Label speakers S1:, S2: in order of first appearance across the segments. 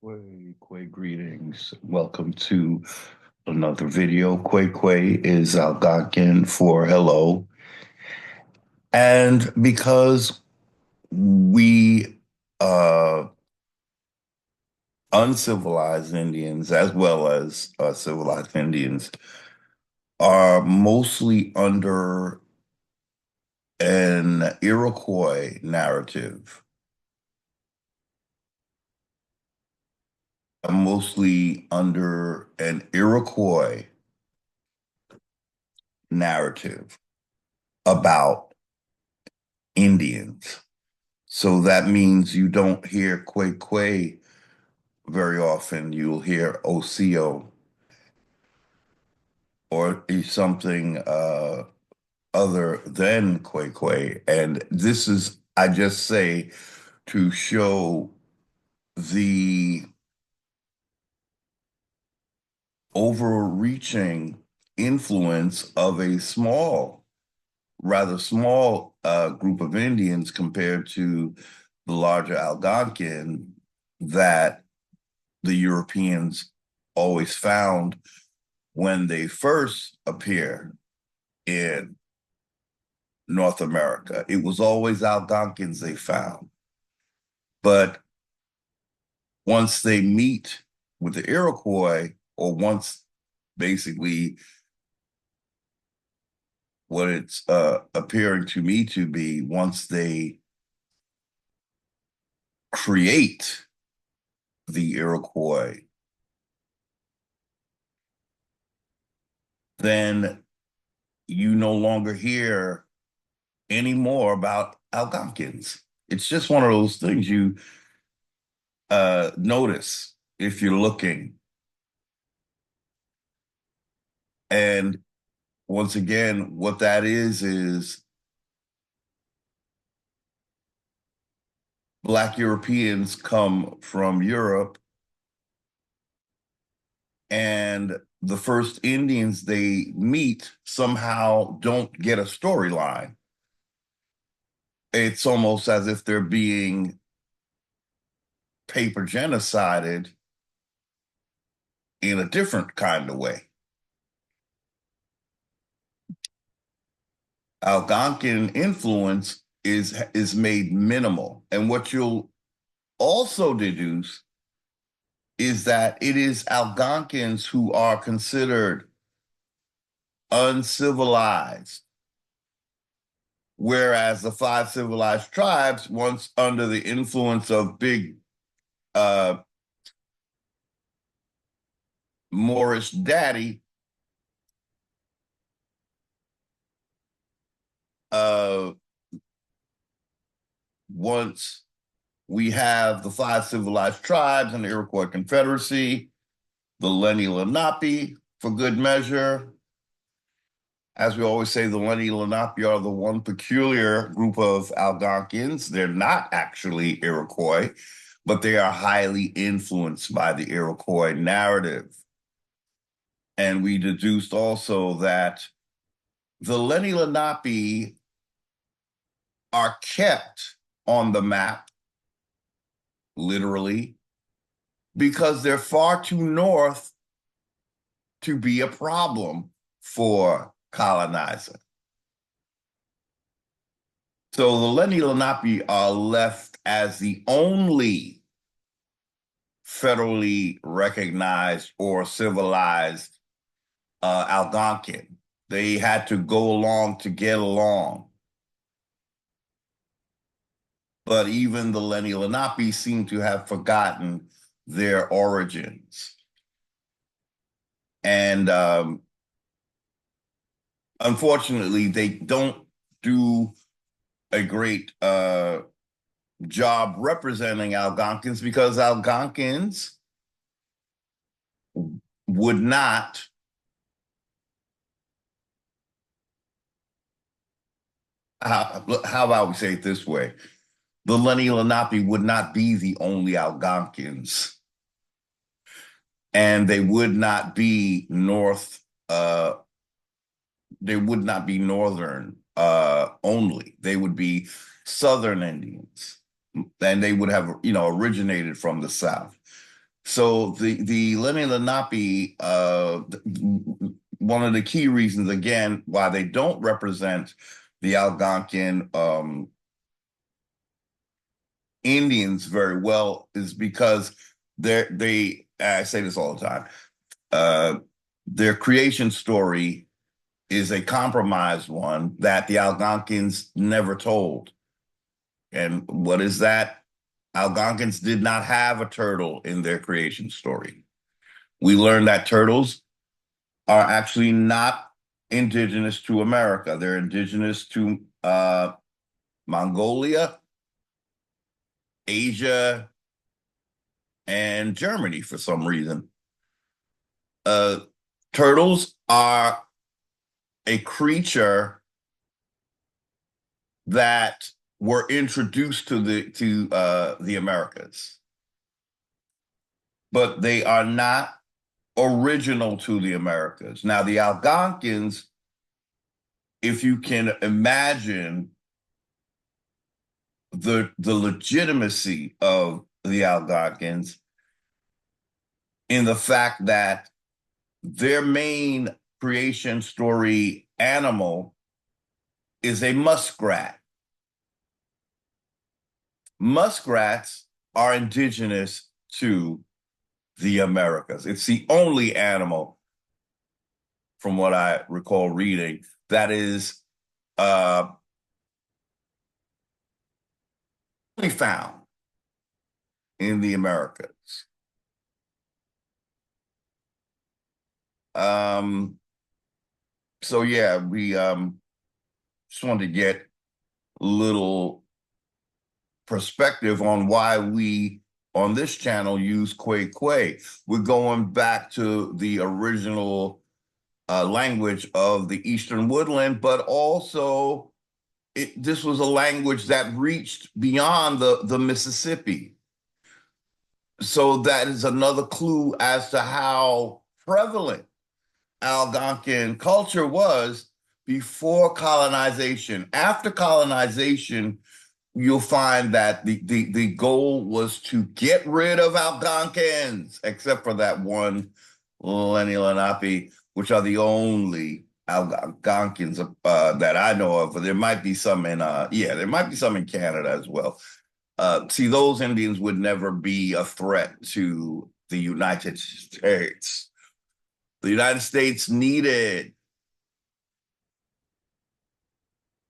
S1: Quay, greetings. Welcome to another video. Quay is Algonquin for hello. And because we uncivilized Indians, as well as civilized Indians, are mostly under an Iroquois narrative, mostly under an Iroquois narrative about Indians. So that means you don't hear Quay very often. You'll hear Oseo or something other than Quay. And this is, I just say, to show the overreaching influence of a rather small group of Indians compared to the larger Algonquin that the Europeans always found when they first appeared in North America. It was always Algonquins they found. But once they meet with the Iroquois, or once basically what it's appearing to me to be, once they create the Iroquois, then you no longer hear any more about Algonquins. It's just one of those things you notice if you're looking. And once again, what that is Black Europeans come from Europe, and the first Indians they meet somehow don't get a storyline. It's almost as if they're being paper genocided in a different kind of way. Algonquin influence is made minimal. And what you'll also deduce is that it is Algonquins who are considered uncivilized, whereas the 5 civilized tribes, once under the influence of big Moorish daddy, once we have the 5 civilized tribes and the Iroquois Confederacy, the Lenni Lenape, for good measure. As we always say, the Lenni Lenape are the one peculiar group of Algonquins. They're not actually Iroquois, but they are highly influenced by the Iroquois narrative. And we deduced also that the Lenni Lenape are kept on the map, literally, because they're far too north to be a problem for colonizer. So the Lenni Lenape are left as the only federally recognized or civilized Algonquin. They had to go along to get along. But even the Lenni Lenape seem to have forgotten their origins. And unfortunately, they don't do a great job representing Algonquins, because Algonquins would not how about we say it this way? The Lenni Lenape would not be the only Algonquins, and they would not be they would not be northern only. They would be southern Indians, and they would have, originated from the south. So the Lenni Lenape, one of the key reasons again why they don't represent the Algonquin Indians very well is because I say this all the time, uh, their creation story is a compromised one that the Algonquins never told. And what is that? Algonquins did not have a turtle in their creation story. We learned that turtles are actually not indigenous to America. They're indigenous to Mongolia, Asia, and Germany for some reason. Uh, Turtles are a creature that were introduced to the Americas, but they are not original to the Americas. Now, the Algonquins, if you can imagine the legitimacy of the Algonquins in the fact that their main creation story animal is a muskrat. Muskrats are indigenous to the Americas. It's the only animal, from what I recall reading, that is only found in the Americas. So yeah, we just wanted to get a little perspective on why we on this channel use Kwe Kwe. We're going back to the original language of the Eastern Woodland, but also this was a language that reached beyond the Mississippi. So that is another clue as to how prevalent Algonquin culture was before colonization. After colonization, you'll find that the goal was to get rid of Algonquins, except for that one Lenni Lenape, which are the only Algonquins that I know of. But there might be some in there might be some in Canada as well. See, those Indians would never be a threat to the United States. The United States needed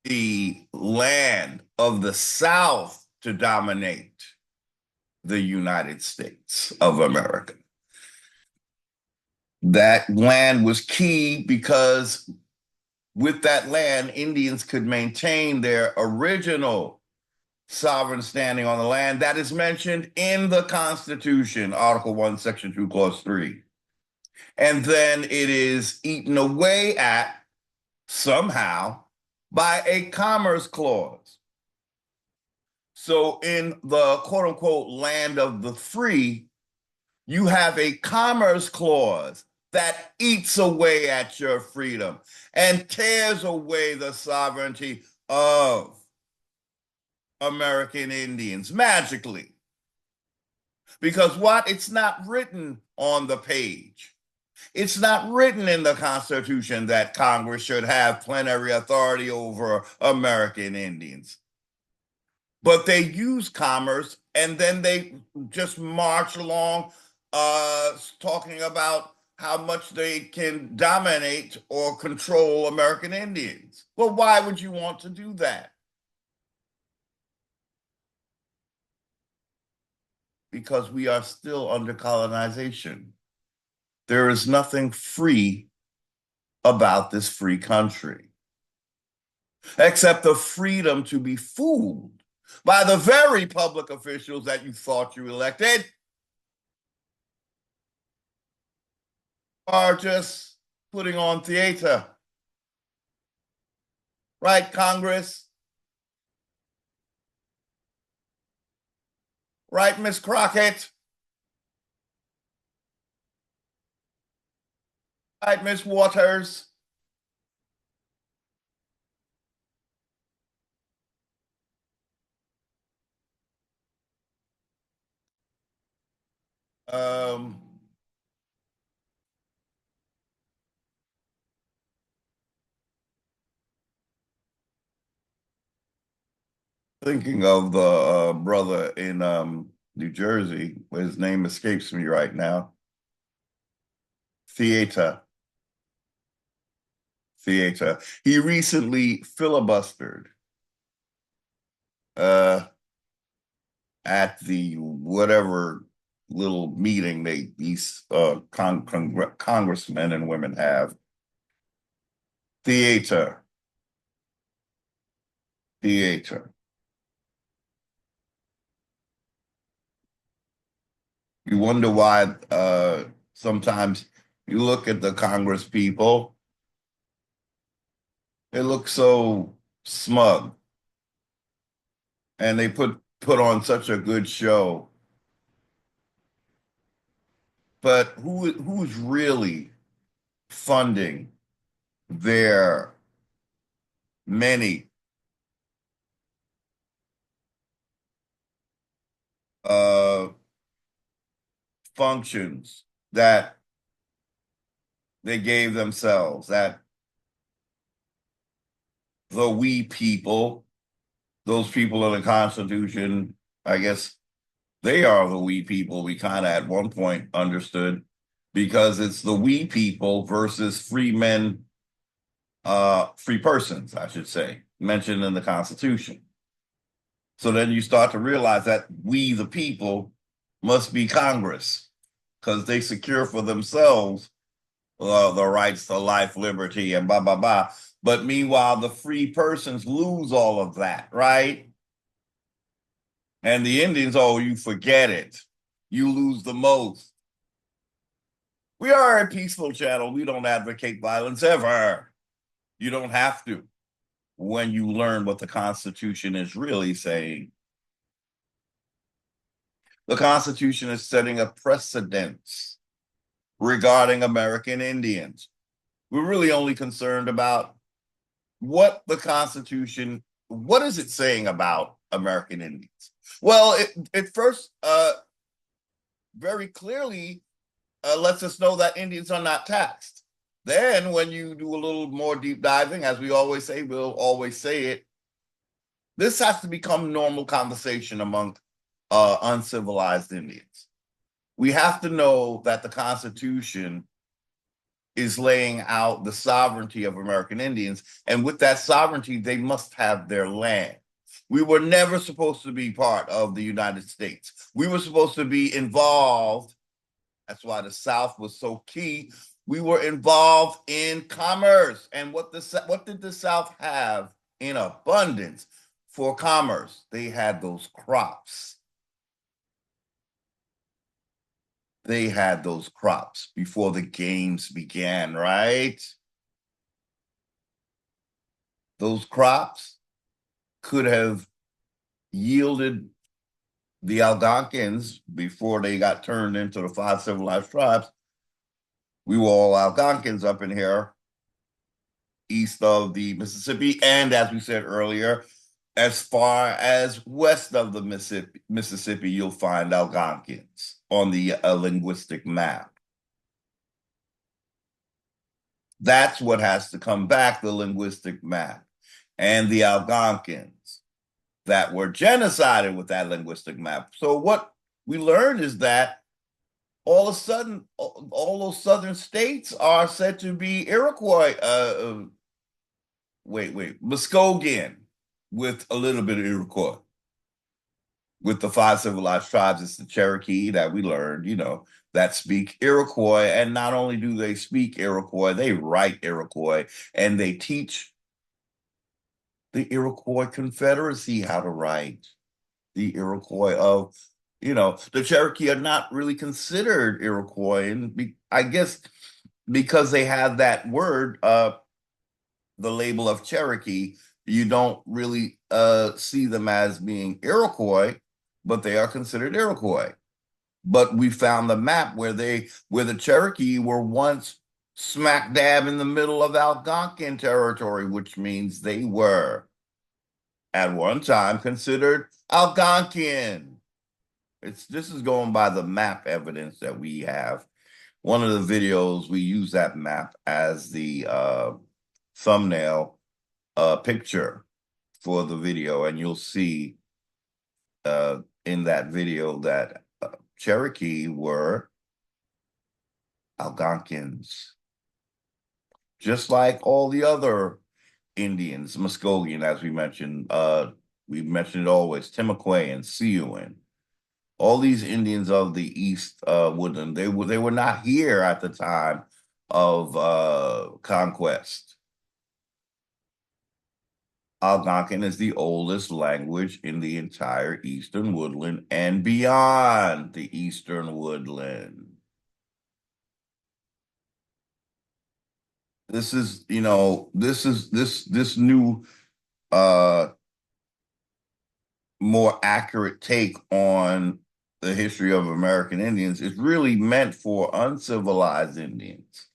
S1: the land of the South to dominate the United States of America. That land was key because with that land, Indians could maintain their original sovereign standing on the land that is mentioned in the Constitution, Article 1, Section 2, Clause 3. And then it is eaten away at somehow by a commerce clause. So in the quote unquote land of the free, you have a commerce clause that eats away at your freedom and tears away the sovereignty of American Indians magically. Because what? It's not written on the page. It's not written in the Constitution that Congress should have plenary authority over American Indians. But they use commerce and then they just march along talking about how much they can dominate or control American Indians. Well, why would you want to do that? Because we are still under colonization. There is nothing free about this free country, except the freedom to be fooled by the very public officials that you thought you elected are just putting on theater. Right, Congress? Right, Miss Crockett? Right, Miss Waters? Um, Thinking of the brother in New Jersey, his name escapes me right now. Theater. Theater. He recently filibustered uh, at the whatever little meeting these congressmen and women have. Theater. Theater. You wonder why sometimes you look at the Congress people, they look so smug and they put on such a good show. But who's really funding their many uh, functions that they gave themselves, that the we people, those people in the Constitution, I guess they are the we people, we kind of at one point understood, because it's the we people versus free men, free persons, I should say, mentioned in the Constitution. So then you start to realize that we, the people, must be Congress because they secure for themselves the rights to life, liberty, and blah, blah, blah. But meanwhile, the free persons lose all of that, right? And the Indians, oh, you forget it. You lose the most. We are a peaceful channel. We don't advocate violence ever. You don't have to when you learn what the Constitution is really saying. The Constitution is setting a precedence regarding American Indians. We're really only concerned about what the Constitution, what is it saying about American Indians? Well, it first very clearly lets us know that Indians are not taxed. Then when you do a little more deep diving, as we always say, we'll always say it, this has to become normal conversation among uncivilized Indians. We have to know that the Constitution is laying out the sovereignty of American Indians. And with that sovereignty, they must have their land. We were never supposed to be part of the United States. We were supposed to be involved. That's why the South was so key. We were involved in commerce. And what did the South have in abundance for commerce? They had those crops. They had those crops before the games began, right? Those crops could have yielded the Algonquins before they got turned into the 5 civilized tribes. We were all Algonquins up in here, east of the Mississippi, and as we said earlier, as far as west of the Mississippi, you'll find Algonquins on the linguistic map. That's what has to come back, the linguistic map. And the Algonquins that were genocided with that linguistic map. So what we learned is that all of a sudden, all those southern states are said to be Iroquois. Muskogean with a little bit of Iroquois. With the 5 civilized tribes, it's the Cherokee that we learned, that speak Iroquois. And not only do they speak Iroquois, they write Iroquois, and they teach the Iroquois Confederacy how to write. The Iroquois of, the Cherokee are not really considered Iroquois. And I guess because they have that word, the label of Cherokee, you don't really see them as being Iroquois, but they are considered Iroquois. But we found the map where the Cherokee were once smack dab in the middle of Algonquin territory, which means they were at one time considered Algonquian. This is going by the map evidence that we have. One of the videos, we use that map as the thumbnail picture for the video, and you'll see in that video that Cherokee were Algonquins, just like all the other Indians, Muskogee, as we mentioned. We mentioned it always, Timucuan, Siouan. All these Indians of the East Woodland, they were not here at the time of conquest. Algonquin is the oldest language in the entire Eastern Woodland and beyond the Eastern Woodland. This is, this new more accurate take on the history of American Indians is really meant for uncivilized Indians.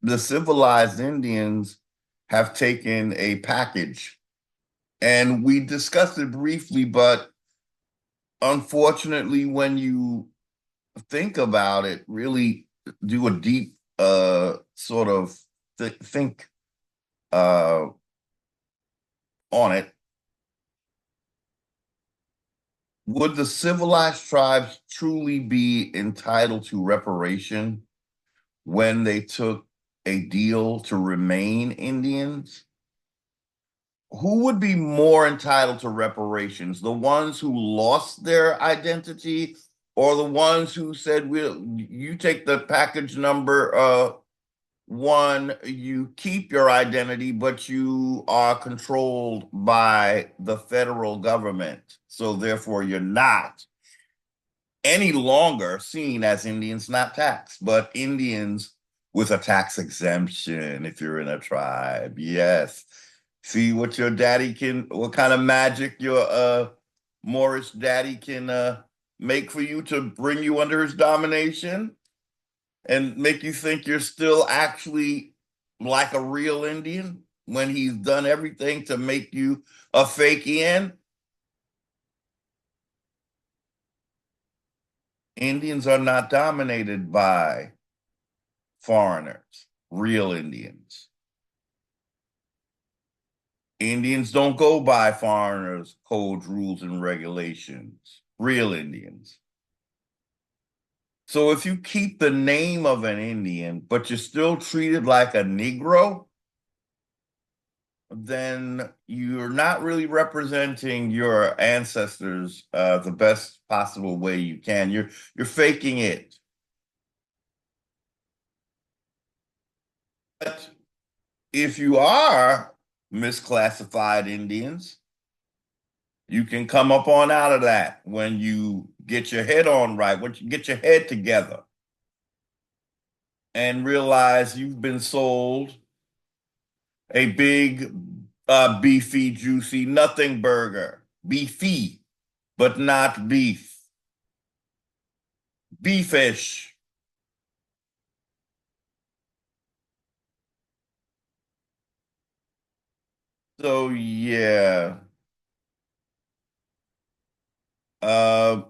S1: The civilized Indians have taken a package, and we discussed it briefly, but unfortunately, when you think about it, really do a deep sort of think on it, would the civilized tribes truly be entitled to reparation when they took a deal to remain Indians? Who would be more entitled to reparations? The ones who lost their identity, or the ones who said, you take the package number one, you keep your identity, but you are controlled by the federal government. So therefore, you're not any longer seen as Indians, not taxed, but Indians with a tax exemption if you're in a tribe. Yes. See what your daddy what kind of magic your Moorish daddy can make for you to bring you under his domination and make you think you're still actually like a real Indian when he's done everything to make you a fake Ian. Indians are not dominated by foreigners, real Indians. Indians don't go by foreigners' codes, rules, and regulations, real Indians. So if you keep the name of an Indian, but you're still treated like a Negro, then you're not really representing your ancestors the best possible way you can. You're faking it. But if you are misclassified Indians, you can come up on out of that when you get your head on right, once you get your head together and realize you've been sold a big, beefy, juicy nothing burger. Beefy, but not beef. Beefish. So, yeah. Uh,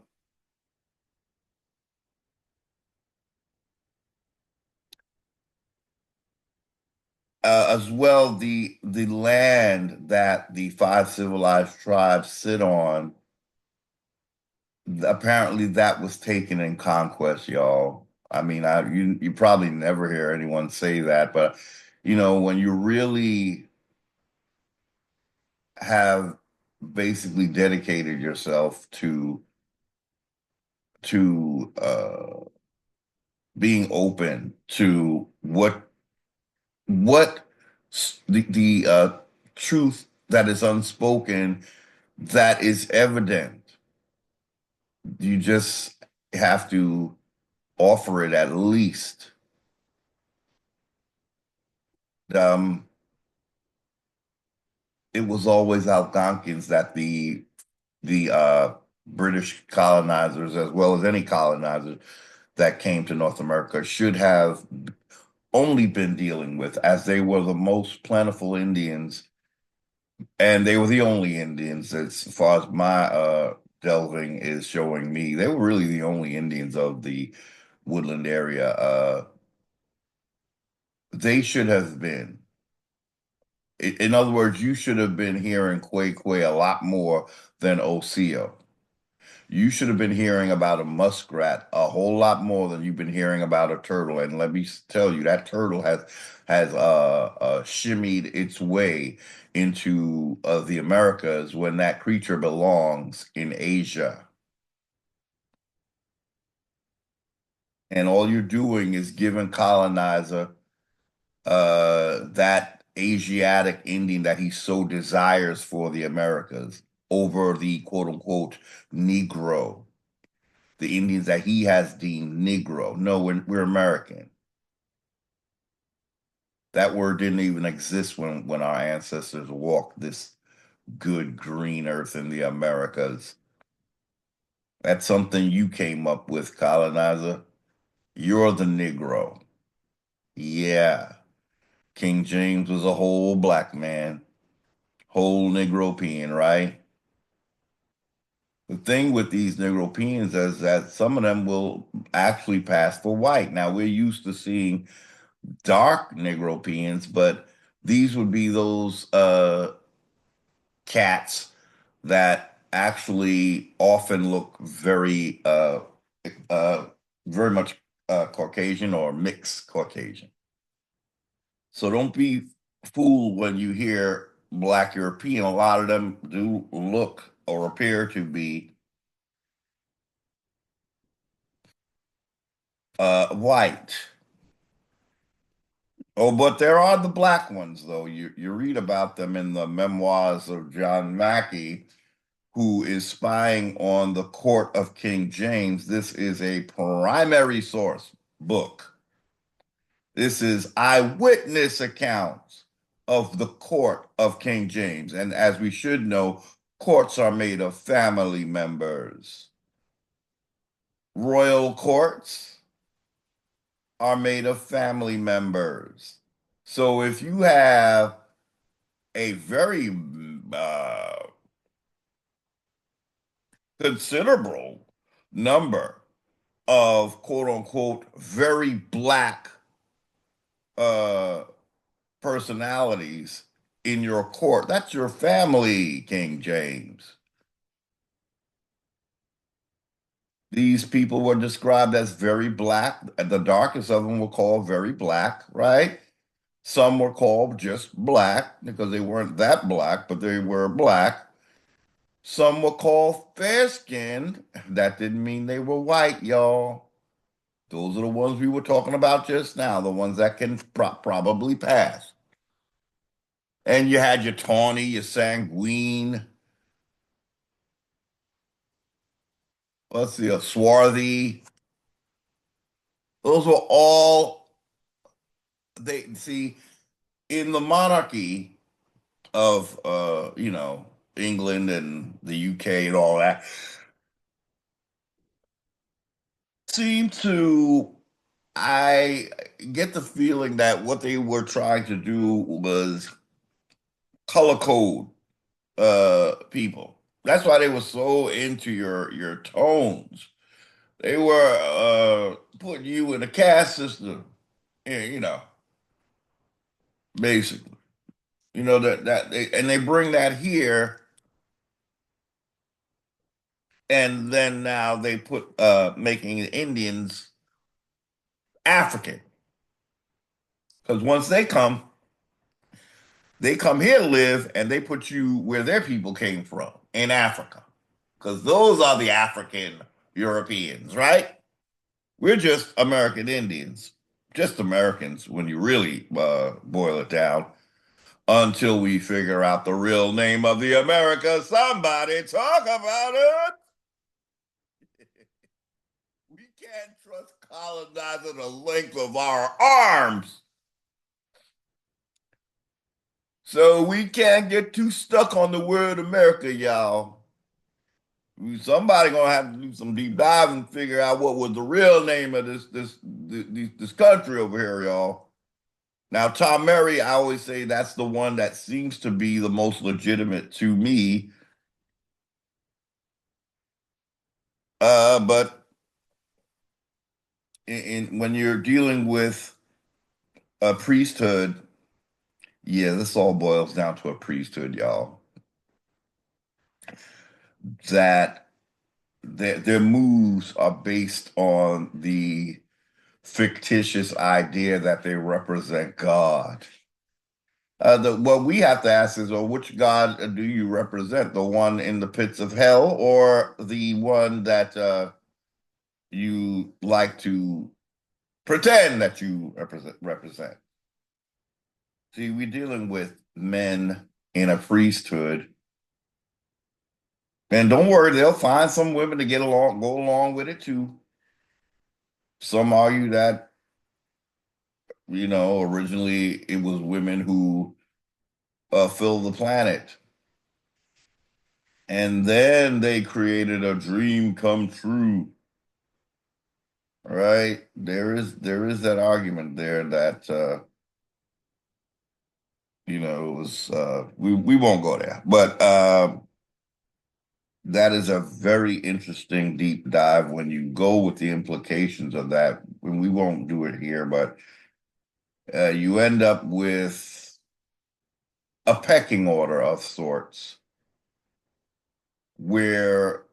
S1: as well, the land that the five civilized tribes sit on, apparently that was taken in conquest, y'all. I mean, you probably never hear anyone say that, but when you really have basically dedicated yourself to being open to what the truth that is unspoken, that is evident. You just have to offer it at least. Um, it was always Algonquins that the British colonizers, as well as any colonizers that came to North America, should have only been dealing with, as they were the most plentiful Indians, and they were the only Indians, as far as my delving is showing me they were really the only Indians of the woodland area. They should have been. In other words, you should have been hearing Kwe Kwe a lot more than Oseo. You should have been hearing about a muskrat a whole lot more than you've been hearing about a turtle. And let me tell you, that turtle has shimmied its way into the Americas when that creature belongs in Asia. And all you're doing is giving colonizer that Asiatic Indian that he so desires for the Americas over the quote unquote Negro, the Indians that he has deemed Negro. No, we're American. That word didn't even exist when our ancestors walked this good green earth in the Americas. That's something you came up with, colonizer. You're the Negro. Yeah. King James was a whole black man, whole Negropean, right? The thing with these Negropeans is that some of them will actually pass for white. Now, we're used to seeing dark Negropeans, but these would be those cats that actually often look uh, very much Caucasian or mixed Caucasian. So don't be fooled when you hear Black European. A lot of them do look or appear to be white. Oh, but there are the black ones, though. You read about them in the memoirs of John Mackey, who is spying on the court of King James. This is a primary source book. This is eyewitness accounts of the court of King James. And as we should know, courts are made of family members. Royal courts are made of family members. So if you have a very considerable number of quote unquote very black uh, personalities in your court, that's your family, King James. These people were described as very black. The darkest of them were called very black, right? Some were called just black because they weren't that black, but they were black. Some were called fair-skinned. That didn't mean they were white, y'all. Those are the ones we were talking about just now, the ones that can probably pass. And you had your tawny, your sanguine, let's see, a swarthy. Those were all they see in the monarchy of England and the UK and all that seemed to I get the feeling that what they were trying to do was color code people. That's why they were so into your tones. They were putting you in a caste system, basically. They bring that here, and then now they put making Indians African. Because once they come here to live and they put you where their people came from in Africa. Because those are the African Europeans, right? We're just American Indians, just Americans when you really boil it down. Until we figure out the real name of the America, somebody talk about it. We can't trust colonizing the length of our arms. So we can't get too stuck on the word America, y'all. Somebody gonna have to do some deep dive and figure out what was the real name of this country over here, y'all. Now, Tom Murray, I always say that's the one that seems to be the most legitimate to me. But when you're dealing with a priesthood, yeah, this all boils down to a priesthood, y'all. That their moves are based on the fictitious idea that they represent God. What we have to ask is, well, which God do you represent? The one in the pits of hell, or the one that you like to pretend that you represent? See, we're dealing with men in a priesthood, and don't worry, they'll find some women to go along with it too. Some argue that, originally it was women who filled the planet. And then they created a dream come true, right? There is that argument there that it was we won't go there. But that is a very interesting deep dive when you go with the implications of that. And we won't do it here, but you end up with a pecking order of sorts where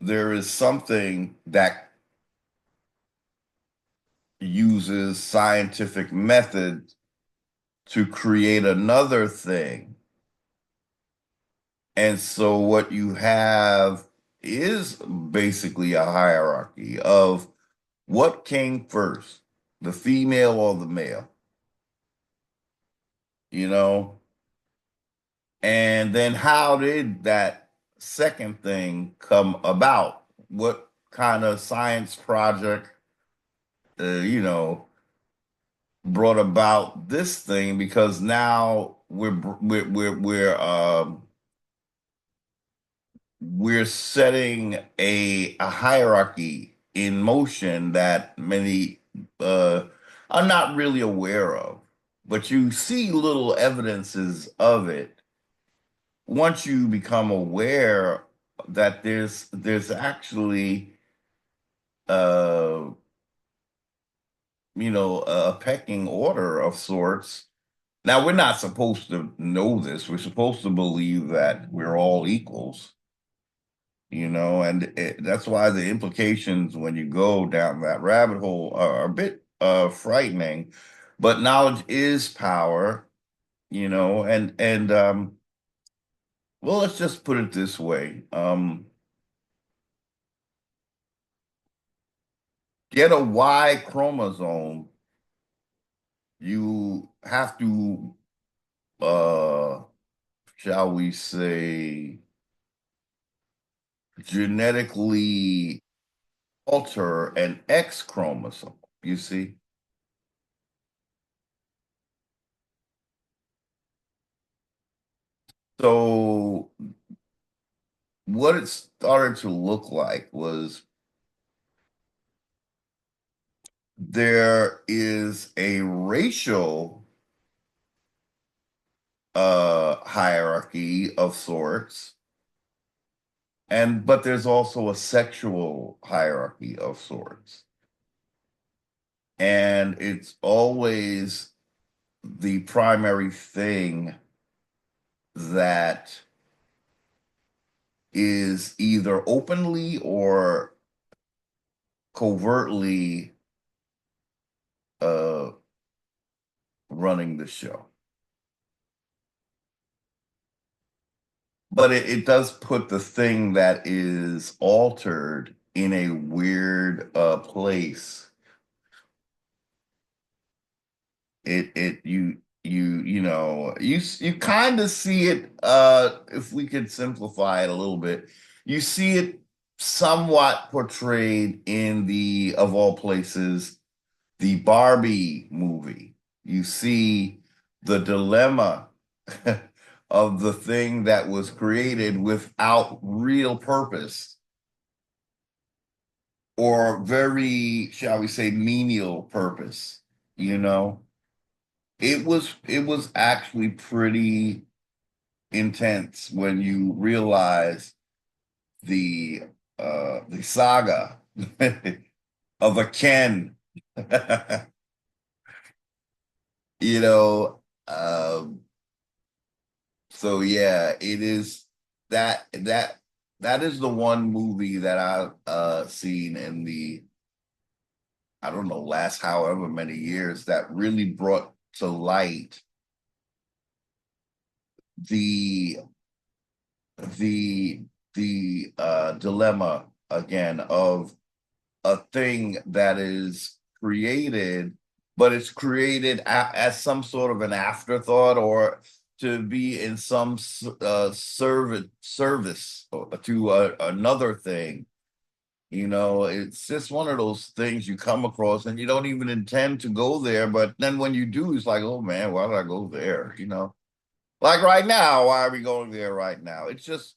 S1: there is something that uses scientific method to create another thing. And so what you have is basically a hierarchy of what came first, the female or the male, you know? And then how did that second thing come about? What kind of science project, brought about this thing? Because now we're setting a hierarchy in motion that many uh, are not really aware of, but you see little evidences of it once you become aware that there's actually uh a pecking order of sorts. Now we're not supposed to know this. We're supposed to believe that we're all equals, and that's why the implications when you go down that rabbit hole are a bit frightening. But knowledge is power, and well, let's just put it this way. Get a Y chromosome, you have to uh shall we say genetically alter an X chromosome, you see? So what it started to look like was there is a racial hierarchy of sorts, but there's also a sexual hierarchy of sorts. And it's always the primary thing that is either openly or covertly uh, running the show. But it does put the thing that is altered in a weird place. You kind of see it, if we could simplify it a little bit, you see it somewhat portrayed in the, of all places, the Barbie movie. You see the dilemma of the thing that was created without real purpose, or very, shall we say, menial purpose, you know? It was actually pretty intense when you realize the the saga of a Ken. You know, so yeah, it is that is the one movie that I've seen in the, I don't know, last however many years that really brought to light the the dilemma again of a thing that is created, but it's created as some sort of an afterthought or to be in some service to another thing. You know, it's just one of those things you come across and you don't even intend to go there, but then when you do, it's like, oh man, why did I go there? You know, like right now, why are we going there right now? It's just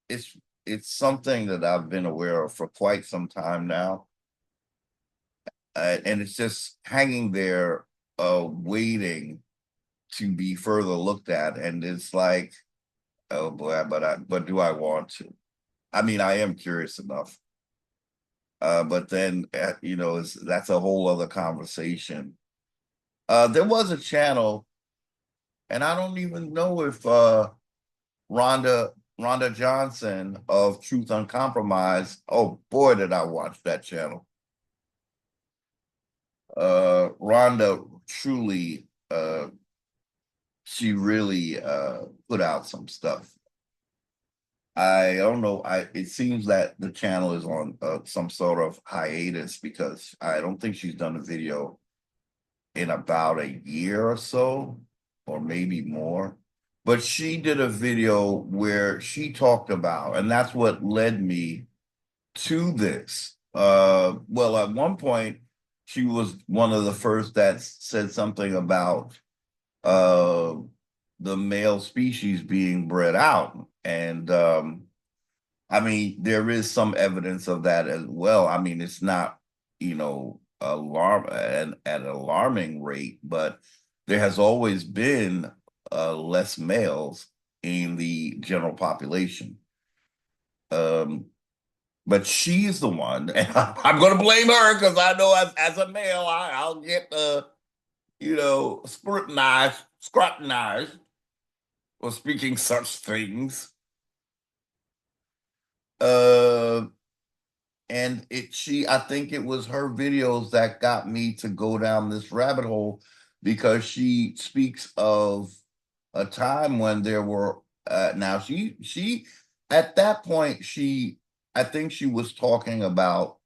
S1: it's it's something that I've been aware of for quite some time now, and it's just hanging there, waiting to be further looked at. And it's like, oh boy, but do I want to? I mean, I am curious enough, but then you know, that's a whole other conversation. There was a channel, and I don't even know if Rhonda Rhonda Johnson of Truth Uncompromised. Oh boy, did I watch that channel. Rhonda truly, she really put out some stuff. I don't know. It seems that the channel is on some sort of hiatus because I don't think she's done a video in about a year or so, or maybe more. But she did a video where she talked about, and that's what led me to this. Well, at one point, she was one of the first that said something about uh, the male species being bred out. And I mean, there is some evidence of that as well. I mean, it's not, you know, at an alarming rate, but there has always been less males in the general population. Um, but she's the one, and I'm going to blame her because I know as a male, I'll get, you know, scrutinized for speaking such things. Uh, and I think it was her videos that got me to go down this rabbit hole because she speaks of a time when there were, now she at that point, I think she was talking about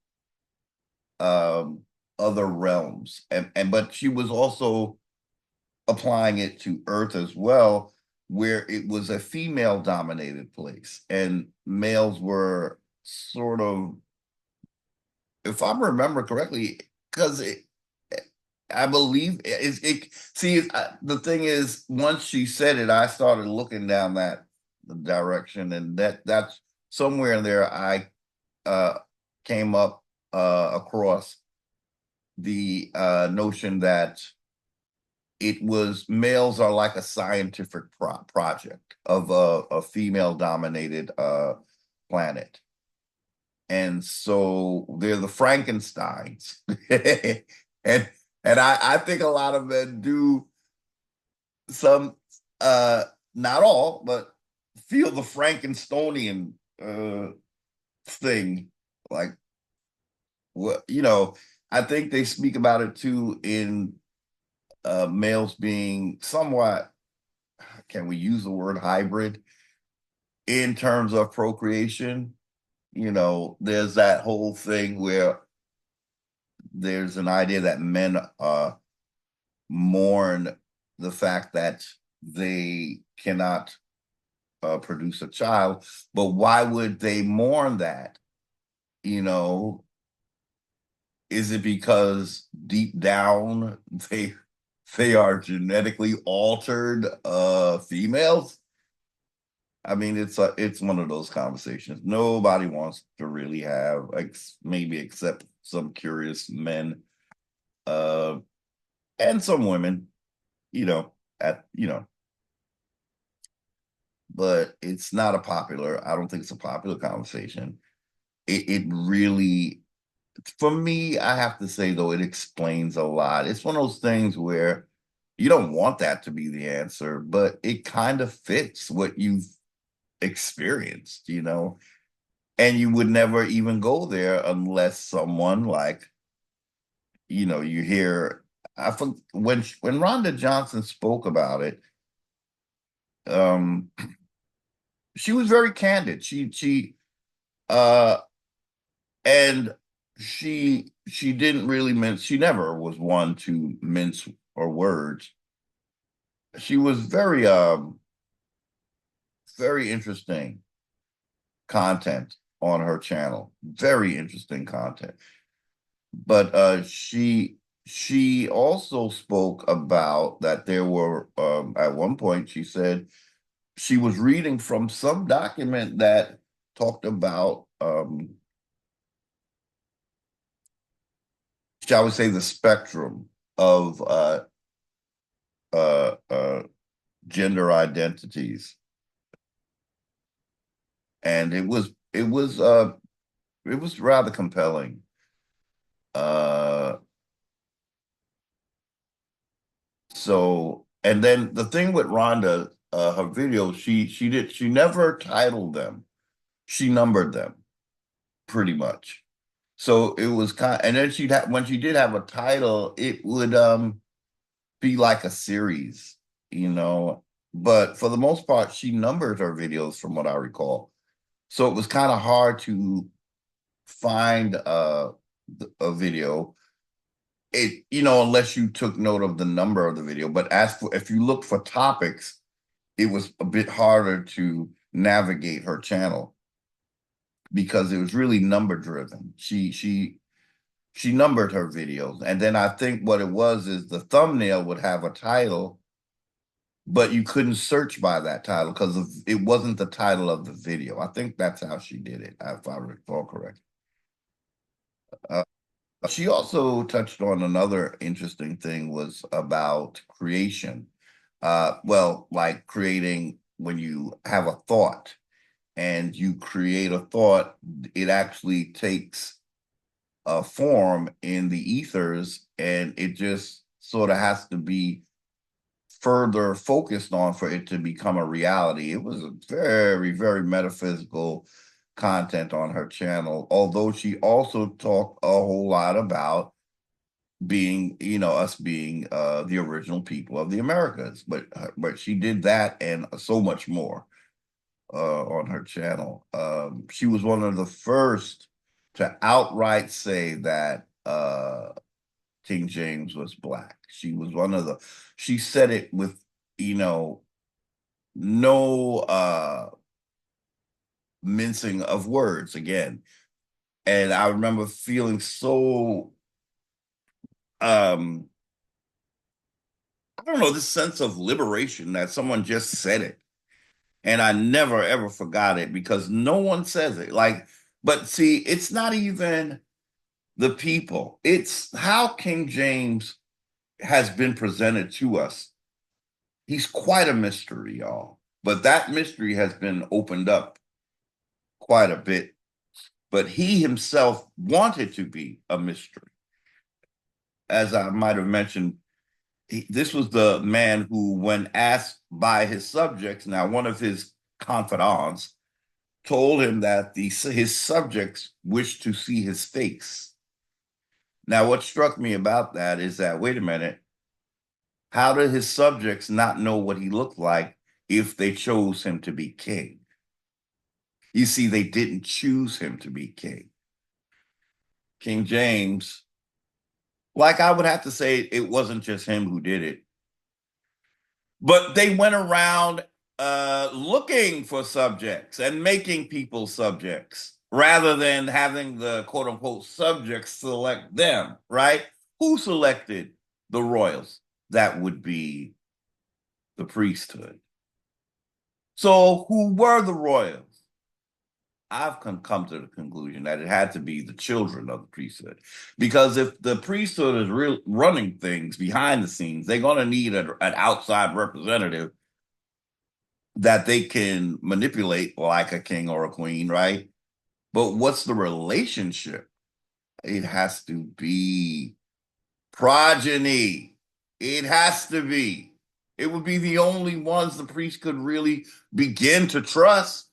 S1: um other realms, and but she was also applying it to Earth as well, where it was a female dominated place and males were sort of, if I remember correctly, because I believe see, the thing is, once she said it, I started looking down that direction, and that's somewhere in there. I came up across the notion that it was males are like a scientific project of a female dominated planet. And so they're the Frankensteins. and I think a lot of men do some, not all, but feel the Frankensteinian thing. Like, what, you know, I think they speak about it too in males being somewhat, can we use the word hybrid in terms of procreation? You know, there's that whole thing where there's an idea that men mourn the fact that they cannot produce a child, but why would they mourn that? You know, is it because deep down they are genetically altered females? I mean, it's one of those conversations nobody wants to really have, maybe except some curious men, uh, and some women, you know, but it's not a popular. I don't think it's a popular conversation. it really, for me, I have to say though, it explains a lot. It's one of those things where you don't want that to be the answer, but it kind of fits what you've experienced, and you would never even go there unless someone like, you hear, when Rhonda Johnson spoke about it, um, she was very candid. Uh, and she didn't really mince. She never was one to mince her words. She was very interesting content on her channel. Very interesting content. But she also spoke about that there were at one point she said she was reading from some document that talked about shall we say the spectrum of uh, uh, gender identities, and it was rather compelling. Uh, so, and then the thing with Rhonda, her videos, she never titled them. She numbered them pretty much. So it was and then she'd have, when she did have a title, it would be like a series, you know. But for the most part, she numbered her videos from what I recall. So it was kind of hard to find a video, unless you took note of the number of the video. But as for if you look for topics, it was a bit harder to navigate her channel because it was really number driven. She numbered her videos, and then I think what it was is the thumbnail would have a title, but you couldn't search by that title because it wasn't the title of the video. I think that's how she did it, if I recall correctly. She also touched on another interesting thing was about creation. Well, like creating when you have a thought and you create a thought, it actually takes a form in the ethers, and it just sort of has to be further focused on for it to become a reality. It was a very, very metaphysical content on her channel, although she also talked a whole lot about being, us being the original people of the Americas. But she did that and so much more on her channel. She was one of the first to outright say that King James was black. She said it with, no mincing of words again. And I remember feeling so I don't know, this sense of liberation that someone just said it. And I never ever forgot it because no one says it. But see, it's not even the people. It's how King James has been presented to us. He's quite a mystery, y'all. But that mystery has been opened up quite a bit. But he himself wanted to be a mystery. As I might have mentioned, this was the man who, when asked by his subjects, now one of his confidants told him that his subjects wished to see his face. Now, what struck me about that is that, wait a minute, how did his subjects not know what he looked like if they chose him to be king? You see, they didn't choose him to be king. King James, like I would have to say, it wasn't just him who did it, but they went around looking for subjects and making people subjects rather than having the quote unquote subjects select them, right? Who selected the royals? That would be the priesthood. So who were the royals? I've come to the conclusion that it had to be the children of the priesthood, because if the priesthood is running things behind the scenes, they're going to need an outside representative that they can manipulate like a king or a queen, right? But what's the relationship? It has to be progeny. It has to be. It would be the only ones the priest could really begin to trust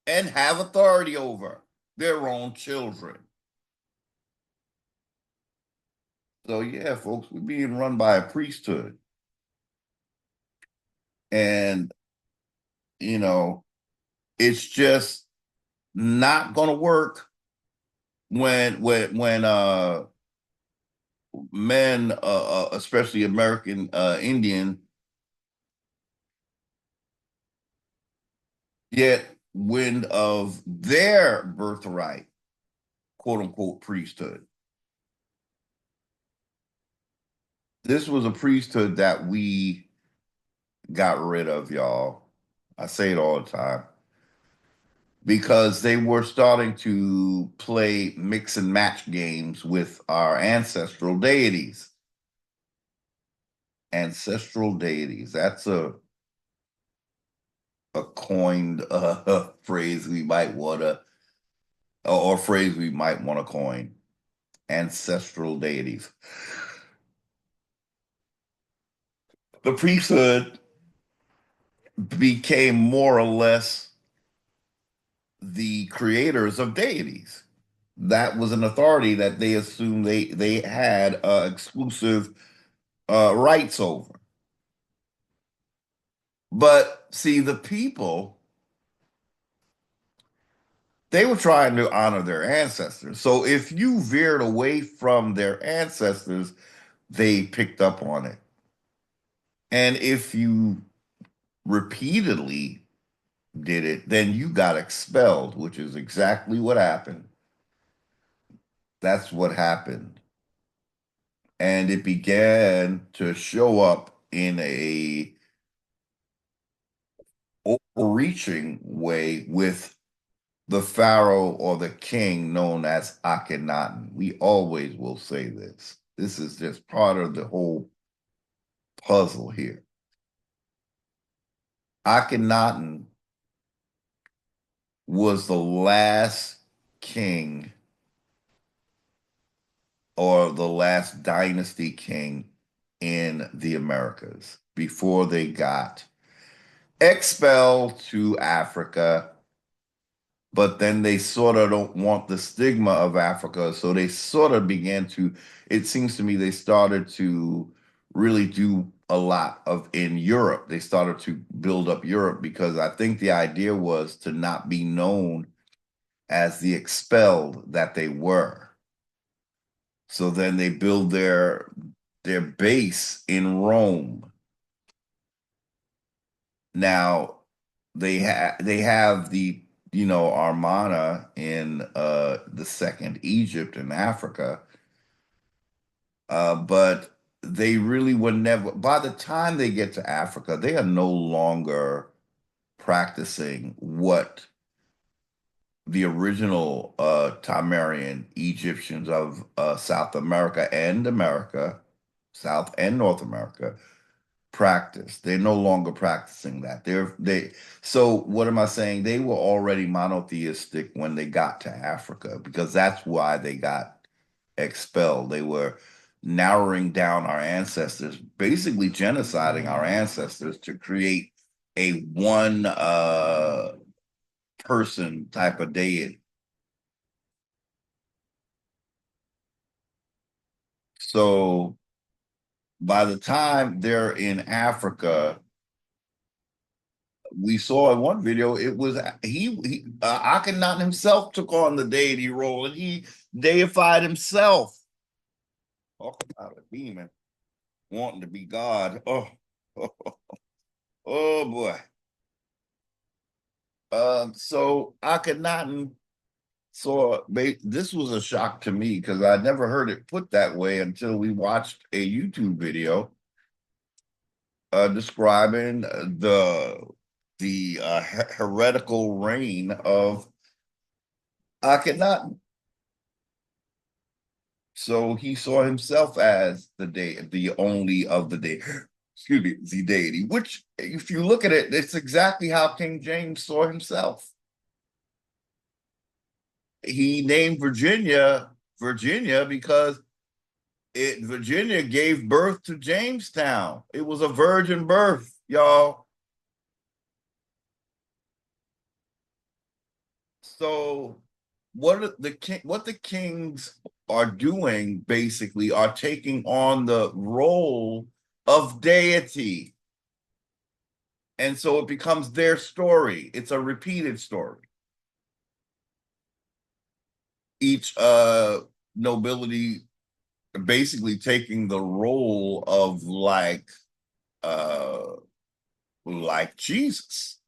S1: and have authority over, their own children. So yeah, folks, we're being run by a priesthood. And you know, it's just not gonna work when men, especially American Indian, get wind of their birthright, quote unquote, priesthood. This was a priesthood that we got rid of, y'all. I say it all the time because they were starting to play mix and match games with our ancestral deities. Ancestral deities. That's a coined phrase we might want to, or phrase we might want to coin. Ancestral deities. The priesthood became more or less the creators of deities. That was an authority that they assumed they had exclusive rights over. But see, the people, they were trying to honor their ancestors. So if you veered away from their ancestors, they picked up on it. And if you repeatedly did it, then you got expelled, which is exactly what happened. That's what happened. And it began to show up in a overreaching way with the pharaoh or the king known as Akhenaten. We always will say this. This is just part of the whole puzzle here. Akhenaten was the last king or the last dynasty king in the Americas before they got expelled to Africa. But then they sort of don't want the stigma of Africa. So they sort of began to, it seems to me, they started to really do a lot of in Europe. They started to build up Europe because I think the idea was to not be known as the expelled that they were. So then they build their base in Rome. Now they have the Armana in the second Egypt in Africa, but they really were never. By the time they get to Africa, they are no longer practicing what the original Tamarian Egyptians of South America and America, South and North America, practice. They're no longer practicing that. So what am I saying? They were already monotheistic when they got to Africa because that's why they got expelled. They were narrowing down our ancestors, basically genociding our ancestors to create a one person type of deity. So by the time they're in Africa, we saw in one video, it was Akhenaten himself took on the deity role and he deified himself. Talk about a demon wanting to be God. Oh, oh, oh boy. So Akhenaten saw, this was a shock to me because I never heard it put that way until we watched a YouTube video describing the heretical reign of Akhenaten. So he saw himself as the only of the day, excuse me, the deity, which if you look at it, it's exactly how King James saw himself. he named Virginia because Virginia gave birth to Jamestown. It was a virgin birth, y'all. So what the kings are doing basically are taking on the role of deity. And so it becomes their story. It's a repeated story. Each nobility basically taking the role of uh like Jesus.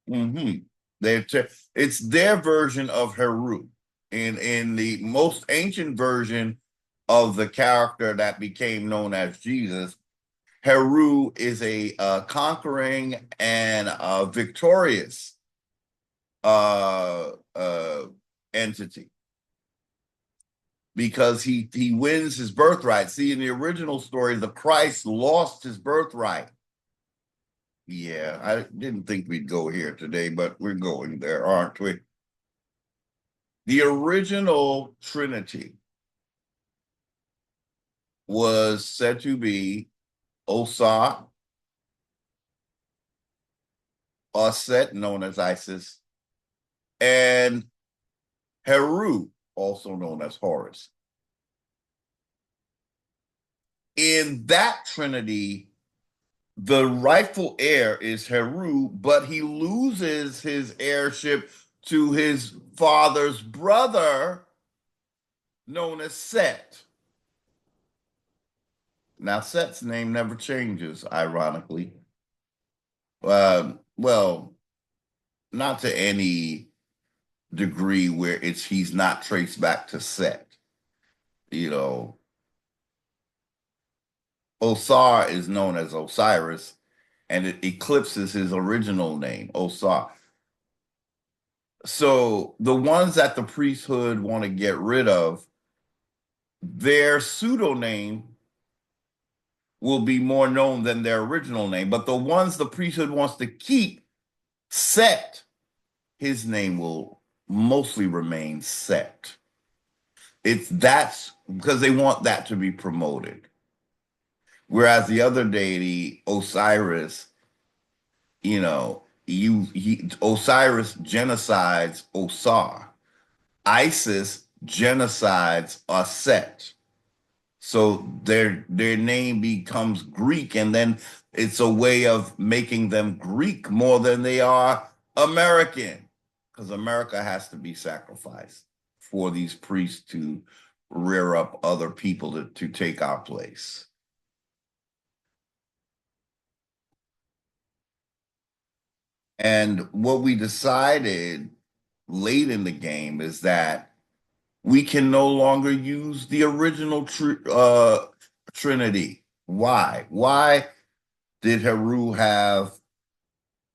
S1: Mm-hmm. It's their version of Heru. In the most ancient version of the character that became known as Jesus, Heru is a conquering and victorious uh, uh, entity because he wins his birthright. See, in the original story, the Christ lost his birthright. Yeah, I didn't think we'd go here today, but we're going there, aren't we? The original Trinity was said to be Osar, Set, known as Isis, and Heru, also known as Horus. In that Trinity, the rightful heir is Heru, but he loses his heirship to his father's brother, known as Set. Now, Set's name never changes, ironically. Well, not to any degree where he's not traced back to Set. You know, Osar is known as Osiris, and it eclipses his original name, Osar. So the ones that the priesthood want to get rid of, their pseudonym will be more known than their original name. But the ones the priesthood wants to keep, Set, his name will mostly remain Set. That's because they want that to be promoted. Whereas the other deity, Osiris, Osiris genocides Osar. Isis genocides Set. So their name becomes Greek, and then it's a way of making them Greek more than they are American, because America has to be sacrificed for these priests to rear up other people to take our place. And what we decided late in the game is that we can no longer use the original Trinity. Why? Why did Heru have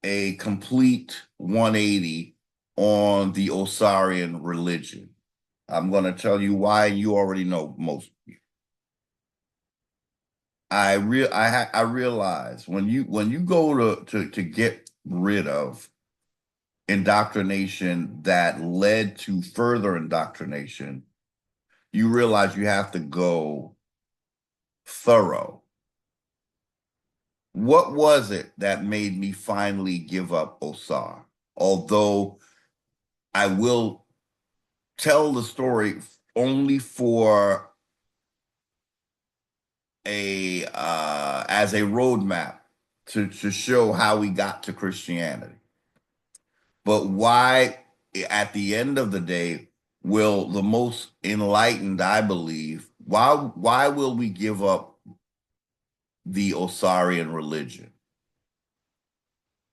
S1: a complete 180 on the Osirian religion? I'm going to tell you why. You already know most of you. I realize when you go to get rid of indoctrination that led to further indoctrination, you realize you have to go thorough. What was it that made me finally give up Osar? Although I will tell the story only for as a roadmap to show how we got to Christianity. But why, at the end of the day, will the most enlightened, I believe, why will we give up the Osirian religion?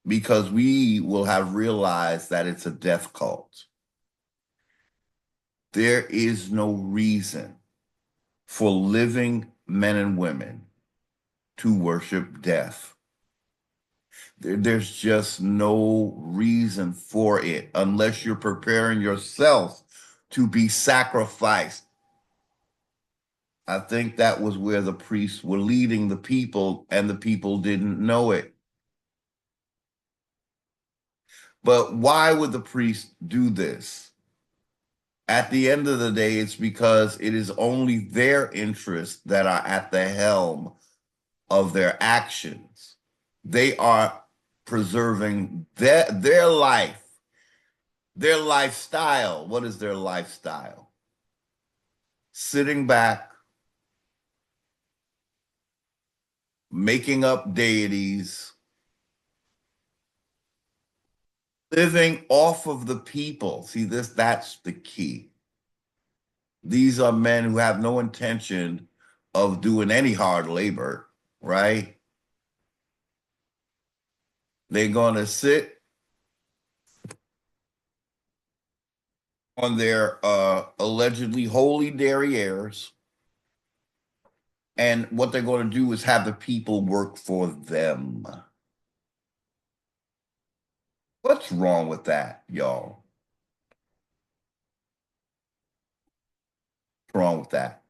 S1: Because we will have realized that it's a death cult. There is no reason for living men and women to worship death. There's just no reason for it unless you're preparing yourself to be sacrificed. I think that was where the priests were leading the people, and the people didn't know it. But why would the priests do this? At the end of the day, it's because it is only their interests that are at the helm of their actions. They are preserving their life, their lifestyle. What is their lifestyle? Sitting back, making up deities, living off of the people. See, that's the key. These are men who have no intention of doing any hard labor, right? They're going to sit on their allegedly holy derrieres, and what they're going to do is have the people work for them. What's wrong with that, y'all? What's wrong with that?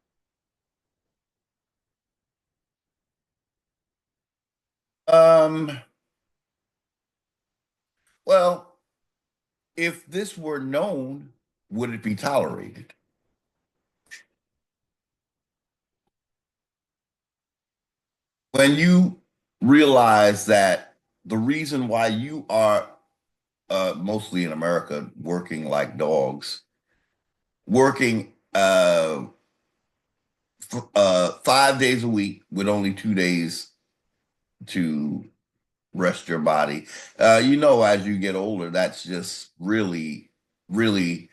S1: Um, well, if this were known, would it be tolerated? When you realize that the reason why you are mostly in America working like dogs, working 5 days a week with only 2 days to rest your body. As you get older, that's just really, really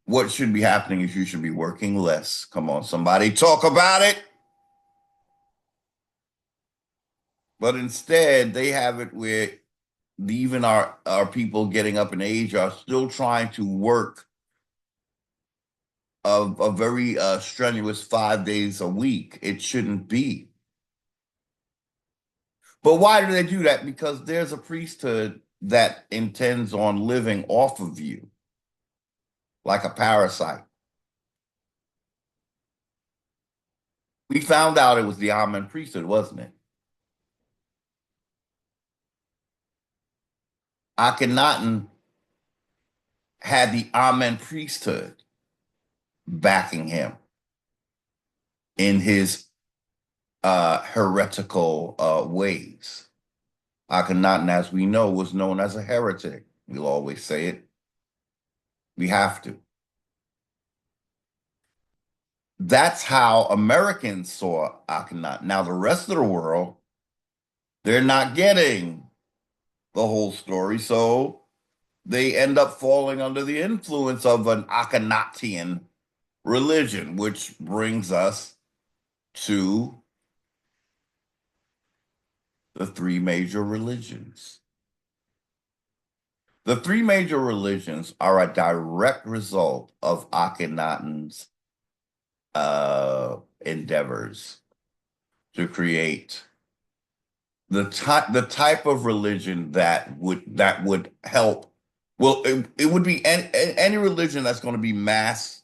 S1: what should be happening is you should be working less. Come on, somebody talk about it. But instead, they have it where even our people getting up in age are still trying to work a very strenuous 5 days a week. It shouldn't be. But why do they do that? Because there's a priesthood that intends on living off of you like a parasite. We found out it was the Amen priesthood, wasn't it? Akhenaten had the Amen priesthood backing him in his heretical ways. Akhenaten, as we know, was known as a heretic. We'll always say it. We have to. That's how Americans saw Akhenaten. Now, the rest of the world, they're not getting the whole story, so they end up falling under the influence of an Akhenatian religion, which brings us to the three major religions. The three major religions are a direct result of Akhenaten's endeavors to create the type of religion that would help. Well, it would be any religion that's going to be mass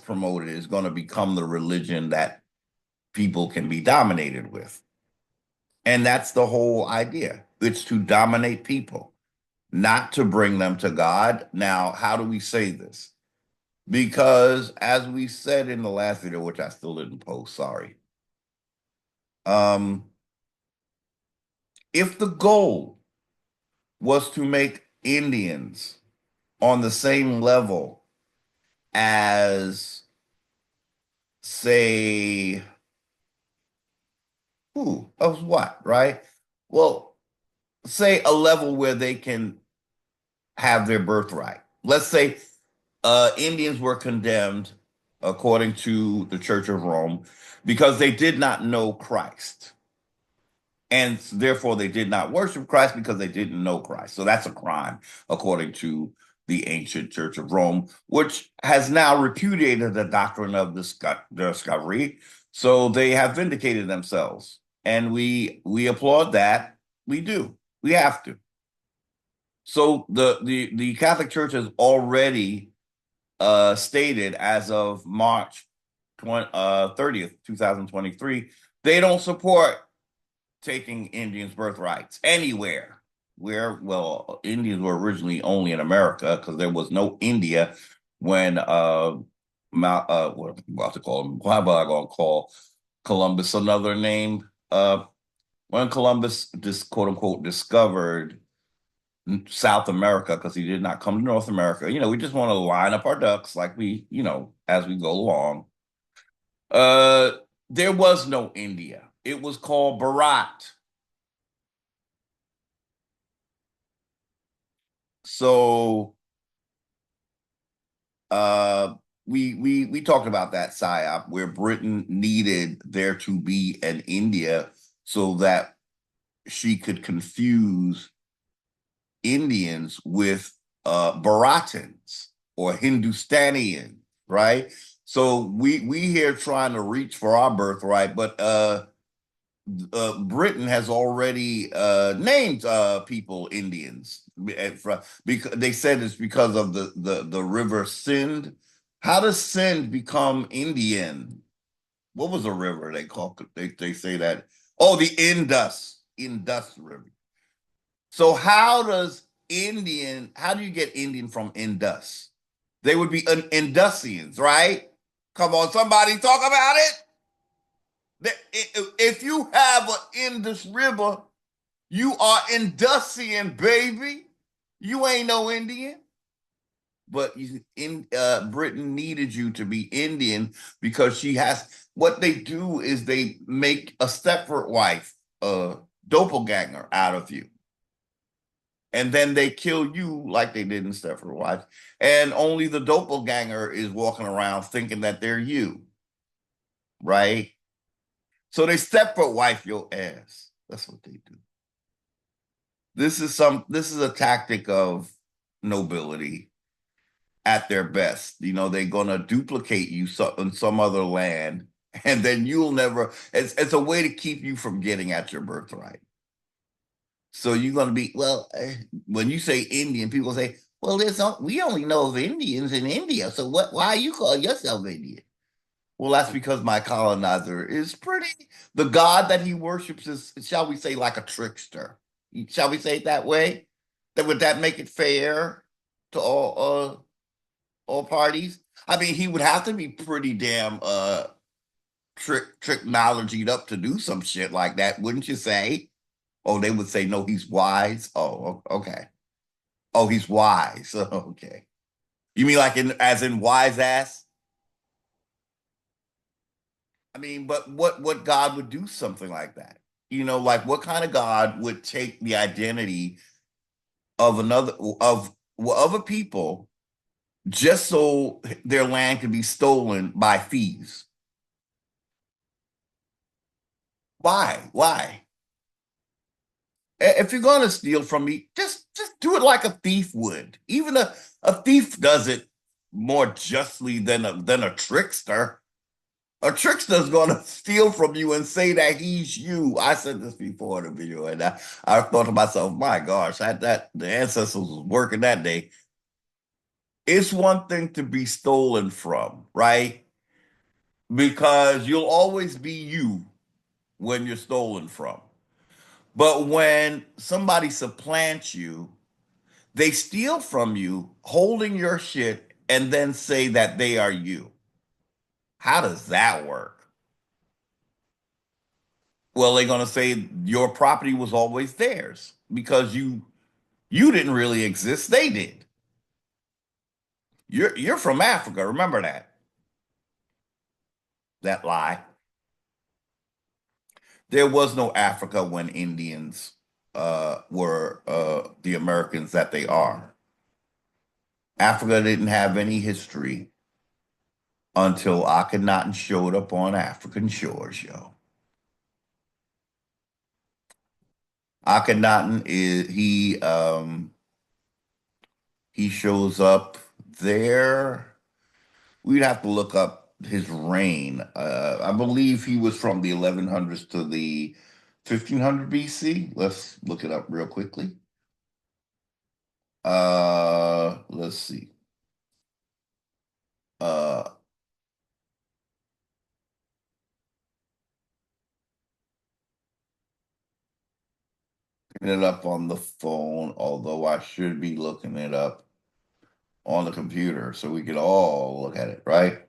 S1: promoted is going to become the religion that people can be dominated with. And that's the whole idea. It's to dominate people, not to bring them to God. Now, how do we say this? Because as we said in the last video, which I still didn't post, sorry. If the goal was to make Indians on the same level as, say, of what, right? Well, say a level where they can have their birthright. Let's say Indians were condemned, according to the Church of Rome, because they did not know Christ. And therefore, they did not worship Christ because they didn't know Christ. So that's a crime, according to the ancient Church of Rome, which has now repudiated the doctrine of discovery. So they have vindicated themselves. And we applaud that. We do. We have to. So the Catholic Church has already stated as of March 30th, 2023, they don't support taking Indians' birthrights anywhere. Indians were originally only in America because there was no India when what I'm about to call him, why am I gonna call Columbus another name? When Columbus just quote unquote discovered South America, because he did not come to North America. We just want to line up our ducks like we, as we go along. Uh, there was no India. It was called Bharat. So uh we talked about that psyop where Britain needed there to be an India so that she could confuse Indians with Bharatans or Hindustanians, right? So we here trying to reach for our birthright, but Britain has already named people Indians because they said it's because of the river Sindh. How does Sindh become Indian? What was the river they call? They say that. Oh, the Indus River. So how does Indian? How do you get Indian from Indus? They would be Indusians, right? Come on, somebody talk about it. If you have an Indus River, you are Indusian, baby. You ain't no Indian. But Britain needed you to be Indian because she has. What they do is they make a Stepford wife, a doppelganger out of you, and then they kill you like they did in Stepford wife. And only the doppelganger is walking around thinking that they're you, right? So they Stepford wife your ass. That's what they do. This is a tactic of nobility at their best. They're gonna duplicate you in some other land, and then you'll never. It's a way to keep you from getting at your birthright. So you're gonna be when you say Indian, people say, "Well, we only know of Indians in India. So what? Why you call yourself Indian?" Well, that's because my colonizer is pretty. The god that he worships is, shall we say, like a trickster. Shall we say it that way? Would that make it fair to all parties? I mean, he would have to be pretty damn technologied up to do some shit like that, wouldn't you say? Oh, they would say no, he's wise. Oh, okay. Oh, he's wise. Okay. You mean like as in wise ass? I mean, but what God would do something like that? Like what kind of God would take the identity of other people just so their land could be stolen by thieves? Why? Why? If you're gonna steal from me, just do it like a thief would. Even a thief does it more justly than a trickster. A trickster's gonna steal from you and say that he's you. I said this before in the video, and I thought to myself, my gosh, that the ancestors was working that day. It's one thing to be stolen from, right? Because you'll always be you when you're stolen from. But when somebody supplants you, they steal from you, holding your shit, and then say that they are you. How does that work? Well, they're gonna say your property was always theirs because you didn't really exist. They did. You're from Africa. Remember that lie. There was no Africa when Indians were the Americans that they are. Africa didn't have any history until Akhenaten showed up on African shores, yo. Akhenaten he shows up there. We'd have to look up his reign. I believe he was from the 1100s to the 1500 BC. Let's look it up real quickly. Let's see. Uh, Looking it up on the phone, although I should be looking it up on the computer so we could all look at it, right?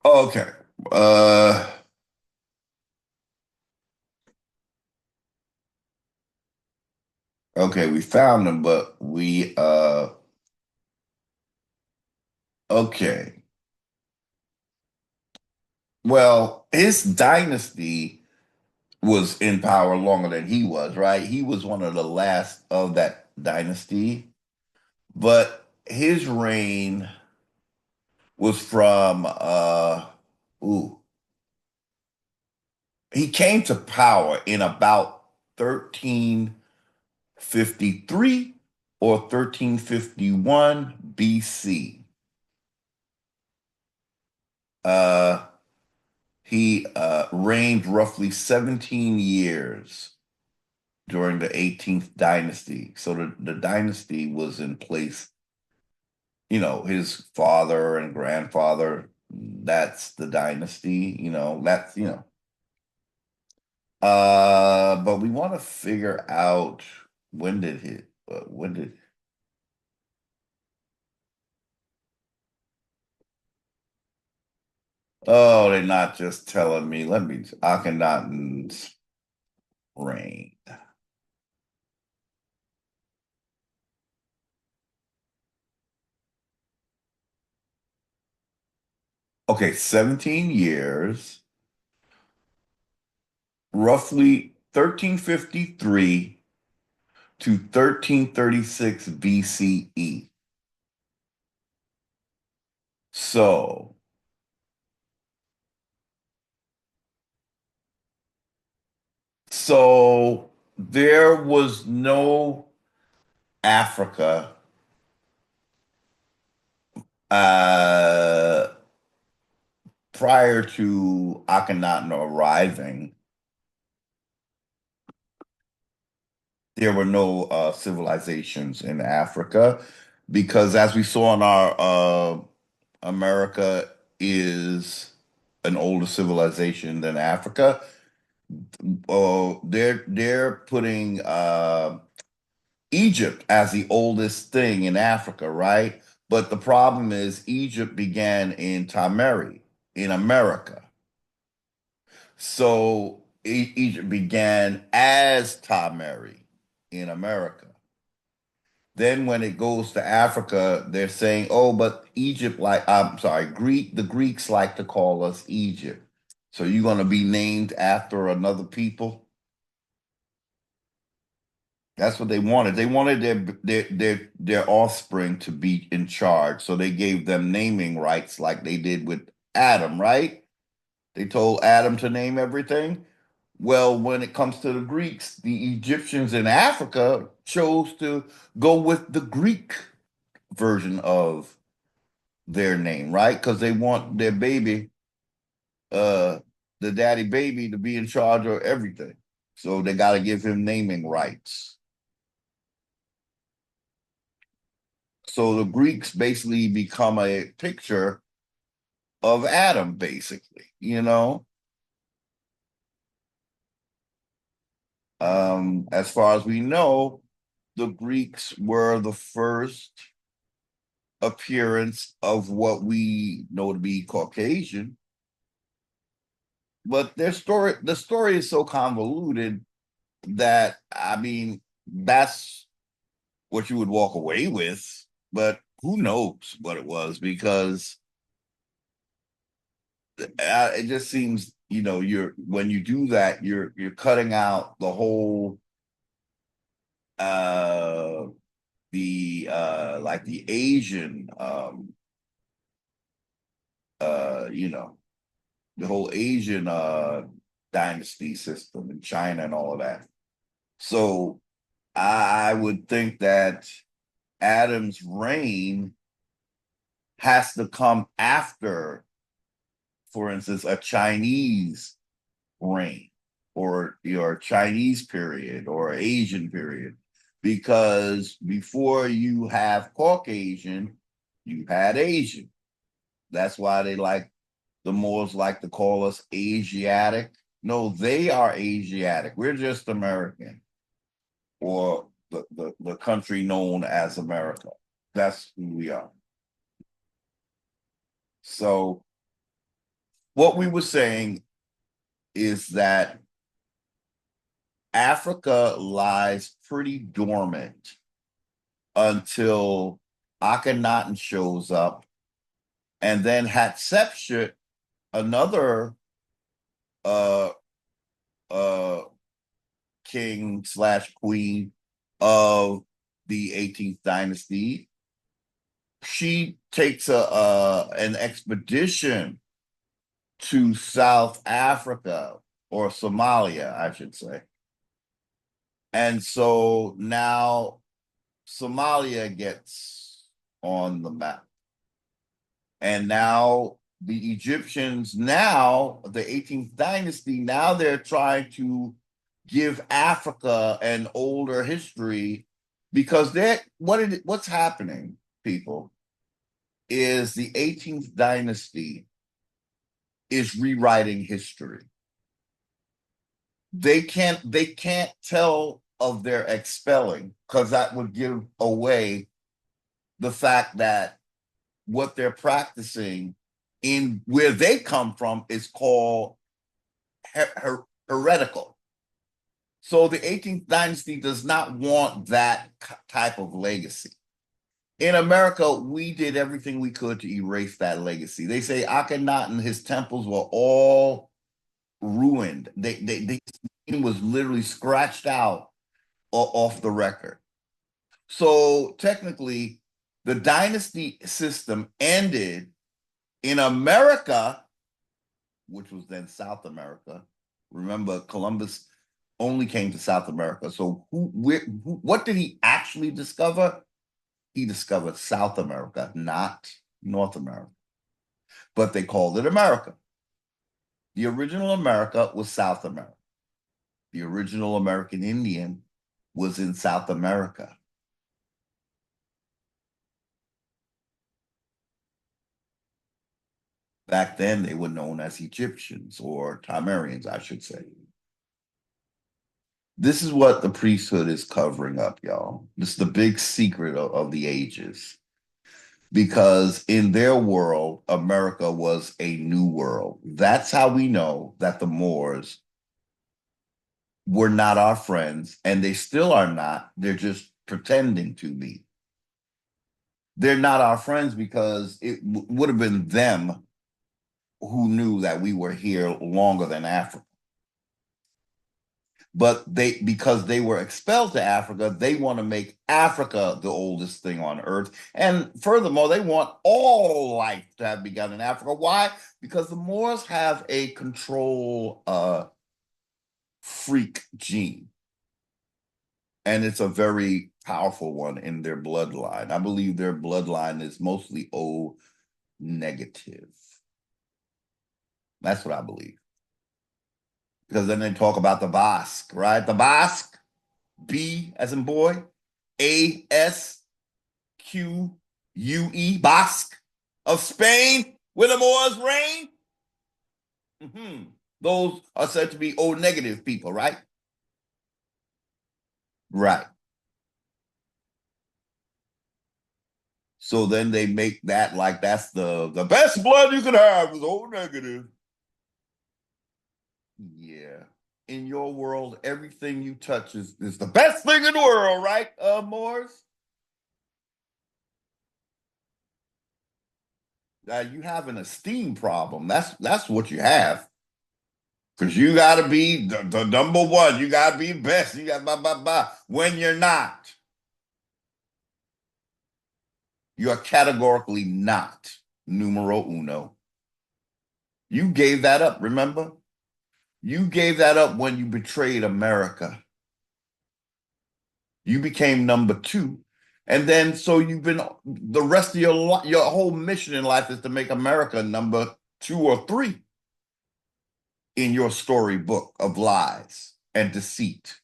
S1: Okay. Uh, okay, we found him, but okay. Well, his dynasty was in power longer than he was, right? He was one of the last of that dynasty, but his reign was from ooh, he came to power in about 1353 or 1351 BC. Uh he reigned roughly 17 years during the 18th dynasty. So the dynasty was in place, his father and grandfather, that's the dynasty, but we want to figure out when did, oh, they're not just telling me, Akhenaten's reign. Okay, 17 years, roughly 1353 to 1336 BCE. So, so there was no Africa uh, prior to Akhenaten arriving. There were no civilizations in Africa because, as we saw in our America is an older civilization than Africa. They're putting Egypt as the oldest thing in Africa, right? But the problem is Egypt began in Tamari in America. So Egypt began as Tamari in America. Then when it goes to Africa, they're saying, "Oh, but Egypt, I'm sorry, the Greeks like to call us Egypt. So you're going to be named after another people?" That's what they wanted. They wanted their offspring to be in charge. So they gave them naming rights like they did with Adam, right? They told Adam to name everything. Well, when it comes to the Greeks, the Egyptians in Africa chose to go with the Greek version of their name, right? Because they want their baby, uh, the daddy baby, to be in charge of everything. So they got to give him naming rights. So the Greeks basically become a picture of Adam, basically, As far as we know, the Greeks were the first appearance of what we know to be Caucasian. But the story is so convoluted that, I mean, that's what you would walk away with, but who knows what it was, because it just seems, you're when you do that, you're cutting out the whole uh the like the Asian you know the whole Asian dynasty system in China and all of that. So I would think that Adam's reign has to come after, for instance, a Chinese reign or your Chinese period or Asian period. Because before you have Caucasian, you had Asian. That's why the Moors like to call us Asiatic. No, they are Asiatic. We're just American. Or the country known as America. That's who we are. So what we were saying is that Africa lies pretty dormant until Akhenaten shows up, and then Hatshepsut, another uh uh king slash queen of the 18th dynasty, she takes a an expedition to South Africa, or Somalia, I should say. And so now Somalia gets on the map. And now the Egyptians, now the 18th dynasty, now they're trying to give Africa an older history, because what's happening, people, is the 18th dynasty is rewriting history. They can't tell of their expelling, because that would give away the fact that what they're practicing in where they come from is called heretical. So the 18th dynasty does not want that type of legacy. In America, we did everything we could to erase that legacy. They say Akhenaten, his temples were all ruined. They was literally scratched out off the record. So technically, the dynasty system ended in America, which was then South America. Remember, Columbus only came to South America. So what did he actually discover? He discovered South America, not North America. But they called it America. The original America was South America. The original American Indian was in South America. Back then, they were known as Egyptians, or Timerians, I should say. This is what the priesthood is covering up, y'all. This is the big secret of the ages. Because in their world, America was a new world. That's how we know that the Moors were not our friends, and they still are not. They're just pretending to be. They're not our friends because it would have been them who knew that we were here longer than Africa. But because they were expelled to Africa, they want to make Africa the oldest thing on earth. And furthermore, they want all life to have begun in Africa. Why? Because the Moors have a control freak gene. And it's a very powerful one in their bloodline. I believe their bloodline is mostly O negative. That's what I believe. Because then they talk about the Basque, right? The Basque, B as in boy, ASQUE, Basque of Spain, where the Moors reign. Those are said to be O negative people, right? Right. So then they make that like that's the best blood you can have is O negative. Yeah. In your world, everything you touch is the best thing in the world, right, Moors? You have an esteem problem. That's what you have. Because you got to be the number one. You got to be best. You got blah, blah, blah. When you're not, you're categorically not numero uno. You gave that up, remember? You gave that up when you betrayed America. You became number two. And then so you've been the rest of your whole mission in life is to make America number two or three in your storybook of lies and deceit.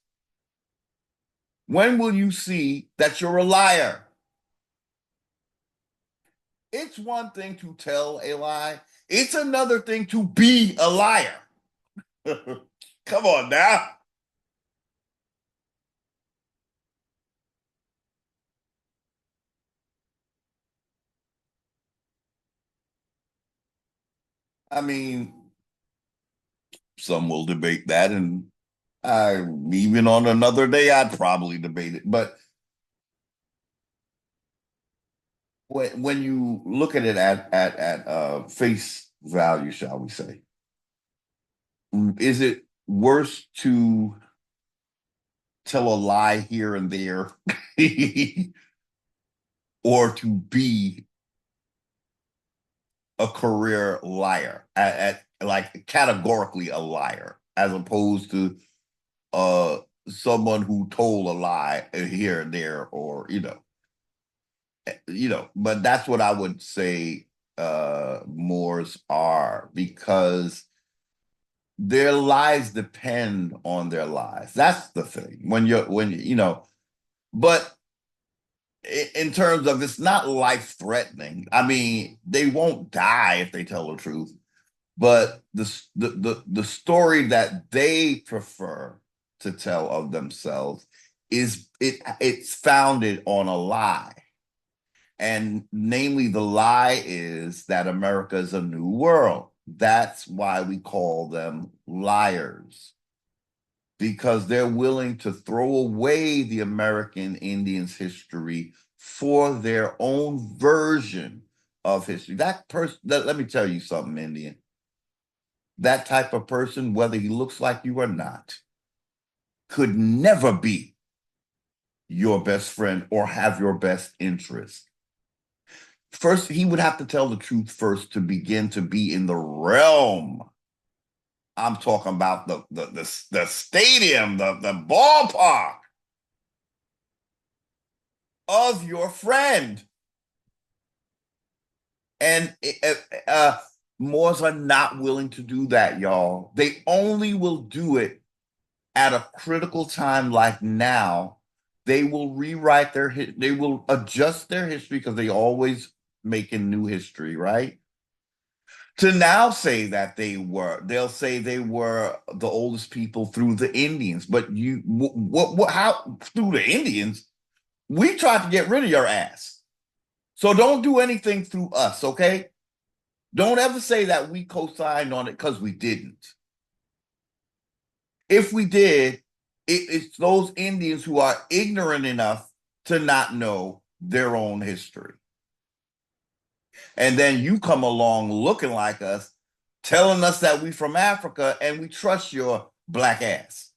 S1: When will you see that you're a liar? It's one thing to tell a lie. It's another thing to be a liar. Come on now. I mean, some will debate that, and I even on another day I'd probably debate it. But when you look at it at face value, shall we say, is it worse to tell a lie here and there, or to be a career liar, like categorically a liar, as opposed to uh someone who told a lie here and there, or but that's what I would say Moors are, because their lives depend on their lives. That's the thing. But in terms of, it's not life threatening. I mean, they won't die if they tell the truth, but the story that they prefer to tell of themselves it's founded on a lie. And namely, the lie is that America is a new world. That's why we call them liars, because they're willing to throw away the American Indians' history for their own version of history. That person, let me tell you something, Indian. That type of person, whether he looks like you or not, could never be your best friend or have your best interest. First, he would have to tell the truth first to begin to be in the realm. I'm talking about the stadium, the ballpark of your friend. And Moors are not willing to do that, y'all. They only will do it at a critical time like now. They will rewrite they will adjust their history, because they always making new history, right? To now say that they'll say they were the oldest people through the Indians. But how through the Indians? We tried to get rid of your ass. So don't do anything through us, okay? Don't ever say that we co-signed on it, because we didn't. If we did, it's those Indians who are ignorant enough to not know their own history. And then you come along looking like us, telling us that we from Africa, and we trust your black ass.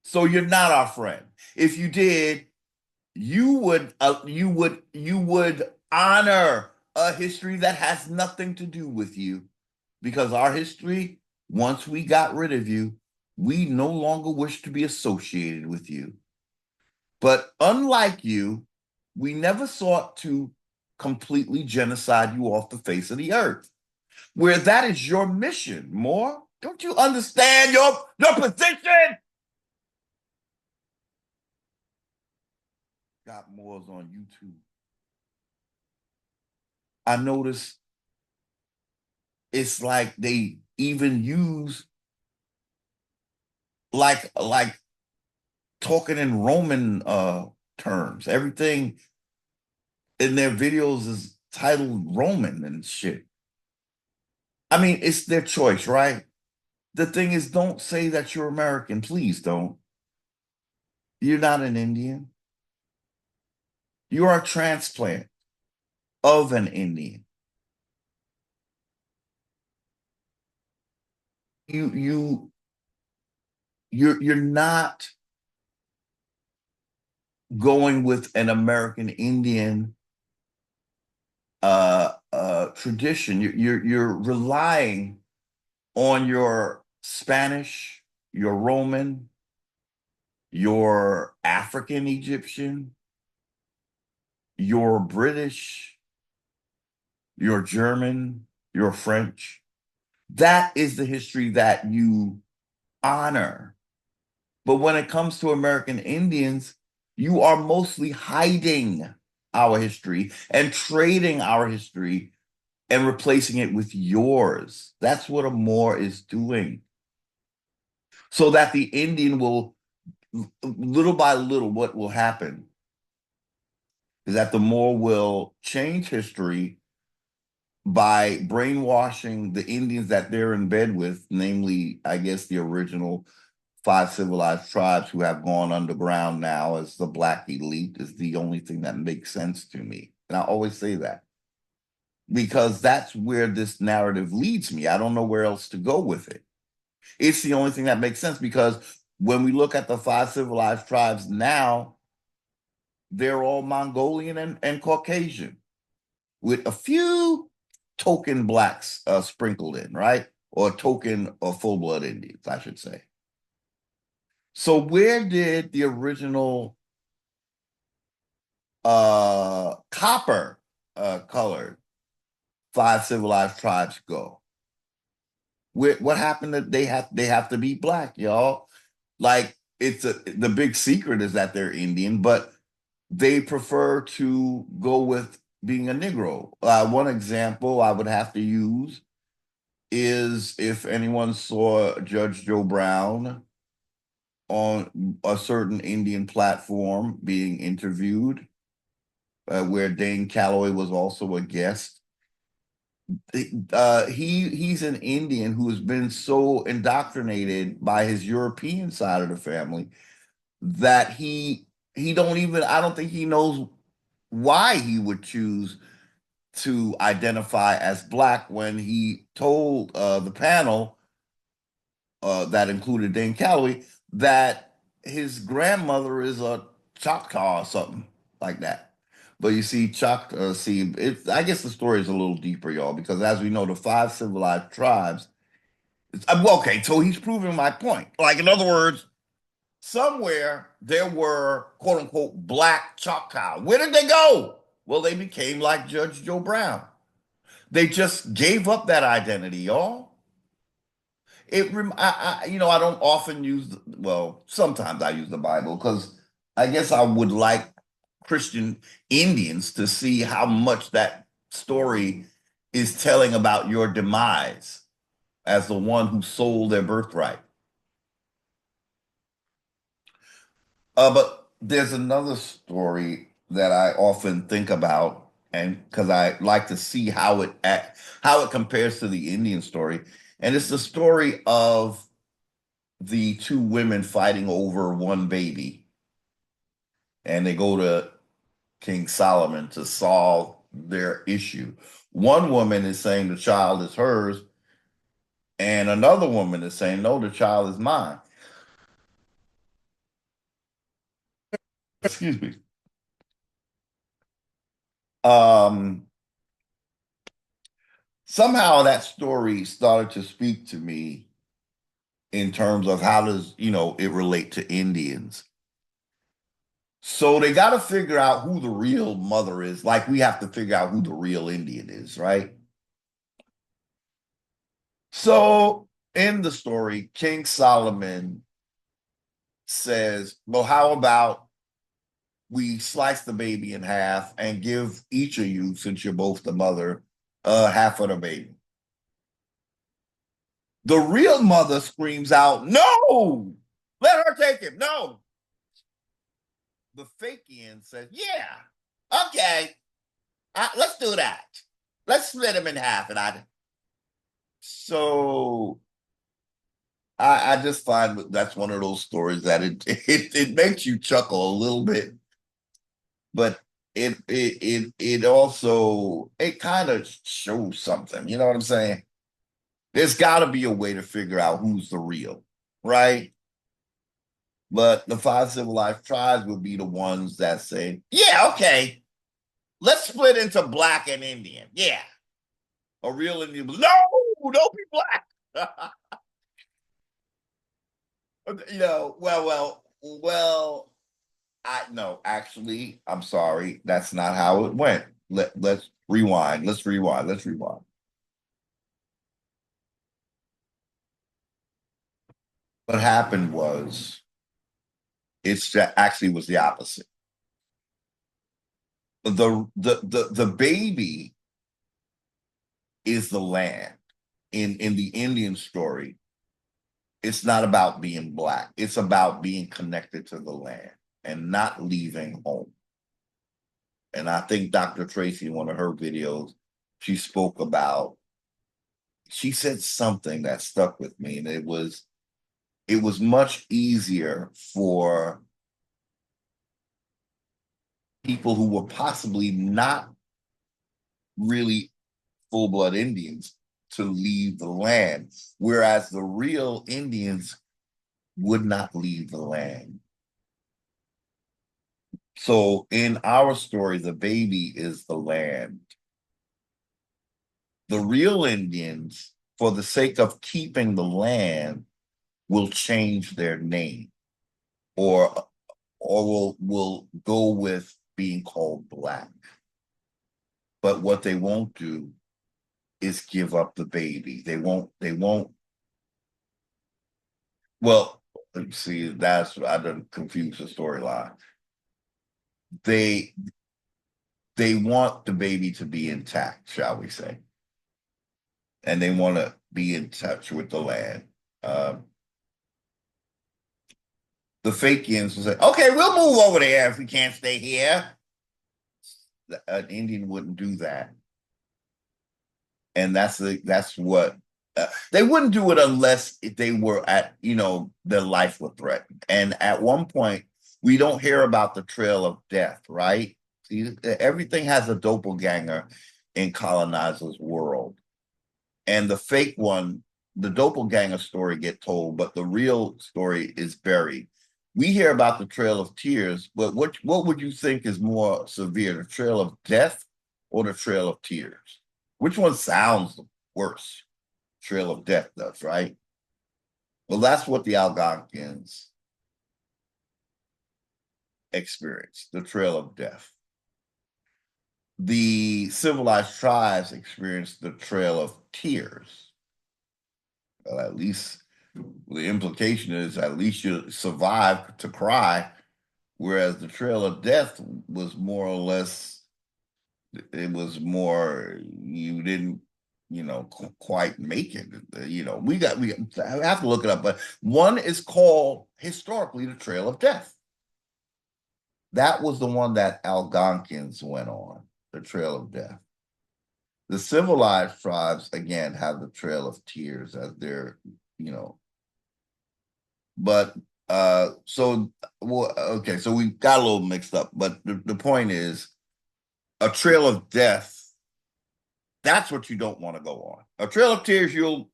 S1: So you're not our friend. If you did, you would honor a history that has nothing to do with you, because our history, once we got rid of you, we no longer wish to be associated with you. But unlike you, we never sought to completely genocide you off the face of the earth, where that is your mission. More, don't you understand your position? Got Moors on YouTube. I noticed it's like they even use like talking in Roman terms. Everything in their videos is titled Roman and shit. I mean, it's their choice, right? The thing is, don't say that you're American. Please don't. You're not an Indian. You are a transplant of an Indian. You you're not going with an American Indian tradition. You're relying on your Spanish, your Roman, your African Egyptian, your British, your German, your French. That is the history that you honor. But when it comes to American Indians, you are mostly hiding our history and trading our history and replacing it with yours. That's what a Moor is doing. So that the Indian will, little by little, what will happen is that the Moor will change history, by brainwashing the Indians that they're in bed with, namely, I guess, the original 5 civilized tribes who have gone underground now as the Black elite, is the only thing that makes sense to me. And I always say that because that's where this narrative leads me. I don't know where else to go with it. It's the only thing that makes sense because when we look at the 5 civilized tribes now, they're all Mongolian and Caucasian, with a few token blacks sprinkled in, right? Or token or full blood Indians, I should say. So where did the original copper colored 5 civilized tribes go? What happened that they have to be black, y'all? Like the big secret is that they're Indian, but they prefer to go with being a Negro. One example I would have to use is if anyone saw Judge Joe Brown on a certain Indian platform being interviewed, where Dane Calloway was also a guest. He's an Indian who has been so indoctrinated by his European side of the family that he don't even, I don't think he knows why he would choose to identify as black when he told the panel that included Dane Calloway that his grandmother is a Choctaw or something like that. But you see, I guess the story is a little deeper, y'all, because as we know, the 5 civilized tribes. Well, okay, so he's proving my point. Like, in other words, somewhere there were quote unquote black Choctaw. Where did they go? Well, they became like Judge Joe Brown. They just gave up that identity, y'all. I don't often use, well, sometimes I use the Bible because I guess I would like Christian Indians to see how much that story is telling about your demise as the one who sold their birthright. But there's another story that I often think about, and because I like to see how it compares to the Indian story, and it's the story of the two women fighting over one baby, and they go to King Solomon to solve their issue. One woman is saying the child is hers, and another woman is saying, no, the child is mine. Excuse me. Um, Somehow that story started to speak to me in terms of how does, it relate to Indians. So they got to figure out who the real mother is. Like we have to figure out who the real Indian is, right? So in the story, King Solomon says, well, how about we slice the baby in half and give each of you, since you're both the mother, half of the baby. The real mother screams out, no, let her take him. No. The Fakian says, yeah, okay, let's do that. Let's split him in half. So I just find that's one of those stories that it makes you chuckle a little bit, but it also it kind of shows something. You know what I'm saying? There's got to be a way to figure out who's the real, right? But the 5 civilized tribes would be the ones that say, yeah, okay, let's split into black and Indian. Yeah. A real Indian. No, don't be black. Well, I no, actually, I'm sorry. That's not how it went. Let's rewind. Let's rewind. Let's rewind. What happened was actually was the opposite. The baby is the land. In the Indian story, it's not about being black. It's about being connected to the land and not leaving home. And I think Dr. Tracy, in one of her videos, she spoke about, she said something that stuck with me, and it was much easier for people who were possibly not really full-blood Indians to leave the land, whereas the real Indians would not leave the land. So in our story, the baby is the land. The real Indians, for the sake of keeping the land, will change their name, or will go with being called Black. But what they won't do is give up the baby. They won't. Well, see, that's, I done confused the storyline. They want the baby to be intact, shall we say, and they want to be in touch with the land. The Fakians will say, "Okay, we'll move over there if we can't stay here." An Indian wouldn't do that, and that's what they wouldn't do it unless if they were at, their life was threatened. And at one point, we don't hear about the trail of death, right? See, everything has a doppelganger in colonizers' world, and the fake one, the doppelganger story get told, but the real story is buried. We hear about the Trail of Tears, but what would you think is more severe, the Trail of Death or the Trail of Tears? Which one sounds worse? Trail of Death does, right? Well, that's what the Algonquins experienced, the Trail of Death. The civilized tribes experienced the Trail of Tears. Well, at least the implication is at least you survived to cry, whereas the Trail of Death was more or less, it was more, you didn't, quite make it. We have to look it up, but one is called historically the Trail of Death. That was the one that Algonquins went on, the Trail of Death. The civilized tribes, again, have the Trail of Tears as their, but so, well, okay, so we got a little mixed up, but the point is, a Trail of Death, that's what you don't want to go on. A Trail of Tears, you'll,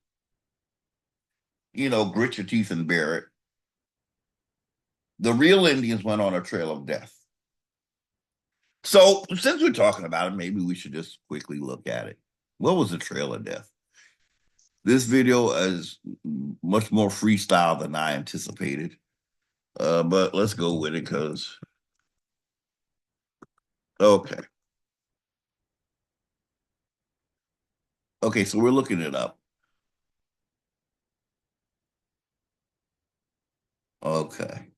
S1: grit your teeth and bear it. The real Indians went on a Trail of Death. So since we're talking about it, maybe we should just quickly look at it. What was the Trail of Death? This video is much more freestyle than I anticipated. But let's go with it because, okay. Okay, so we're looking it up. Okay.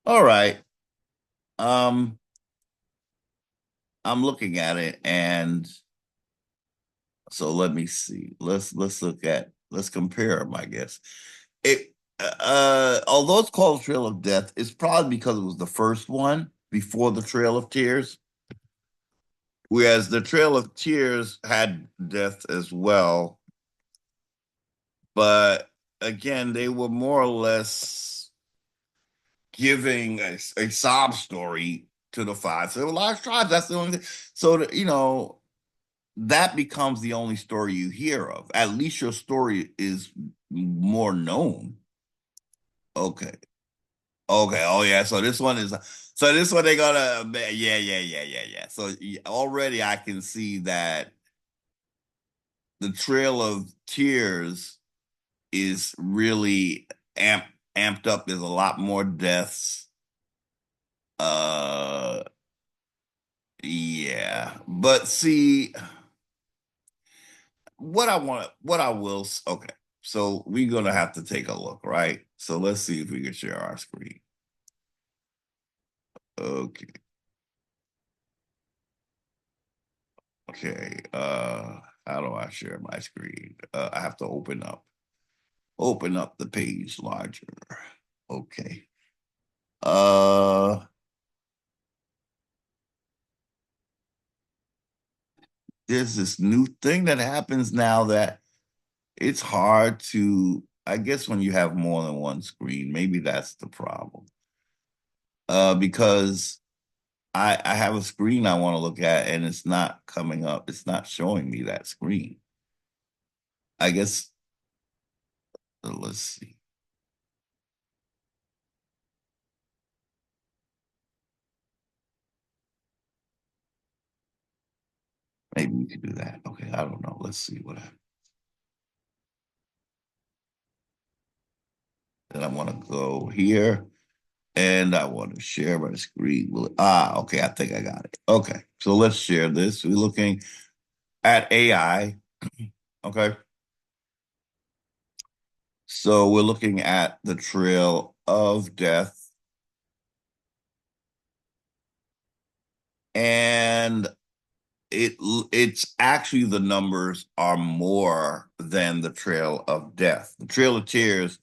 S1: All right. Um, I'm looking at it, and so let me see. Let's compare them, I guess. It although it's called Trail of Death, it's probably because it was the first one before the Trail of Tears. Whereas the Trail of Tears had death as well. But again, they were more or less giving a sob story to the five civilized tribes. That's the only thing. So, that becomes the only story you hear of. At least your story is more known. Okay. Okay. Oh yeah. So this one they're gonna, yeah. So already I can see that the Trail of Tears is really amped up. There's a lot more deaths. Uh, yeah. But see, okay. So we're gonna have to take a look, right? So let's see if we can share our screen. Okay. Okay. How do I share my screen? I have to open up the page larger. Okay. Uh there's this new thing that happens now that it's hard to, I guess when you have more than one screen, maybe that's the problem. Because I have a screen I want to look at and it's not coming up. It's not showing me that screen. I guess, let's see. Maybe we could do that. Okay, I don't know. Let's see what happens. Then I want to go here and I want to share my screen. Okay, I think I got it. Okay, so let's share this. We're looking at AI. Okay, so we're looking at the trail of death. And it's actually the numbers are more than the trail of death. The trail of tears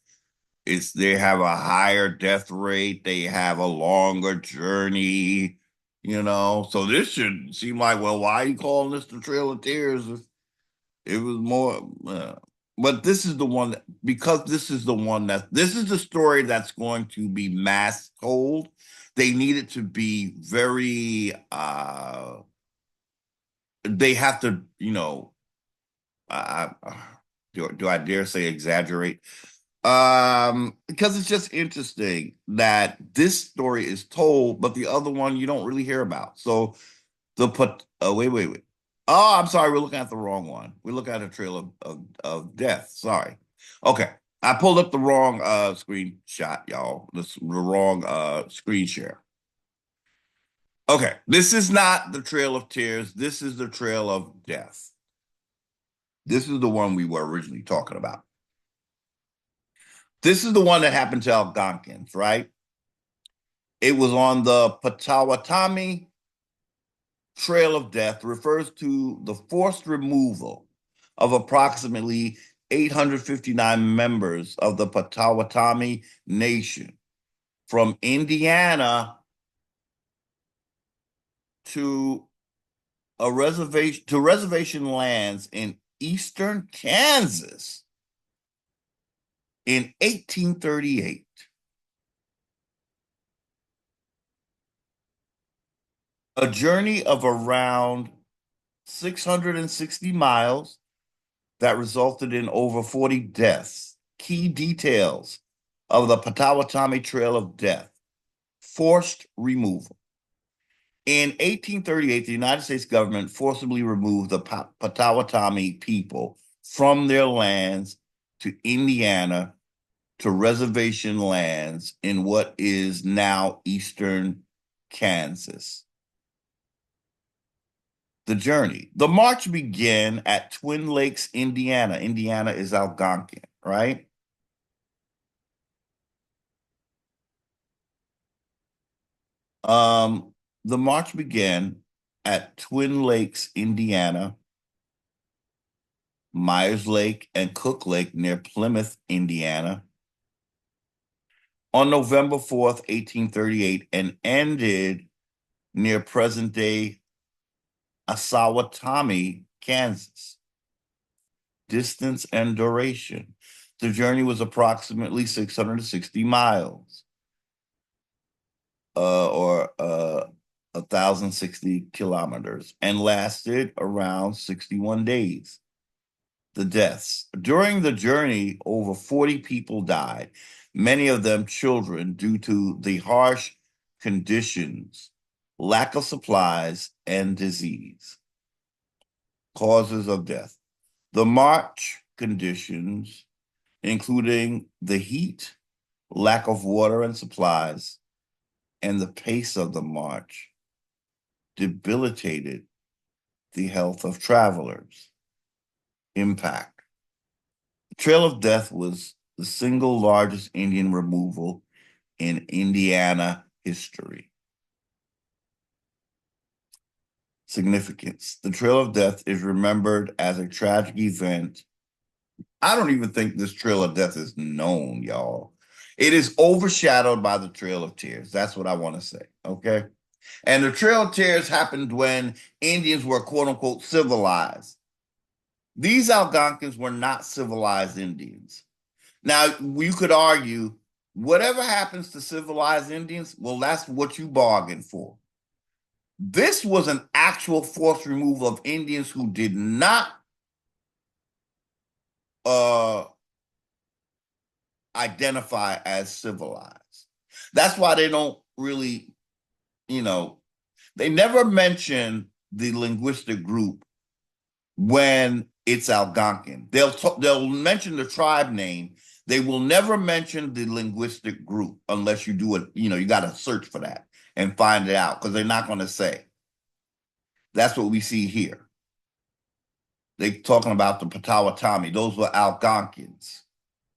S1: is they have a higher death rate, they have a longer journey, So this should seem like, well, why are you calling this the trail of tears? It was more, but this is the one because this is the one this is the story that's going to be mass told. They need it to be very they have to, I, do I dare say exaggerate? Because it's just interesting that this story is told, but the other one you don't really hear about. So wait. Oh, I'm sorry, we're looking at the wrong one. We're looking at a trail of death. Sorry. Okay. I pulled up the wrong screenshot, y'all. The wrong screen share. Okay, this is not the Trail of Tears. This is the Trail of Death. This is the one we were originally talking about. This is the one that happened to Algonquins, right? It was on the Potawatomi Trail of Death, refers to the forced removal of approximately 859 members of the Potawatomi Nation from Indiana to reservation lands in eastern Kansas in 1838. A journey of around 660 miles that resulted in over 40 deaths. Key details of the Potawatomi Trail of Death: forced removal. In 1838, the United States government forcibly removed the Potawatomi people from their lands to Indiana to reservation lands in what is now eastern Kansas. The journey. The march began at Twin Lakes, Indiana. Indiana is Algonquin, right? The march began at Twin Lakes, Indiana, Myers Lake, and Cook Lake near Plymouth, Indiana, on November 4th, 1838, and ended near present-day Osawatomie, Kansas. Distance and duration. The journey was approximately 660 miles, or 1,060 kilometers, and lasted around 61 days. The deaths. During the journey, over 40 people died, many of them children, due to the harsh conditions, lack of supplies, and disease. Causes of death. The march conditions, including the heat, lack of water and supplies, and the pace of the march, debilitated the health of travelers. Impact. The Trail of Death was the single largest Indian removal in Indiana history. Significance. The Trail of Death is remembered as a tragic event. I don't even think this Trail of Death is known, y'all. It is overshadowed by the Trail of Tears. That's what I want to say, okay? And the Trail of Tears happened when Indians were quote unquote civilized. These Algonquins were not civilized Indians. Now, you could argue whatever happens to civilized Indians, well, that's what you bargained for. This was an actual forced removal of Indians who did not identify as civilized. That's why they don't really, they never mention the linguistic group when it's Algonquin. They'll mention the tribe name. They will never mention the linguistic group unless you do it. You got to search for that and find it out because they're not going to say. That's what we see here. They're talking about the Potawatomi. Those were Algonquins.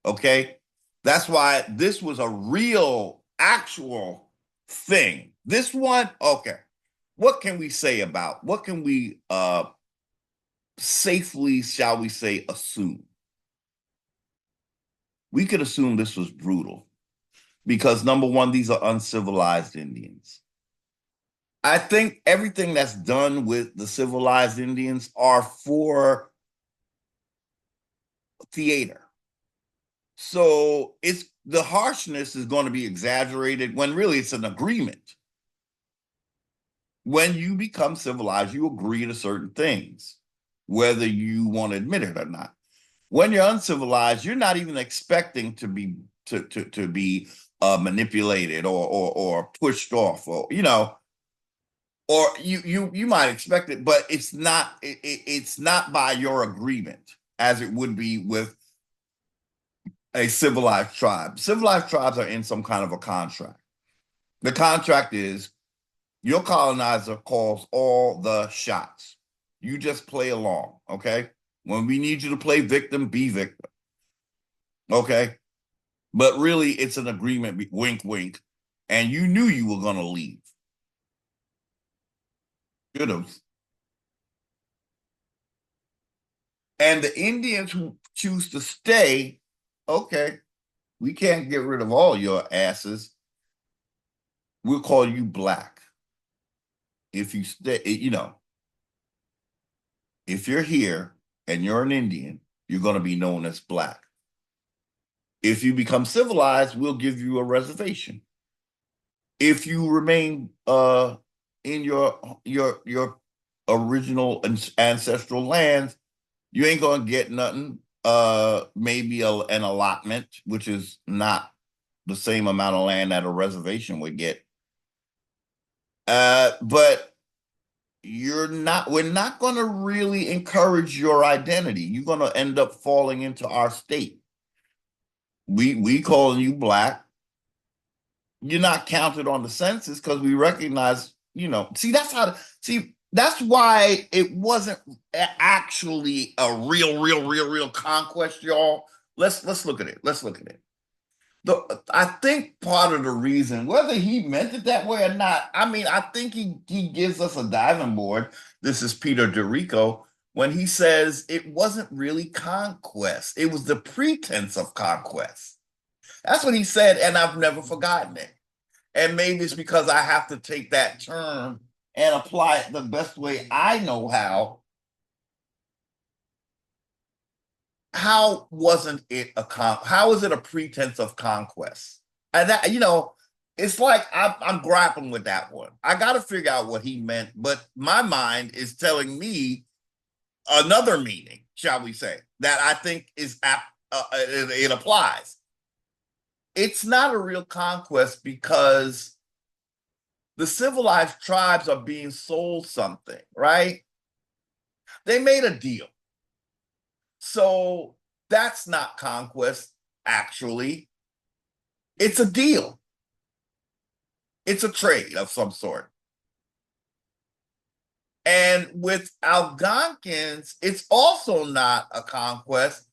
S1: Okay? That's why this was a real, actual thing. This one, okay. What can we say about? What can we safely, shall we say, assume? We could assume this was brutal because, number one, these are uncivilized Indians. I think everything that's done with the civilized Indians are for theater. So the harshness is going to be exaggerated when really it's an agreement. When you become civilized, you agree to certain things, whether you want to admit it or not. When you're uncivilized, you're not even expecting to be manipulated or pushed off, or or you might expect it, but it's not by your agreement as it would be with a civilized tribe. Civilized tribes are in some kind of a contract. The contract is your colonizer calls all the shots. You just play along, okay? When we need you to play victim, be victim, okay? But really, it's an agreement, wink, wink, and you knew you were going to leave. Should have. And the Indians who choose to stay, okay, we can't get rid of all your asses. We'll call you black. If you stay, if you're here and you're an Indian, you're going to be known as black. If you become civilized, we'll give you a reservation. If you remain in your original ancestral lands, you ain't going to get nothing. Maybe an allotment, which is not the same amount of land that a reservation would get. But we're not going to really encourage your identity. You're going to end up falling into our state. We calling you black. You're not counted on the census because we recognize, that's why it wasn't actually a real conquest, y'all. Let's look at it. Let's look at it. I think part of the reason, whether he meant it that way or not, I think he gives us a diving board. This is Peter DeRico when he says it wasn't really conquest. It was the pretense of conquest. That's what he said, and I've never forgotten it. And maybe it's because I have to take that term and apply it the best way I know how. How wasn't it how is it a pretense of conquest? And that, it's like I'm grappling with that one. I got to figure out what he meant, but my mind is telling me another meaning, shall we say, that I think is it applies. It's not a real conquest because the civilized tribes are being sold something, right? They made a deal. So that's not conquest, actually. It's a deal. It's a trade of some sort. And with Algonquins, it's also not a conquest.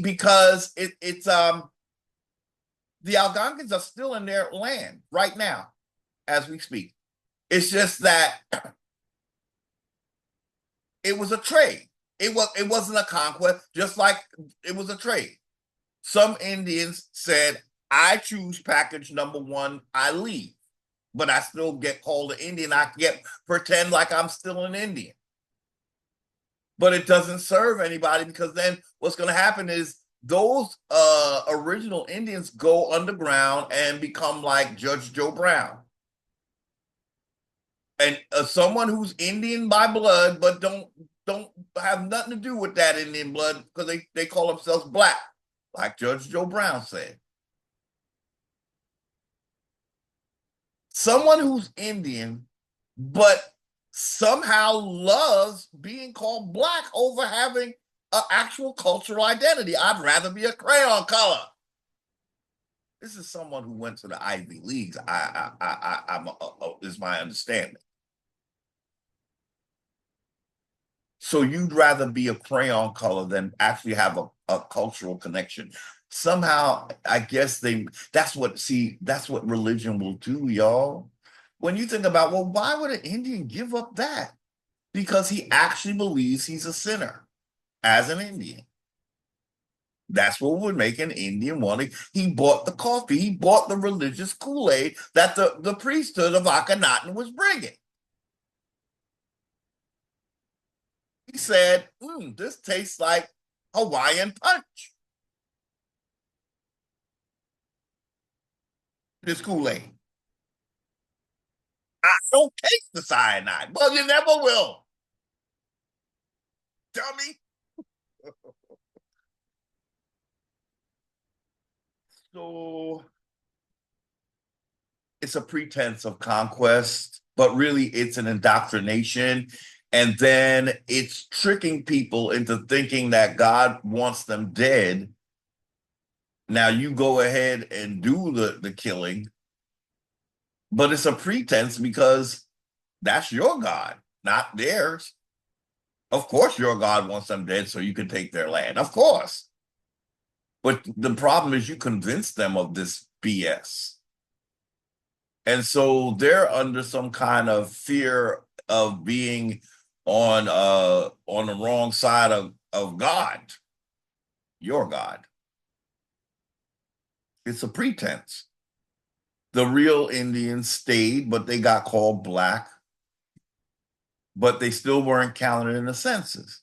S1: Because the Algonquins are still in their land right now, as we speak. It's just that it was a trade. It wasn't a conquest, just like it was a trade. Some Indians said, I choose package number one, I leave. but I still get called an Indian. I get pretend like I'm still an Indian. But it doesn't serve anybody, because then what's going to happen is those original Indians go underground and become like Judge Joe Brown. And someone who's Indian by blood, but don't have nothing to do with that Indian blood, because they call themselves black, like Judge Joe Brown said. Someone who's Indian, but somehow loves being called black over having an actual cultural identity. I'd rather be a crayon color. This is someone who went to the Ivy Leagues. Is my understanding. So you'd rather be a crayon color than actually have a cultural connection. Somehow, I guess that's what religion will do, y'all. When you think about, well, why would an Indian give up that? Because he actually believes he's a sinner as an Indian. That's what would make an Indian want to. He bought the coffee. He bought the religious Kool-Aid that the priesthood of Akhenaten was bringing. He said, this tastes like Hawaiian punch. This Kool-Aid. I don't taste the cyanide. Well, you never will. Dummy. So it's a pretense of conquest, but really it's an indoctrination. And then it's tricking people into thinking that God wants them dead. Now you go ahead and do the killing, but it's a pretense because that's your God, not theirs. Of course, your God wants them dead so you can take their land. Of course. But the problem is you convince them of this BS. And so they're under some kind of fear of being on the wrong side of God, your God. It's a pretense. The real Indians stayed, but they got called black, but they still weren't counted in the census.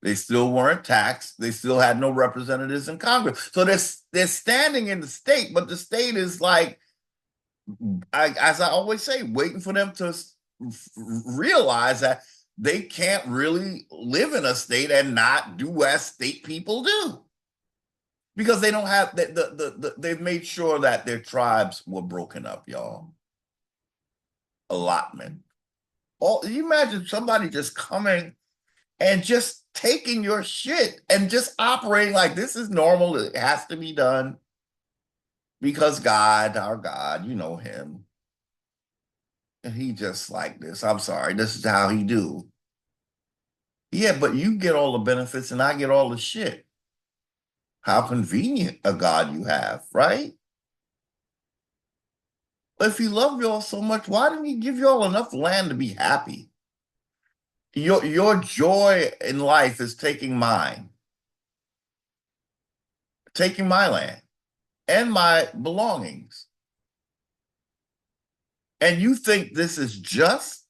S1: They still weren't taxed. They still had no representatives in Congress. So they're standing in the state, but the state is like, as I always say, waiting for them to realize that they can't really live in a state and not do as state people do, because they don't have they've made sure that their tribes were broken up, y'all. Allotment. You imagine somebody just coming and just taking your shit and just operating like this is normal. It has to be done because God, our God, you know him. And he just like this. I'm sorry, this is how he do. Yeah, but you get all the benefits and I get all the shit. How convenient a God you have, right? But if he loved y'all so much, why didn't he give y'all enough land to be happy? Your joy in life is taking my land and my belongings. And you think this is just?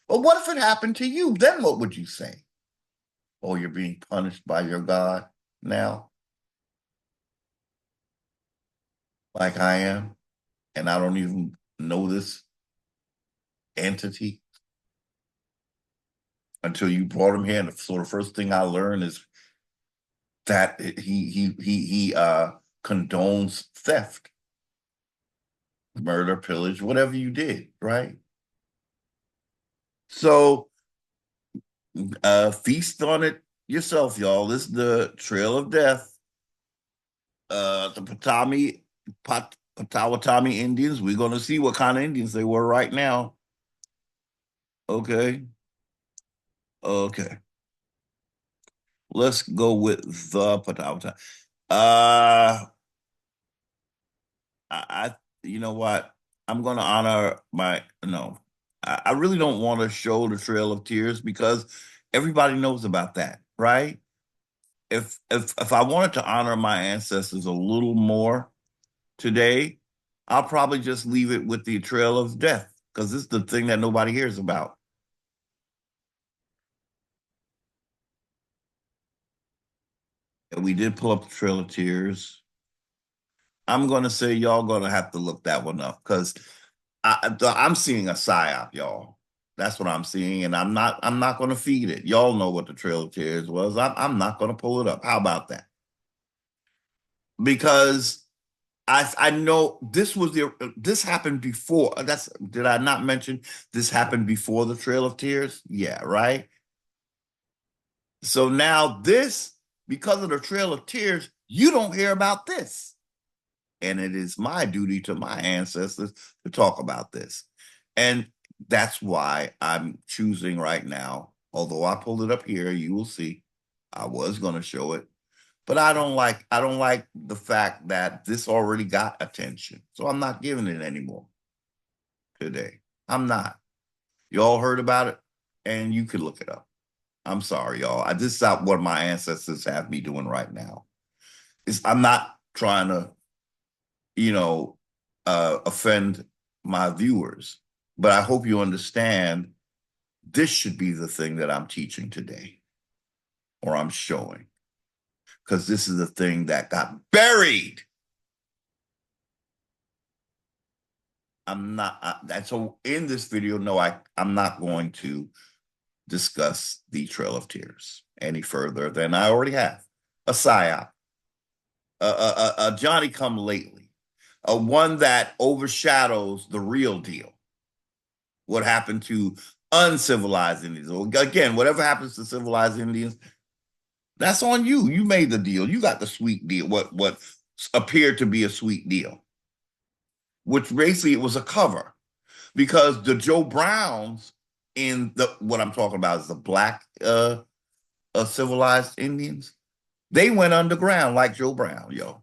S1: But what if it happened to you? Then what would you say? Oh, you're being punished by your God now? Like I am? And I don't even know this entity until you brought him here. And so the first thing I learned is that he condones theft, murder, pillage, whatever you did, right? So feast on it yourself, y'all. This is the Trail of Death. The Potawatomi Indians. We're going to see what kind of Indians they were right now. Okay. Okay. Let's go with the Potawatomi. I you know what? I'm going to honor my no. I really don't want to show the Trail of Tears because everybody knows about that, right? If I wanted to honor my ancestors a little more today, I'll probably just leave it with the trail of death because this is the thing that nobody hears about. And we did pull up the Trail of Tears. I'm going to say y'all going to have to look that one up because I'm seeing a psyop, y'all. That's what I'm seeing, and I'm not going to feed it. Y'all know what the Trail of Tears was. I'm not going to pull it up. How about that? Because I know this happened before. Did I not mention this happened before the Trail of Tears? Yeah, right. So now this, because of the Trail of Tears, you don't hear about this. And it is my duty to my ancestors to talk about this. And that's why I'm choosing right now. Although I pulled it up here, you will see. I was going to show it, but I don't like the fact that this already got attention. So I'm not giving it anymore today. I'm not. You all heard about it and you can look it up. I'm sorry, y'all. This is not what my ancestors have me doing right now. I'm not trying to, you know, offend my viewers, but I hope you understand this should be the thing that I'm teaching today or I'm showing because this is the thing that got buried. I'm not, so in this video, no, I'm not going to discuss the Trail of Tears any further than I already have. A psyop, a Johnny come lately, a one that overshadows the real deal. What happened to uncivilized Indians? Again, whatever happens to civilized Indians, that's on you. You made the deal. You got the sweet deal. What appeared to be a sweet deal, which basically it was a cover because the Joe Browns in the what I'm talking about is the black civilized Indians. They went underground like Joe Brown, yo.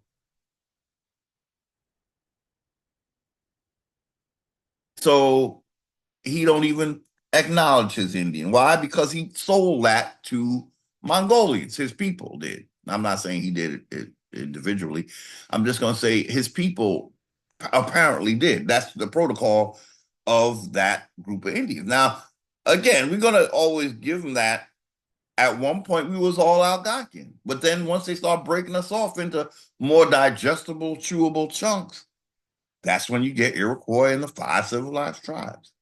S1: So he don't even acknowledge his Indian. Why? Because he sold that to Mongolians. His people did. I'm not saying he did it individually. I'm just going to say his people apparently did. That's the protocol of that group of Indians. Now, again, we're going to always give them that. At one point, we was all Algonquian, but then once they start breaking us off into more digestible, chewable chunks, that's when you get Iroquois and the five civilized tribes.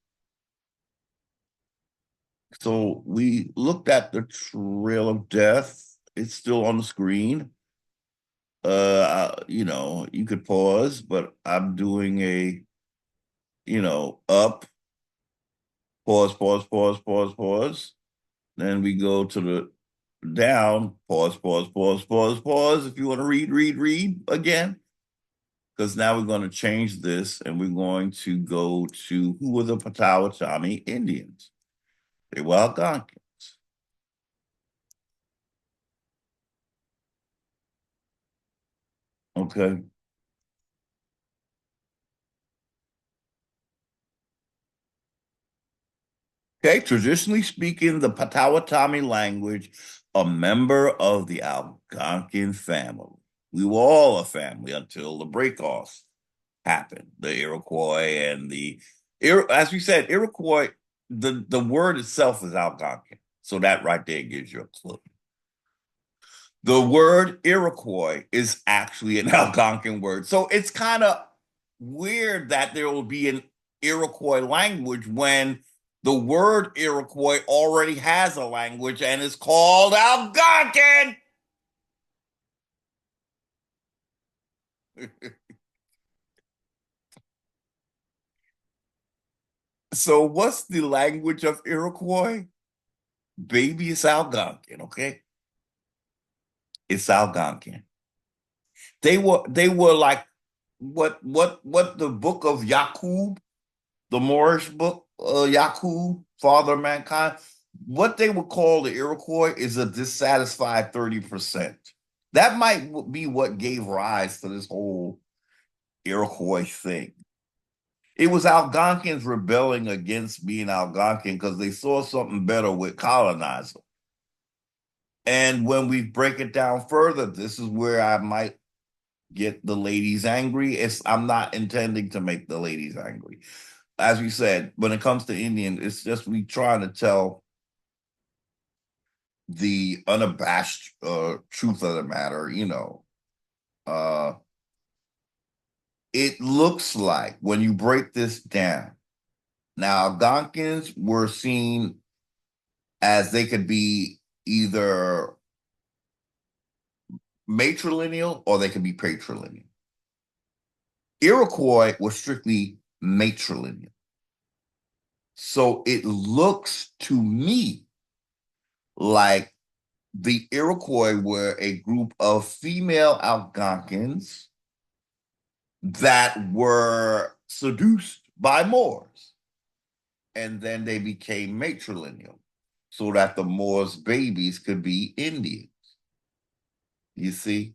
S1: So we looked at the Trail of Death. It's still on the screen. You could pause, but I'm doing a, up, pause, pause, pause, pause, pause. Then we go to the down, pause, pause, pause, pause, pause. If you want to read again, because now we're going to change this and we're going to go to who were the Potawatomi Indians? They were Algonquin. Okay. Okay, traditionally speaking, the Potawatomi language, a member of the Algonquin family. We were all a family until the breakoff happened. The Iroquois and as we said, Iroquois, the word itself is Algonquin. So that right there gives you a clue. The word Iroquois is actually an Algonquin word. So it's kind of weird that there will be an Iroquois language when the word Iroquois already has a language and is called Algonquin. So what's the language of Iroquois? Baby, it's Algonquin, okay? It's Algonquin. They were like what the book of Yaqub, the Moorish book, Yaqub, Father of Mankind, what they would call the Iroquois is a dissatisfied 30%. That might be what gave rise to this whole Iroquois thing. It was Algonquins rebelling against being Algonquin because they saw something better with colonizer. And when we break it down further, this is where I might get the ladies angry. I'm not intending to make the ladies angry. As you said, when it comes to Indian, it's just we trying to tell the unabashed truth of the matter. Uh, it looks like when you break this down, now Algonquins were seen as they could be either matrilineal or they could be patrilineal. Iroquois was strictly matrilineal. So it looks to me like the Iroquois were a group of female Algonquins that were seduced by Moors. And then they became matrilineal so that the Moors' babies could be Indians. You see?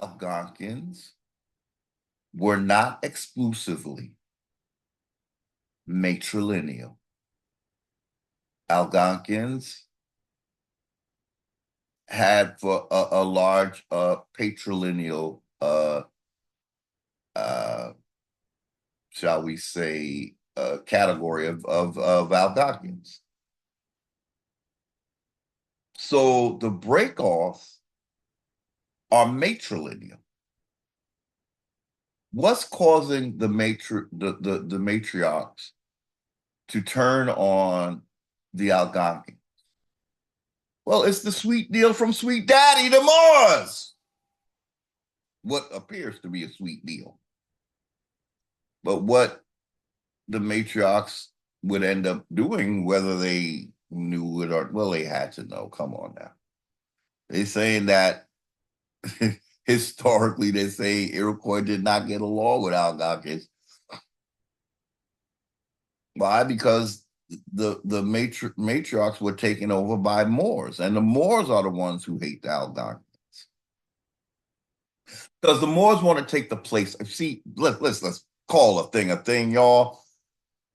S1: Algonquins were not exclusively matrilineal. Algonquins had for a large patrilineal, shall we say, category of Algonquins. So the break-offs are matrilineal. What's causing the matriarchs to turn on the Algonquins? Well, it's the sweet deal from Sweet Daddy, the Moors. What appears to be a sweet deal. But what the matriarchs would end up doing, whether they knew it or, well, they had to know. Come on now. They're saying that historically, they say Iroquois did not get along with Algonquins. Why? Because the matriarchs were taken over by Moors, and the Moors are the ones who hate the Algonquins. Because the Moors want to take the place. See, let's call a thing, y'all.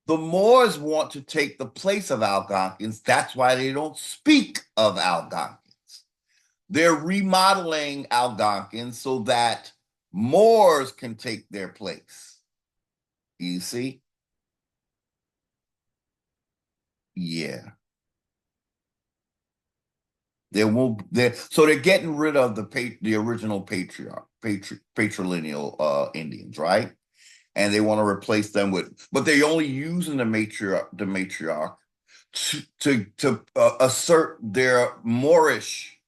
S1: The Moors want to take the place of Algonquins. That's why they don't speak of Algonquins. They're remodeling Algonquins so that Moors can take their place. You see? Yeah. So they're getting rid of the original patrilineal Indians, right? And they want to replace them with, but they're only using the matriarch to assert their Moorish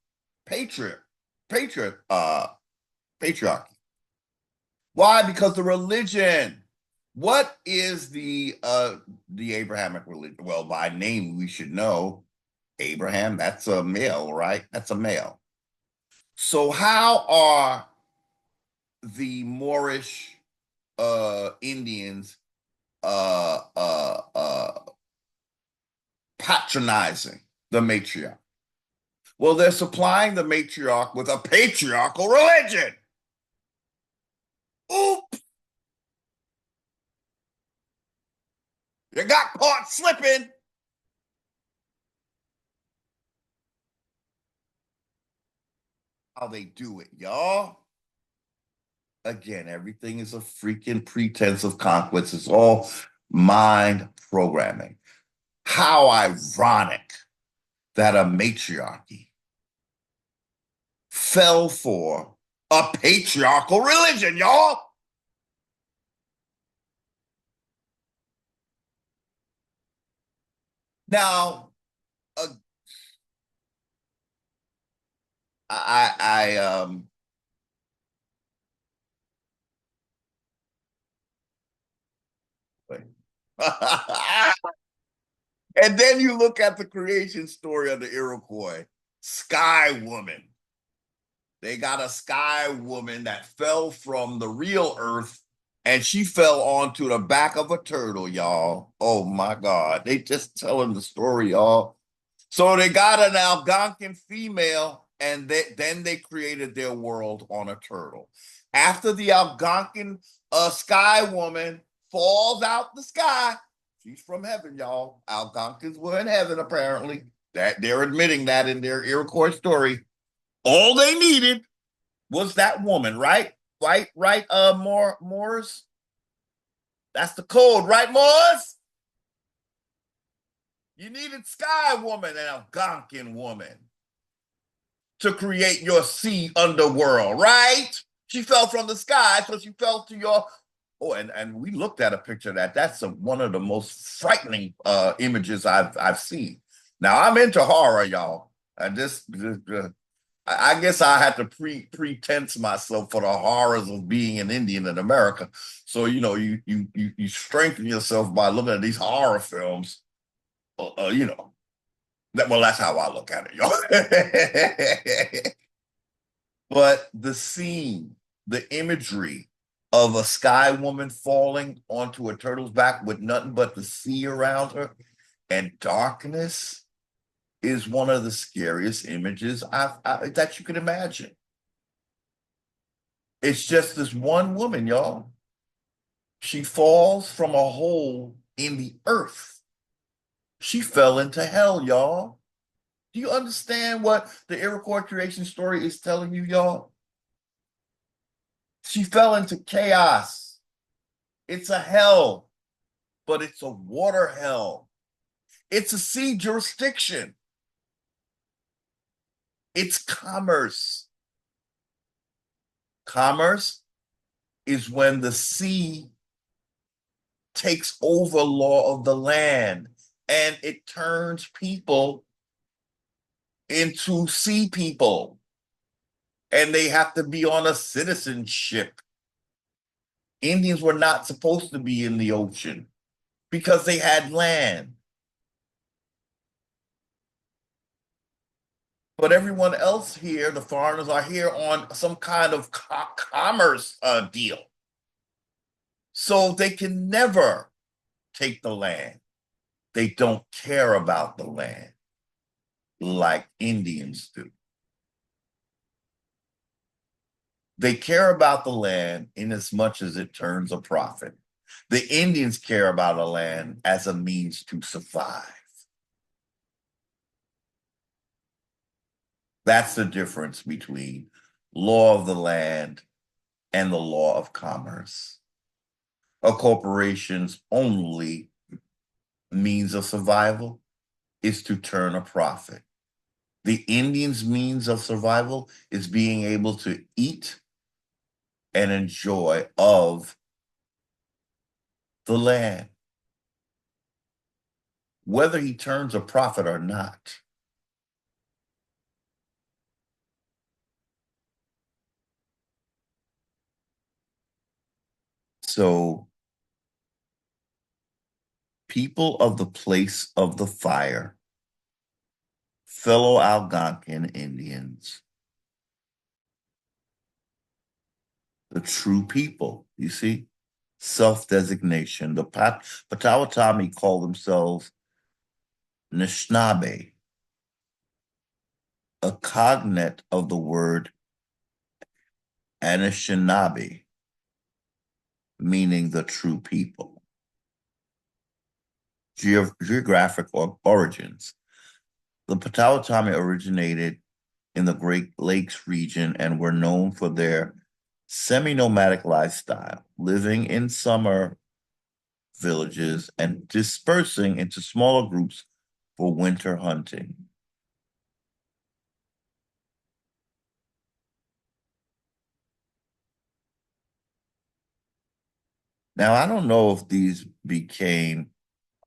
S1: patriarchy. Why? Because the religion. What is the Abrahamic religion? Well, by name we should know Abraham. That's a male, right? That's a male. So how are the Moorish Indians patronizing the matriarch? Well, they're supplying the matriarch with a patriarchal religion. Oops! You got caught slipping. How they do it, y'all. Again, everything is a freaking pretense of conquest. It's all mind programming. How ironic that a matriarchy fell for a patriarchal religion, y'all. Now, I and then you look at the creation story of the Iroquois, Sky Woman. They got a sky woman that fell from the real earth and she fell onto the back of a turtle, y'all. Oh my God. They just telling the story, y'all. So they got an Algonquin female and then they created their world on a turtle. After the Algonquin sky woman falls out the sky, she's from heaven, y'all. Algonquins were in heaven, apparently. That they're admitting that in their Iroquois story. All they needed was that woman, right? Right, Morris? That's the code, right, Morris? You needed Sky Woman and Algonquin Woman to create your sea underworld, right? She fell from the sky, so she fell to your. Oh, and we looked at a picture of that. That's one of the most frightening images I've seen. Now I'm into horror, y'all. I guess I had to pretense myself for the horrors of being an Indian in America. So you strengthen yourself by looking at these horror films. That's how I look at it, y'all. But the scene, the imagery of a sky woman falling onto a turtle's back with nothing but the sea around her and darkness is one of the scariest images that you could imagine. It's just this one woman, y'all. She falls from a hole in the earth. She fell into hell, y'all. Do you understand what the Iroquois creation story is telling you, y'all? She fell into chaos. It's a hell, but it's a water hell. It's a sea jurisdiction. It's commerce. Commerce is when the sea takes over law of the land and it turns people into sea people, and they have to be on a citizenship. Indians were not supposed to be in the ocean because they had land. But everyone else here, the foreigners, are here on some kind of commerce deal. So they can never take the land. They don't care about the land like Indians do. They care about the land in as much as it turns a profit. The Indians care about the land as a means to survive. That's the difference between law of the land and the law of commerce. A corporation's only means of survival is to turn a profit. The Indians' means of survival is being able to eat and enjoy of the land, whether he turns a profit or not. So, people of the place of the fire, fellow Algonquin Indians, the true people, you see, self-designation. The Potawatomi call themselves Anishinaabe, a cognate of the word Anishinaabe, meaning the true people. Geographic origins. The Potawatomi originated in the Great Lakes region and were known for their semi-nomadic lifestyle, living in summer villages and dispersing into smaller groups for winter hunting. Now, I don't know if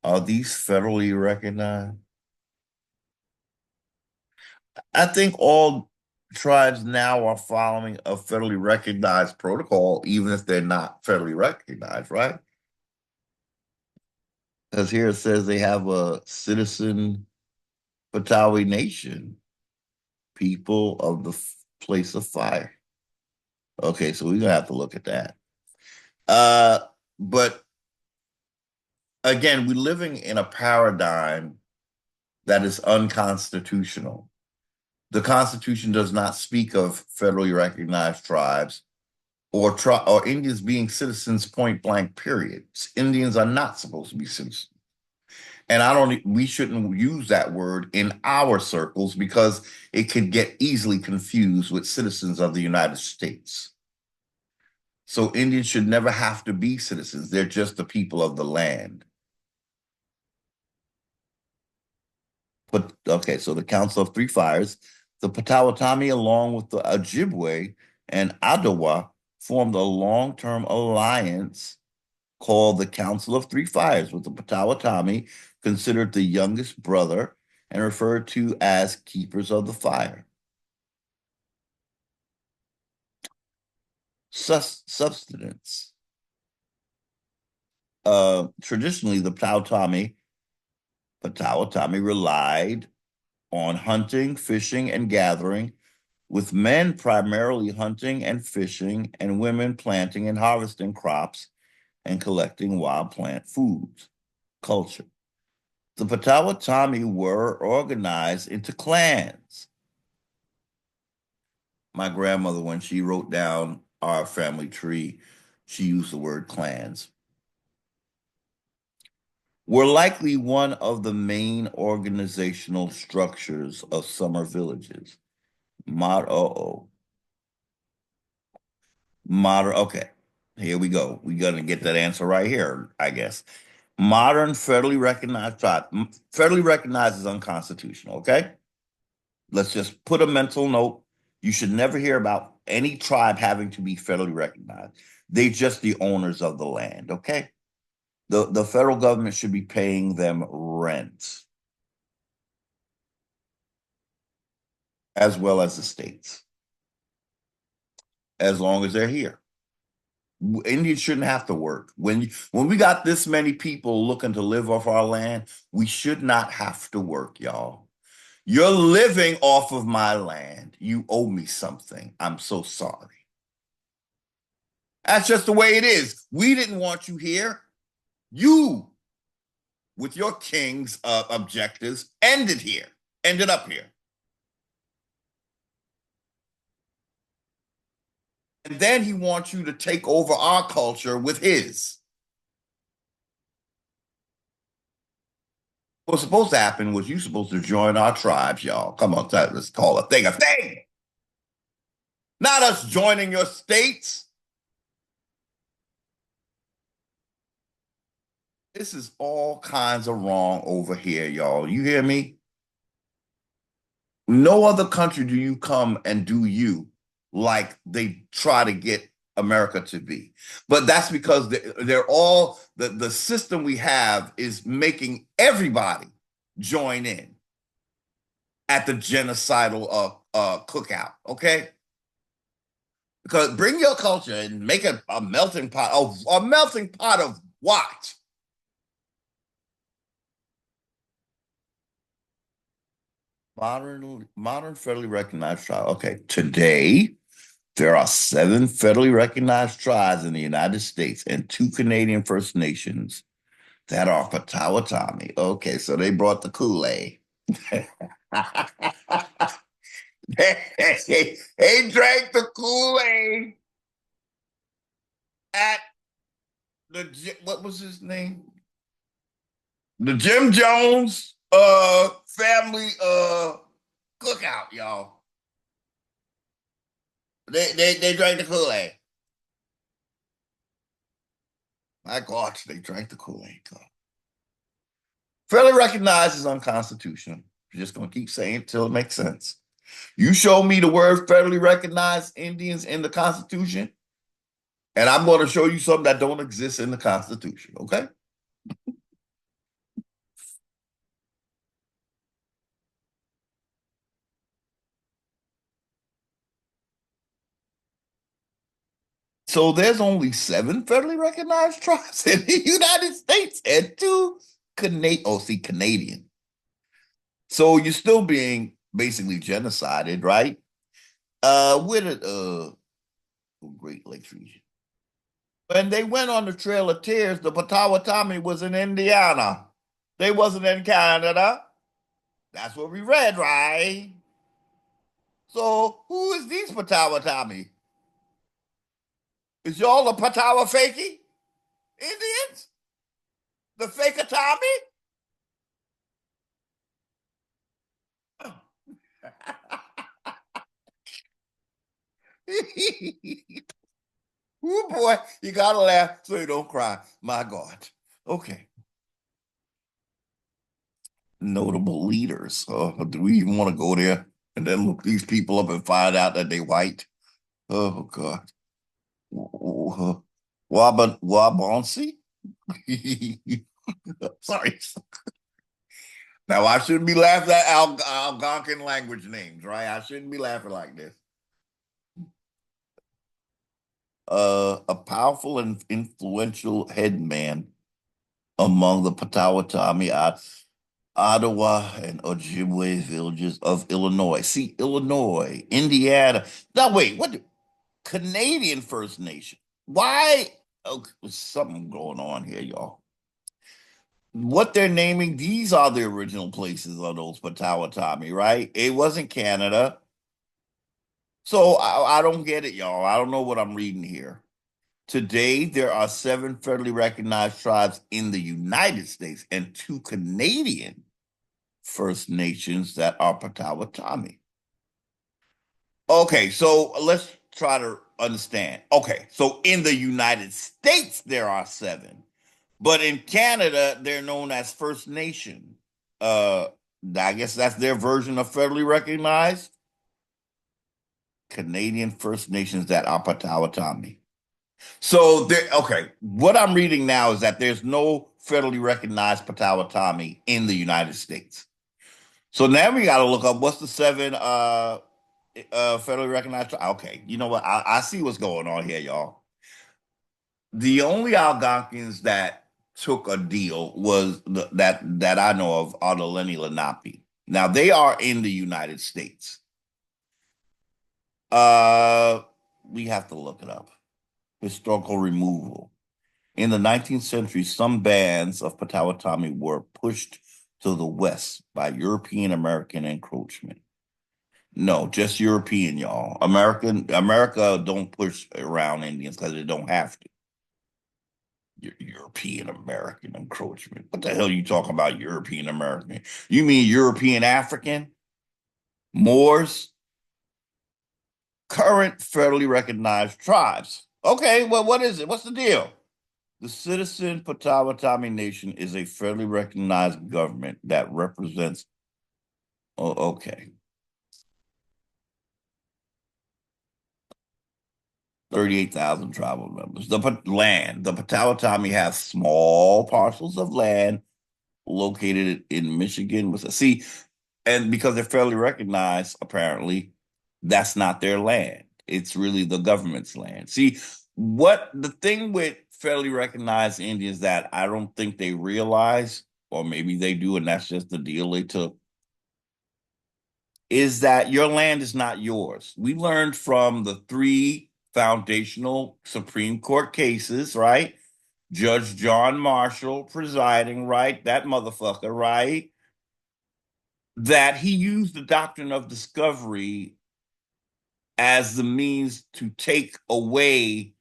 S1: are these federally recognized? I think all tribes now are following a federally recognized protocol, even if they're not federally recognized, right? Because here it says they have a citizen Patawi nation, people of the place of fire. Okay, so we're gonna have to look at that. But again, we're living in a paradigm that is unconstitutional. The Constitution does not speak of federally recognized tribes or Indians being citizens point blank, period. Indians are not supposed to be citizens. And we shouldn't use that word in our circles because it could get easily confused with citizens of the United States. So Indians should never have to be citizens. They're just the people of the land. But okay, so the Council of Three Fires, the Potawatomi, along with the Ojibwe and Ottawa, formed a long-term alliance called the Council of Three Fires, with the Potawatomi considered the youngest brother and referred to as keepers of the fire. Subsistence. Traditionally, the Potawatomi relied on hunting, fishing, and gathering, with men primarily hunting and fishing, and women planting and harvesting crops and collecting wild plant foods. Culture. The Potawatomi were organized into clans. My grandmother, when she wrote down our family tree, she used the word clans. Were likely one of the main organizational structures of summer villages. Okay, here we go. We're going to get that answer right here, I guess. Modern federally recognized tribe. Federally recognized is unconstitutional, okay? Let's just put a mental note. You should never hear about any tribe having to be federally recognized. They're just the owners of the land, okay? The federal government should be paying them rent, as well as the states, as long as they're here. Indians shouldn't have to work. When we got this many people looking to live off our land, we should not have to work, y'all. You're living off of my land. You owe me something. I'm so sorry. That's just the way it is. We didn't want you here. You, with your king's objectives, ended up here. And then he wants you to take over our culture with his. What's supposed to happen was you supposed to join our tribes, y'all. Come on, let's call a thing a thing. Not us joining your states. This is all kinds of wrong over here, y'all. You hear me? No other country do you come and do you like they try to get America to be. But that's because they're all, the system we have is making everybody join in at the genocidal cookout, okay? Because bring your culture and make it a melting pot of what? Modern federally recognized tribe. Okay, today there are 7 federally recognized tribes in the United States and 2 Canadian First Nations that are Potawatomi. Okay, so they brought the Kool-Aid. They drank the Kool-Aid at what was his name? The Jim Jones family cookout, y'all. They drank the Kool-Aid. My God, they drank the Kool-Aid. Fairly recognized as unconstitutional. You're just gonna keep saying it till it makes sense. You show me the word federally recognized Indians in the Constitution, and I'm going to show you something that don't exist in the Constitution, okay? So there's only 7 federally recognized tribes in the United States and 2 Canadian. So you're still being basically genocided, right? With Great Lakes region. When they went on the Trail of Tears, the Potawatomi was in Indiana. They wasn't in Canada. That's what we read, right? So who is these Potawatomi? Is y'all the Potawa fakey Indians? The fake Atami? Oh boy, you gotta laugh so you don't cry. My God. Okay. Notable leaders. Do we even want to go there and then look these people up and find out that they white? Oh God. Wabonsi? Sorry. Now I shouldn't be laughing at Algonquin language names, right? I shouldn't be laughing like this. A powerful and influential headman among the Potawatomi, Ottawa, and Ojibwe villages of Illinois. See, Illinois, Indiana. Now, wait, what? Canadian First Nation. Why? Oh, there's something going on here, y'all. What they're naming, these are the original places of those Potawatomi, right? It wasn't Canada. So I don't get it, y'all. I don't know what I'm reading here. Today, there are 7 federally recognized tribes in the United States and 2 Canadian First Nations that are Potawatomi. Okay, so let's try to understand. Okay, so in the United States, there are 7, but in Canada, they're known as First Nation. Uh, I guess that's their version of federally recognized Canadian First Nations that are Potawatomi. So there, okay, what I'm reading now is that there's no federally recognized Potawatomi in the United States. So now we got to look up what's the 7 federally recognized. Okay, you know what? I see what's going on here, y'all. The only Algonquins that took a deal was that I know of are the Lenni Lenape. Now they are in the United States. Uh, we have to look it up. Historical removal. In the 19th century, some bands of Potawatomi were pushed to the west by European American encroachment. No, just European, y'all. America don't push around Indians because they don't have to. European American encroachment. What the hell are you talking about, European American? You mean European African? Moors? Current federally recognized tribes. Okay, well, what is it? What's the deal? The Citizen Potawatomi Nation is a federally recognized government that represents. Oh, okay. 38,000 tribal members. The Potawatomi have small parcels of land located in Michigan. See, and because they're federally recognized, apparently, that's not their land. It's really the government's land. See, what the thing with federally recognized Indians that I don't think they realize, or maybe they do, and that's just the deal they took, is that your land is not yours. We learned from the 3 foundational Supreme Court cases, right? Judge John Marshall presiding, right? That motherfucker, right? That he used the doctrine of discovery as the means to take away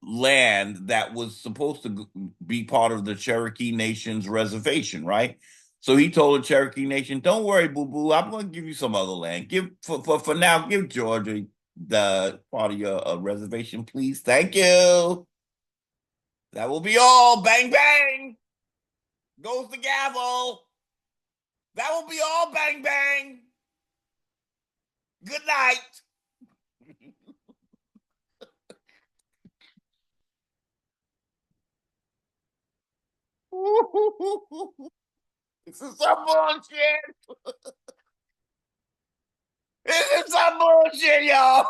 S1: land that was supposed to be part of the Cherokee Nation's reservation, right? So he told the Cherokee Nation, "Don't worry, boo boo. I'm going to give you some other land. Give for now. Give Georgia the part of your reservation, please. Thank you. That will be all. Bang bang. Goes the gavel. That will be all. Bang bang. Good night." This is some bullshit. This is some bullshit, y'all.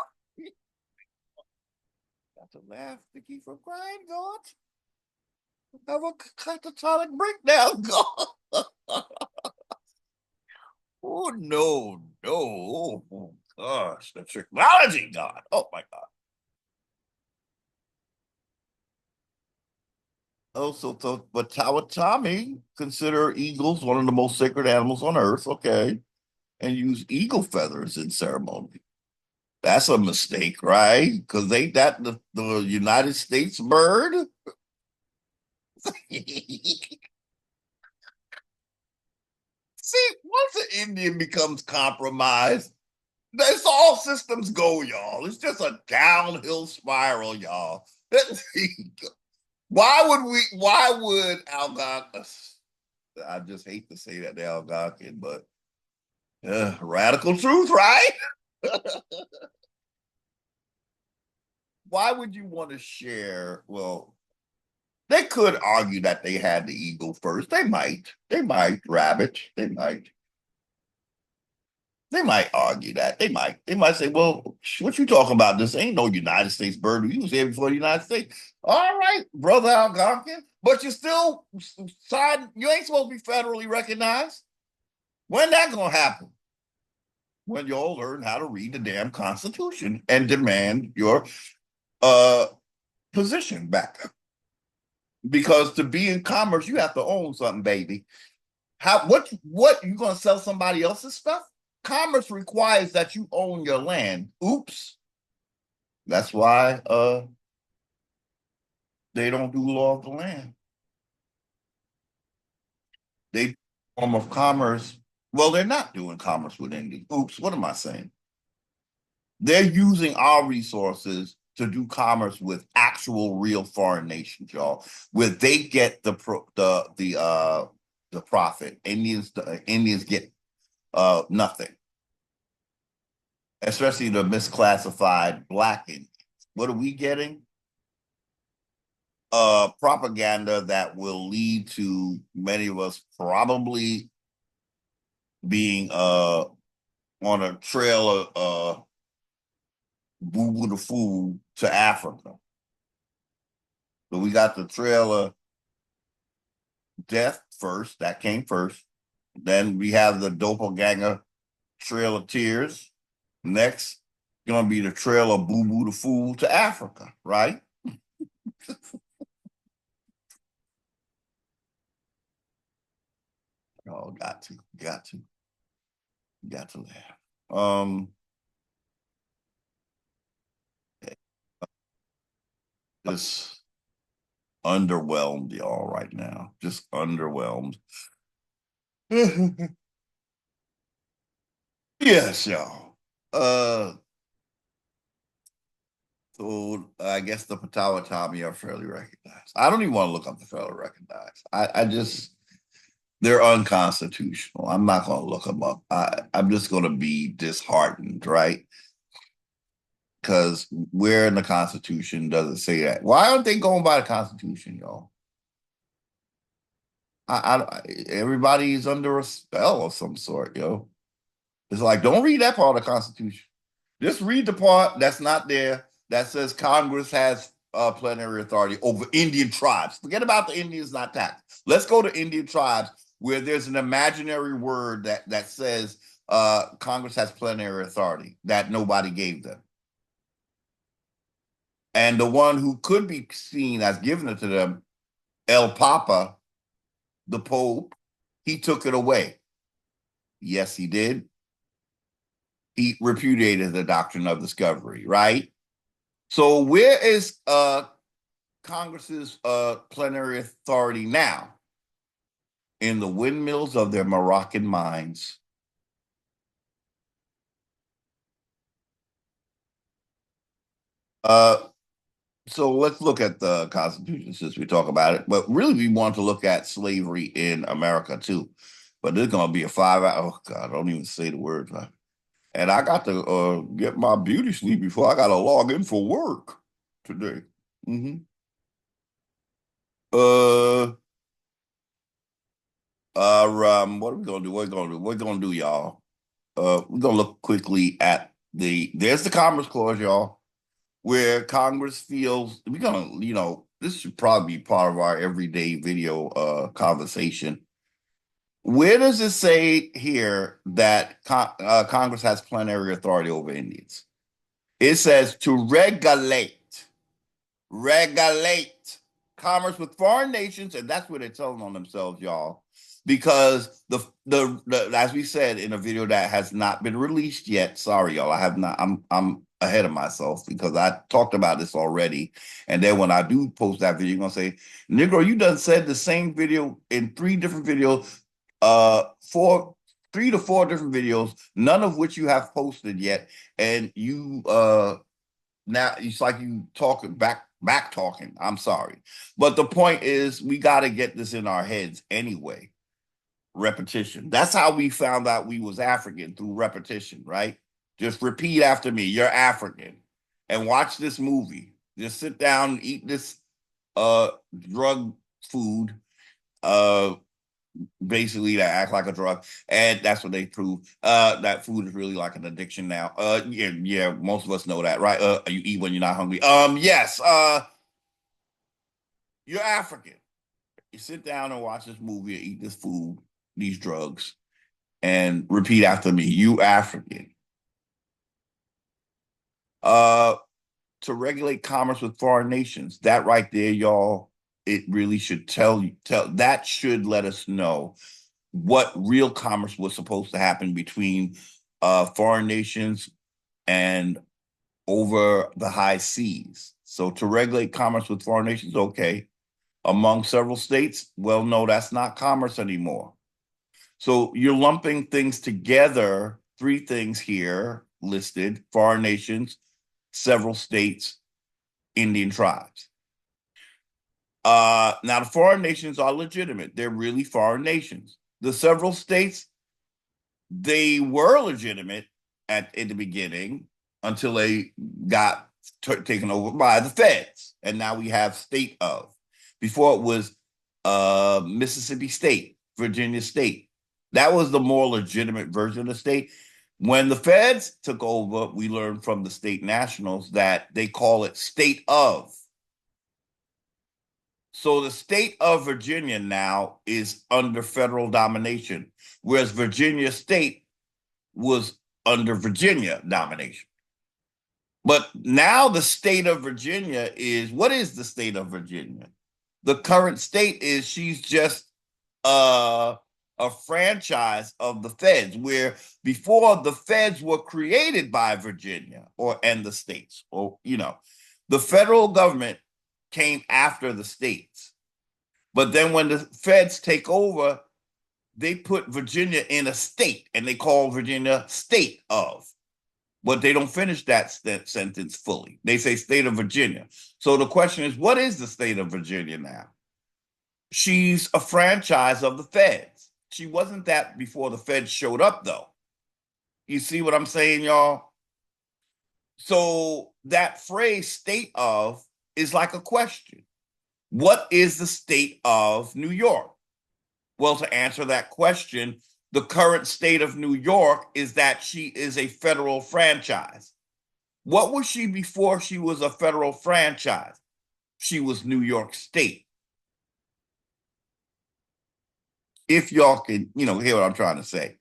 S1: Got to laugh to keep from crying, God. Have a catatonic breakdown, God. Oh no, no. Oh gosh, the technology, God. Oh my God. Oh, but Tawatami consider eagles one of the most sacred animals on earth, okay, and use eagle feathers in ceremony. That's a mistake, right? Because ain't that the United States bird? See, once an Indian becomes compromised, that's all systems go, y'all. It's just a downhill spiral, y'all. Why would Algonquin? I just hate to say that they're Algonquin, but radical truth, right? Why would you want to share? Well, they could argue that they had the eagle first. They might, rabbit. They might argue that. They might say, well, what you talking about? This ain't no United States bird. You was here before the United States. All right, brother Algonquin. But you still side, you ain't supposed to be federally recognized. When that gonna happen? When you all learn how to read the damn Constitution and demand your uh position back. Because to be in commerce, you have to own something, baby. What you gonna sell somebody else's stuff? Commerce requires that you own your land. Oops. That's why they don't do law of the land. They form of commerce. Well, they're not doing commerce with Indians. Oops, what am I saying? They're using our resources to do commerce with actual real foreign nations, y'all, where they get the profit. Indians get nothing, especially the misclassified Black Indians. What are we getting? Propaganda that will lead to many of us probably being on a trail of boo boo the fool to Africa. So we got the trail of death first, that came first. Then we have the doppelganger trail of tears. Next, gonna be the trail of boo boo the fool to Africa, right? Oh, got to laugh. Just underwhelmed, y'all, right now. Just underwhelmed. Yes, y'all. So I guess the Potawatomi are fairly recognized. I don't even want to look up the federally recognized. I just they're unconstitutional. I'm not going to look them up. I'm just going to be disheartened, right? Because where in the Constitution does it say that? Why aren't they going by the Constitution, y'all? Everybody's under a spell of some sort, yo. It's like, don't read that part of the Constitution. Just read the part that's not there that says Congress has plenary authority over Indian tribes. Forget about the Indians not taxed. Let's go to Indian tribes where there's an imaginary word that says Congress has plenary authority that nobody gave them. And the one who could be seen as giving it to them, El Papa, the Pope, he took it away. Yes, he did. He repudiated the doctrine of discovery, right? So where is Congress's plenary authority now? In the windmills of their Moroccan minds. So let's look at the Constitution since we talk about it. But really, we want to look at slavery in America too. But this is going to be a 5 hour. Oh God, I don't even say the word. And I got to get my beauty sleep before I got to log in for work today. Mm-hmm. What are we gonna do? What are we gonna do? What are we gonna do, y'all? We're gonna look quickly at there's the Commerce Clause, y'all, where Congress feels we're gonna, this should probably be part of our everyday video conversation. Where does it say here that Congress has plenary authority over Indians? It says to regulate commerce with foreign nations, and that's what they're telling on themselves, y'all. Because the as we said in a video that has not been released yet. Sorry, y'all. I have not. I'm ahead of myself because I talked about this already. And then when I do post that video, you're gonna say, Negro, you done said the same video in 3 different videos 4 3 to 4 different videos, none of which you have posted yet, and you now it's like you talking back talking. I'm sorry, but the point is we got to get this in our heads anyway. Repetition. That's how we found out we was African, through repetition, right? Just repeat after me. You're African, and watch this movie. Just sit down and eat this drug food, basically, that act like a drug, and that's what they prove. That food is really like an addiction now. Yeah, most of us know that, right? You eat when you're not hungry. Yes. You're African. You sit down and watch this movie and eat this food, these drugs, and repeat after me. You African. To regulate commerce with foreign nations. That right there, y'all, it really should tell that should let us know what real commerce was supposed to happen between foreign nations and over the high seas. So to regulate commerce with foreign nations, okay. Among several states, well, no, that's not commerce anymore. So you're lumping things together, 3 things here listed: foreign nations, several states, Indian tribes. Now, the foreign nations are legitimate. They're really foreign nations. The several states, they were legitimate in the beginning until they got taken over by the feds. And now we have state of. Before it was Mississippi State, Virginia State. That was the more legitimate version of the state. When the feds took over, we learned from the state nationals that they call it state of. So the state of Virginia now is under federal domination, whereas Virginia State was under Virginia domination. But now the state of Virginia is, what is the state of Virginia? The current state is she's just a franchise of the feds, where before the feds were created by Virginia and the states, or the federal government came after the states. But then when the feds take over, they put Virginia in a state and they call Virginia state of. But they don't finish that sentence fully. They say state of Virginia. So the question is, what is the state of Virginia now? She's a franchise of the feds. She wasn't that before the feds showed up, though. You see what I'm saying, y'all? So that phrase state of is like a question. What is the state of New York? Well, to answer that question, the current state of New York is that she is a federal franchise. What was she before she was a federal franchise? She was New York State. If y'all can, hear what I'm trying to say.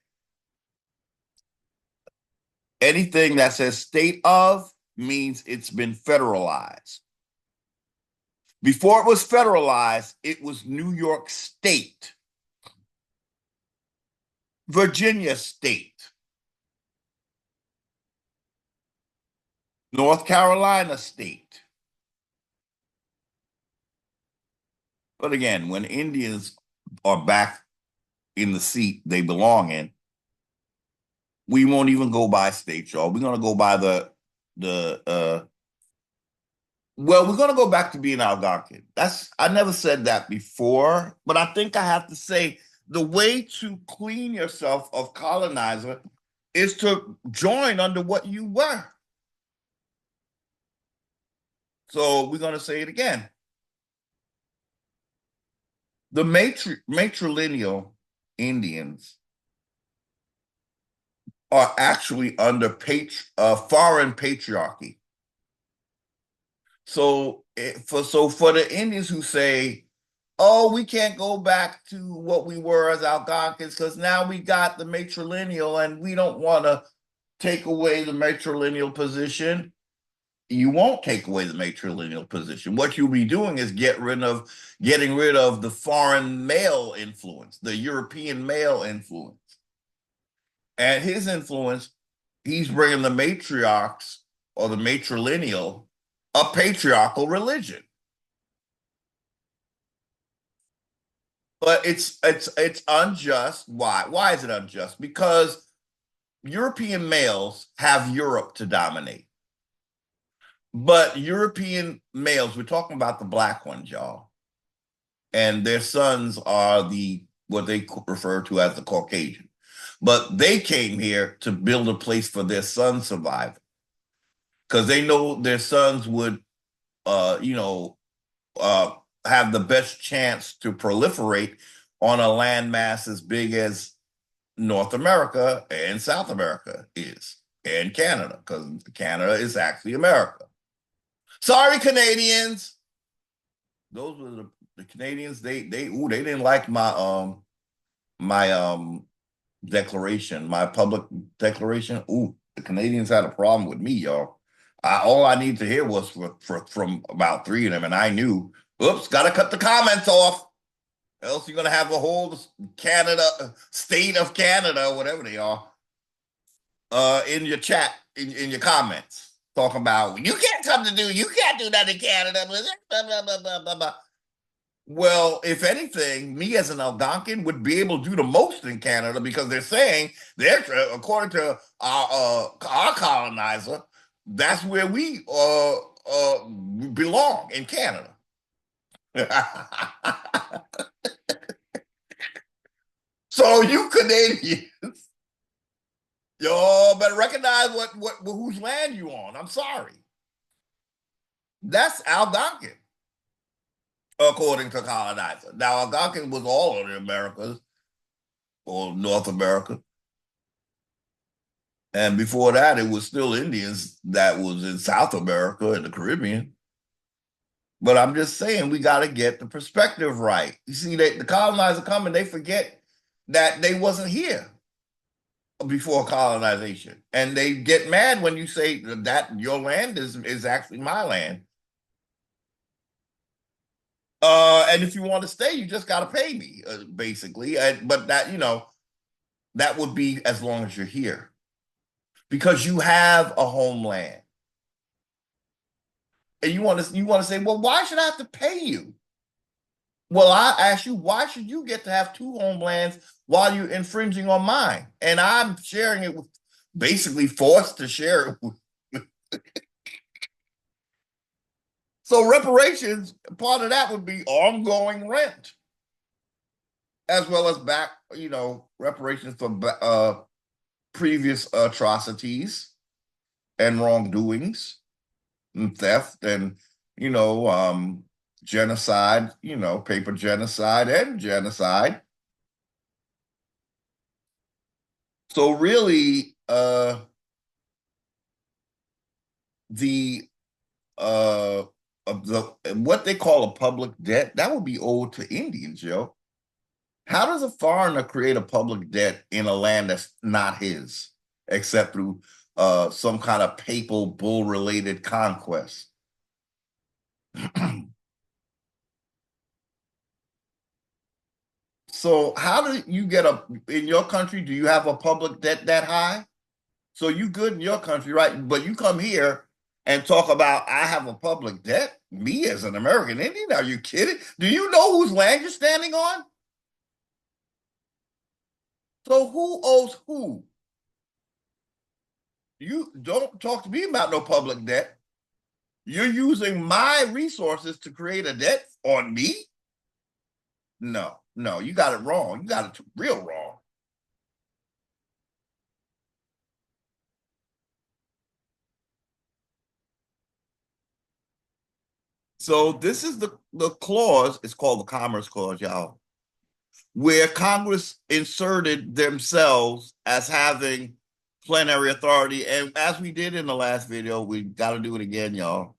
S1: Anything that says state of means it's been federalized. Before it was federalized, it was New York State, Virginia State, North Carolina State. But again, when Indians are back in the seat they belong in, we won't even go by state, y'all. We're going to go by we're going to go back to being Algonquin. I never said that before, but I think I have to say the way to clean yourself of colonizer is to join under what you were. So we're going to say it again. The matrilineal Indians are actually under foreign patriarchy. So for the Indians who say, oh, we can't go back to what we were as Algonquins because now we got the matrilineal and we don't want to take away the matrilineal position. You won't take away the matrilineal position. What you'll be doing is getting rid of the foreign male influence, the European male influence. And his influence, he's bringing the matriarchs or the matrilineal, a patriarchal religion. But it's unjust. Why? Why is it unjust? Because European males have Europe to dominate. But European males, we're talking about the black ones, y'all, and their sons are the what they refer to as the Caucasian. But they came here to build a place for their sons' survival because they know their sons would, you know, uh, have the best chance to proliferate on a landmass as big as North America and South America is, and Canada, because Canada is actually America. Sorry, Canadians. Those were the Canadians. They didn't like my declaration, my public declaration. Ooh, the Canadians had a problem with me, y'all. All I need to hear was from about three of them, and I knew. Oops, got to cut the comments off. Else you're gonna have a whole Canada, state of Canada, whatever they are, in your chat, in your comments, talking about you can't do that in Canada. Blah, blah, blah, blah, blah, blah. Well, if anything, me as an Algonquin would be able to do the most in Canada because they're saying they're according to our colonizer, that's where we belong in Canada. So you Canadians, y'all better recognize what whose land you on. I'm sorry, that's Algonquin according to colonizer. Now Algonquin was all of the Americas or North America. And before that, it was still Indians that was in South America and the Caribbean. But I'm just saying, we got to get the perspective right. You see, the colonizer come and they forget that they wasn't here before colonization. And they get mad when you say that your land is actually my land. And if you want to stay, you just got to pay me, basically. But that, that would be as long as you're here because you have a homeland. And you want to say, well, why should I have to pay you? Well, I ask you, why should you get to have two homelands while you're infringing on mine? And I'm sharing it with, basically forced to share it with. So reparations, part of that would be ongoing rent, as well as back, reparations for previous atrocities and wrongdoings and theft and, genocide, paper genocide and genocide. So really, the of the what they call a public debt that would be owed to Indians, yo. How does a foreigner create a public debt in a land that's not his, except through some kind of papal bull related conquest? So how do you get in your country? Do you have a public debt that high? So you good in your country, right? But you come here and talk about I have a public debt. Me as an American Indian? Are you kidding? Do you know whose land you're standing on? So who owes who? You don't talk to me about no public debt. You're using my resources to create a debt on me? No, no, you got it wrong. You got it real wrong. So this is the clause. It's called the Commerce Clause, y'all, where Congress inserted themselves as having plenary authority. And as we did in the last video, we got to do it again, y'all.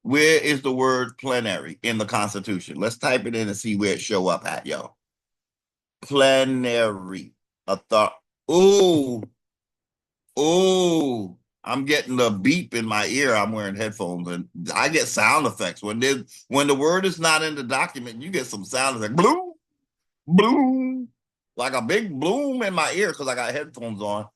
S1: Where is the word plenary in the Constitution? Let's type it in and see where it show up at, y'all. Plenary authority. Ooh, ooh. I'm getting the beep in my ear. I'm wearing headphones, and I get sound effects when the word is not in the document. You get some sound effects, bloom, bloom, like a big bloom in my ear because I got headphones on.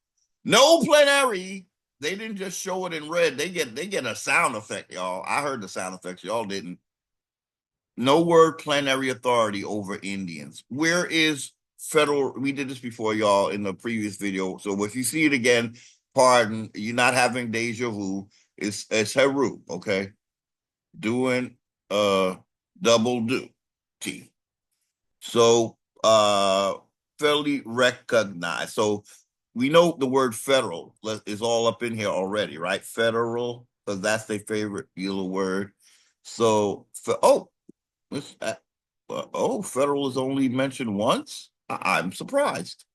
S1: No plenary. They didn't just show it in red. They get a sound effect, y'all. I heard the sound effects. Y'all didn't. No word plenary authority over Indians. Where is federal? We did this before, y'all, in the previous video. So if you see it again, pardon, you're not having deja vu. It's Heru, okay? Doing double duty. So federally recognized. So we know the word federal is all up in here already, right? Federal, because that's their favorite yellow word. So federal is only mentioned once. I'm surprised.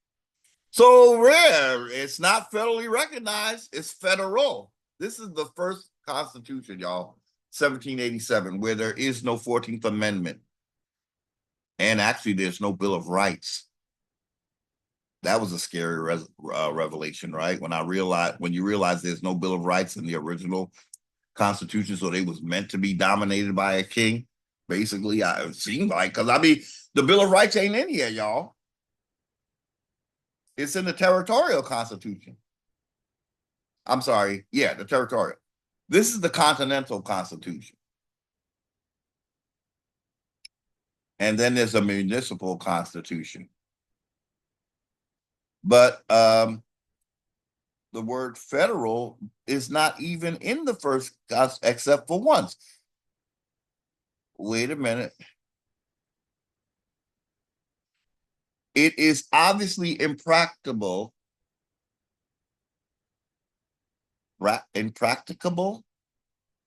S1: So rare. It's not federally recognized. It's federal. This is the first Constitution, y'all, 1787, where there is no 14th Amendment. And actually, there's no Bill of Rights. That was a scary revelation, right? When you realize there's no Bill of Rights in the original Constitution, so they was meant to be dominated by a king. Basically, it seemed like, because I mean, the Bill of Rights ain't in here, y'all. It's in the territorial Constitution. I'm sorry, yeah, the territorial. This is the Continental Constitution. And then there's a municipal constitution. But the word federal is not even in the first, except for once. Wait a minute. It is obviously impracticable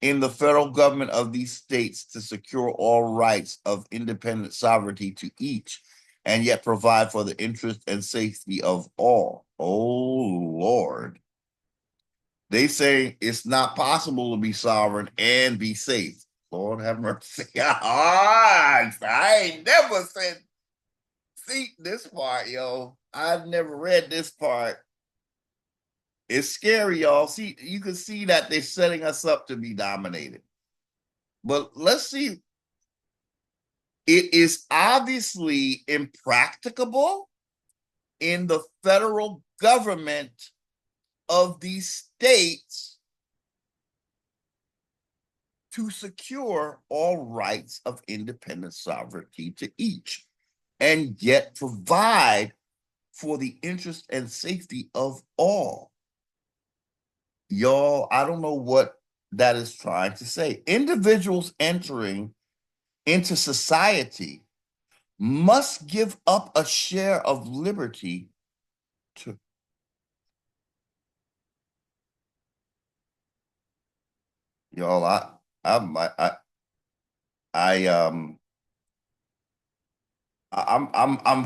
S1: in the federal government of these states to secure all rights of independent sovereignty to each, and yet provide for the interest and safety of all. Oh, Lord. They say it's not possible to be sovereign and be safe. Lord have mercy. I ain't never said, see this part, yo. I've never read this part. It's scary, y'all. See, you can see that they're setting us up to be dominated. But let's see. It is obviously impracticable in the federal government of these states to secure all rights of independent sovereignty to each, and yet provide for the interest and safety of all. Y'all, I don't know what that is trying to say. Individuals entering into society must give up a share of liberty to y'all. I'm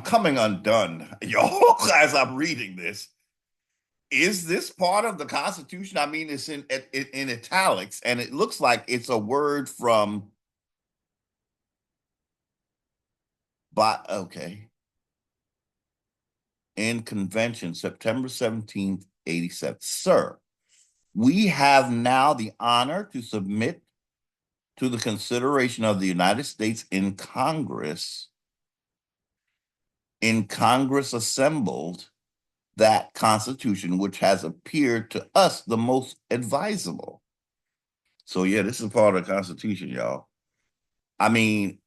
S1: coming undone, y'all, as I'm reading this. Is this part of the Constitution? I mean, it's in italics, and it looks like it's a word from. But okay, in convention, September 17th, 87. Sir, we have now the honor to submit to the consideration of the United States in Congress assembled, that Constitution which has appeared to us the most advisable. So yeah, this is part of the Constitution, y'all. I mean,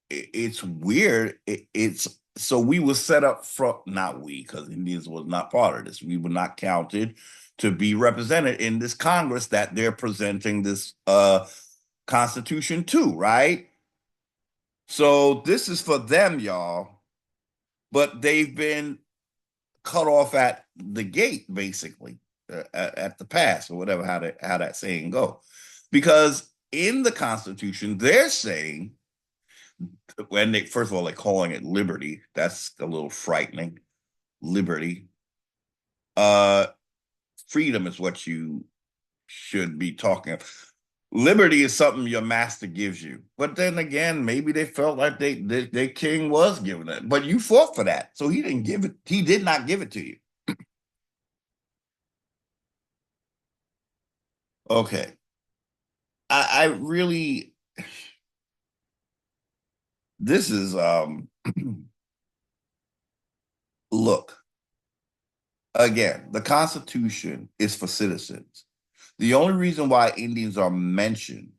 S1: it's weird. It's so we were set up from, not we, because Indians was not part of this. We were not counted to be represented in this Congress that they're presenting this Constitution to, right? So this is for them, y'all. But they've been cut off at the gate, basically, at the pass, or whatever, how that saying go. Because in the Constitution, they're saying, when they, first of all, they're calling it liberty. That's a little frightening. Liberty. Freedom is what you should be talking about. Liberty is something your master gives you. But then again, maybe they felt like their king was giving it. But you fought for that. So he didn't give it. He did not give it to you. Okay. I really, this is look, again, the Constitution is for citizens. The only reason why Indians are mentioned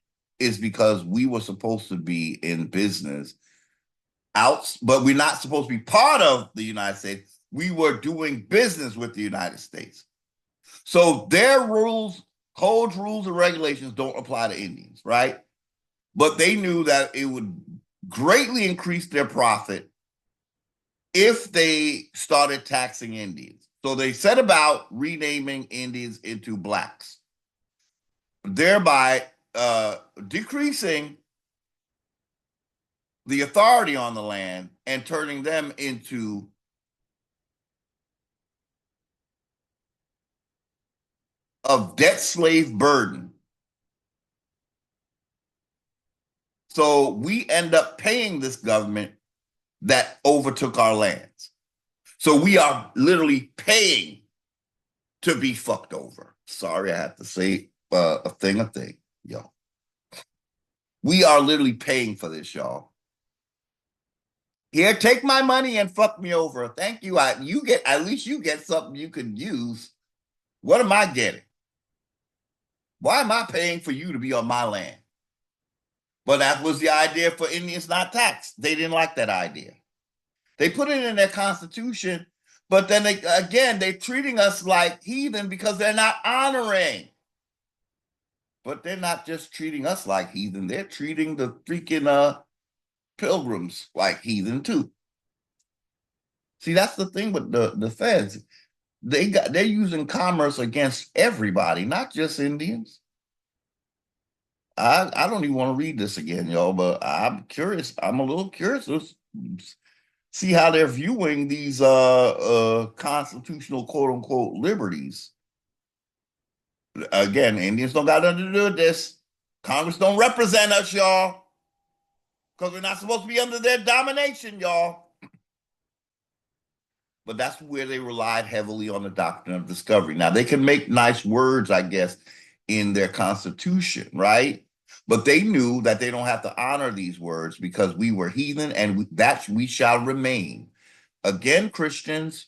S1: is because we were supposed to be in business out, but we're not supposed to be part of the United States. We were doing business with the United States. So their rules, codes, rules, and regulations don't apply to Indians, right? But they knew that it would greatly increase their profit if they started taxing Indians. So they set about renaming Indians into blacks, thereby decreasing the authority on the land and turning them into a debt slave burden. So we end up paying this government that overtook our lands. So we are literally paying to be fucked over. Sorry, I have to say a thing, y'all. We are literally paying for this, y'all. Here, take my money and fuck me over. Thank you. You get, at least you get something you can use. What am I getting? Why am I paying for you to be on my land? But that was the idea for Indians not taxed. They didn't like that idea. They put it in their constitution, but then they're treating us like heathen because they're not honoring. But they're not just treating us like heathen. They're treating the freaking pilgrims like heathen too. See, that's the thing with the feds. They're using commerce against everybody, not just Indians. I don't even want to read this again, y'all, but I'm curious. I'm a little curious to see how they're viewing these constitutional quote unquote liberties. Again, Indians don't got nothing to do with this. Congress don't represent us, y'all, because we're not supposed to be under their domination, y'all. But that's where they relied heavily on the doctrine of discovery. Now, they can make nice words, I guess, in their constitution, right? But they knew that they don't have to honor these words because we were heathen and that we shall remain. Again, Christians,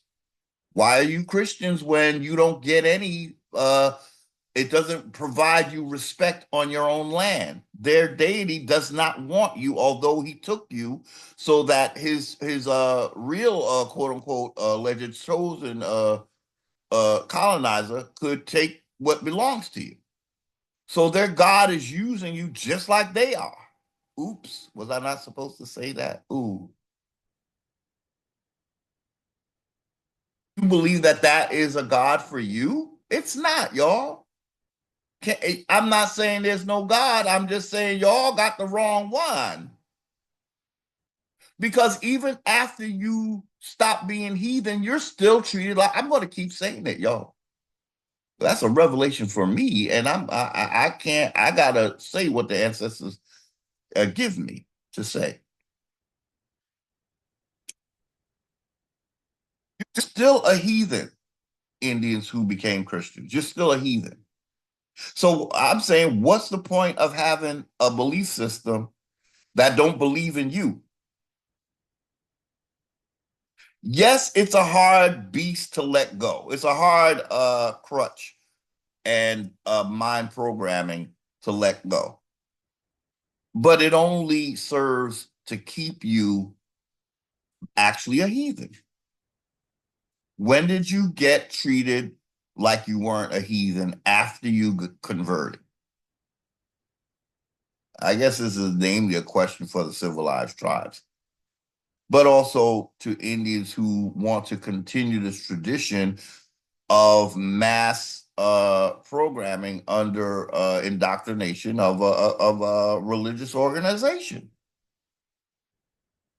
S1: why are you Christians when you don't get any, it doesn't provide you respect on your own land? Their deity does not want you, although he took you so that his real quote unquote alleged chosen colonizer could take what belongs to you. So their God is using you just like they are. Oops, was I not supposed to say that? Ooh. You believe that that is a God for you? It's not, y'all. I'm not saying there's no God. I'm just saying y'all got the wrong one. Because even after you stop being heathen, you're still treated like, I'm going to keep saying it, y'all. That's a revelation for me, and I can't. I gotta say what the ancestors give me to say. You're still a heathen, Indians who became Christians. You're still a heathen. So I'm saying, what's the point of having a belief system that don't believe in you? Yes, it's a hard beast to let go. It's a hard crutch and mind programming to let go. But it only serves to keep you actually a heathen. When did you get treated like you weren't a heathen after you converted? I guess this is namely a question for the civilized tribes, but also to Indians who want to continue this tradition of mass programming under indoctrination of a religious organization,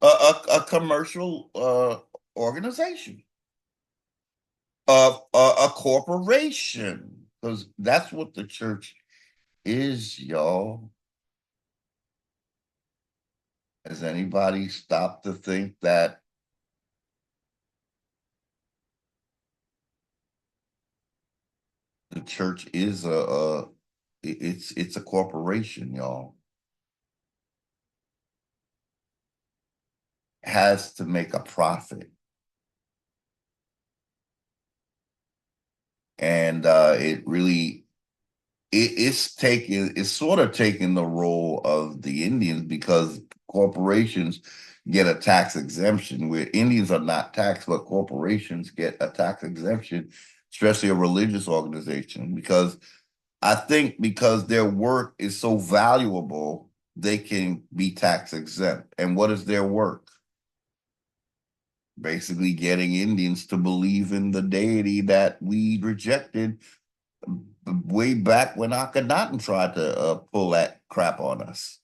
S1: a commercial organization, a corporation, because that's what the church is, y'all. Has anybody stopped to think that the church is it's a corporation, y'all? Has to make a profit, and it really it's sort of taking the role of the Indians because corporations get a tax exemption where Indians are not taxed, but corporations get a tax exemption, especially a religious organization, because I think because their work is so valuable, they can be tax exempt. And what is their work? Basically getting Indians to believe in the deity that we rejected way back when Akhenaten tried to pull that crap on us.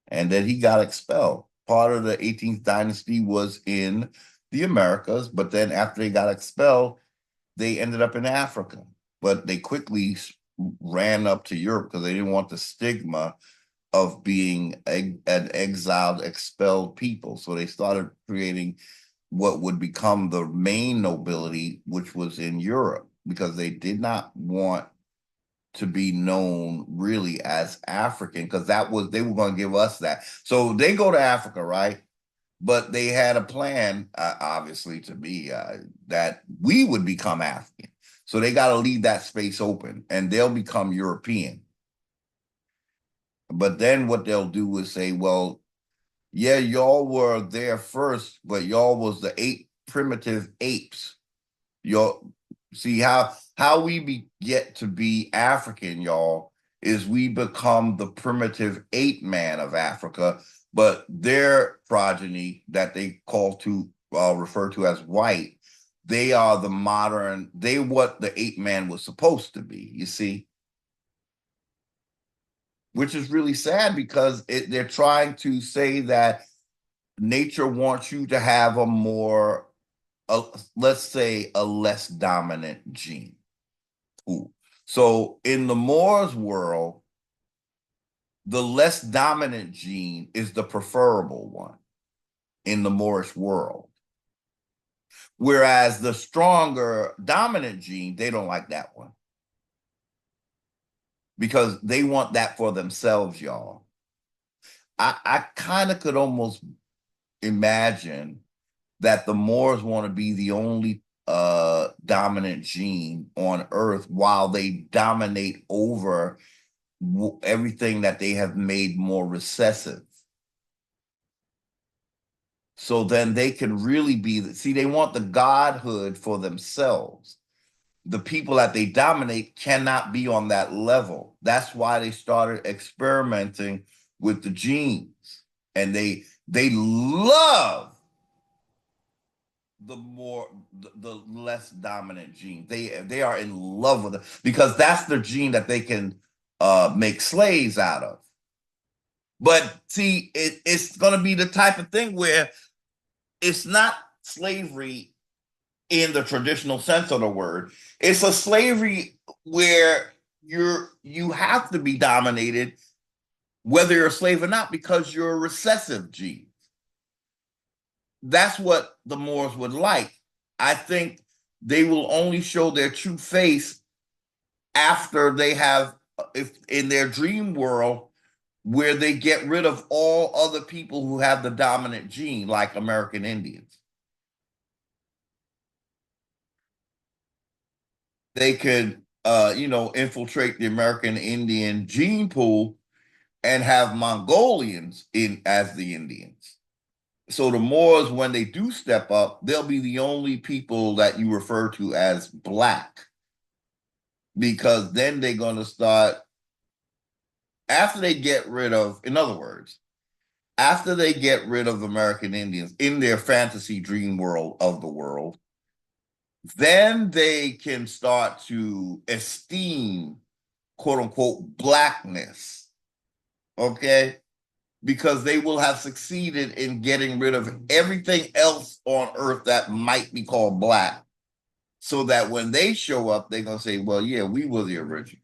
S1: And then he got expelled. Part of the 18th dynasty was in the Americas, but then after they got expelled, they ended up in Africa. But they quickly ran up to Europe because they didn't want the stigma of being an exiled, expelled people. So they started creating what would become the main nobility, which was in Europe, because they did not want to be known really as African, because they were going to give us that. So they go to Africa, right? But they had a plan, obviously, to be that we would become African. So they got to leave that space open, and they'll become European. But then what they'll do is say, well, yeah, y'all were there first, but y'all was the primitive apes. Y'all see how we get to be African, y'all, is we become the primitive ape man of Africa, but their progeny that they refer to as white, they are the modern, what the ape man was supposed to be, you see? Which is really sad because they're trying to say that nature wants you to have a more, let's say, a less dominant gene. Ooh. So in the Moors world, the less dominant gene is the preferable one in the Moorish world. Whereas the stronger dominant gene, they don't like that one. Because they want that for themselves, y'all. I kind of could almost imagine that the Moors want to be the only dominant gene on Earth while they dominate over everything that they have made more recessive. So then they can really they want the godhood for themselves. The people that they dominate cannot be on that level. That's why they started experimenting with the genes. And they love the less dominant gene. They are in love with it because that's the gene that they can make slaves out of. But see, it's going to be the type of thing where it's not slavery in the traditional sense of the word. It's a slavery where you have to be dominated whether you're a slave or not because you're a recessive gene. That's what the Moors would like. I think they will only show their true face after they have, if in their dream world, where they get rid of all other people who have the dominant gene, like American Indians. They could, infiltrate the American Indian gene pool and have Mongolians in as the Indians. So the Moors, when they do step up, they'll be the only people that you refer to as black. Because then they're going to start, after they get rid of, in other words, after they get rid of American Indians in their fantasy dream world of the world, then they can start to esteem, quote unquote, blackness. Okay? Because they will have succeeded in getting rid of everything else on earth that might be called black. So that when they show up, they're going to say, well, yeah, we were the original.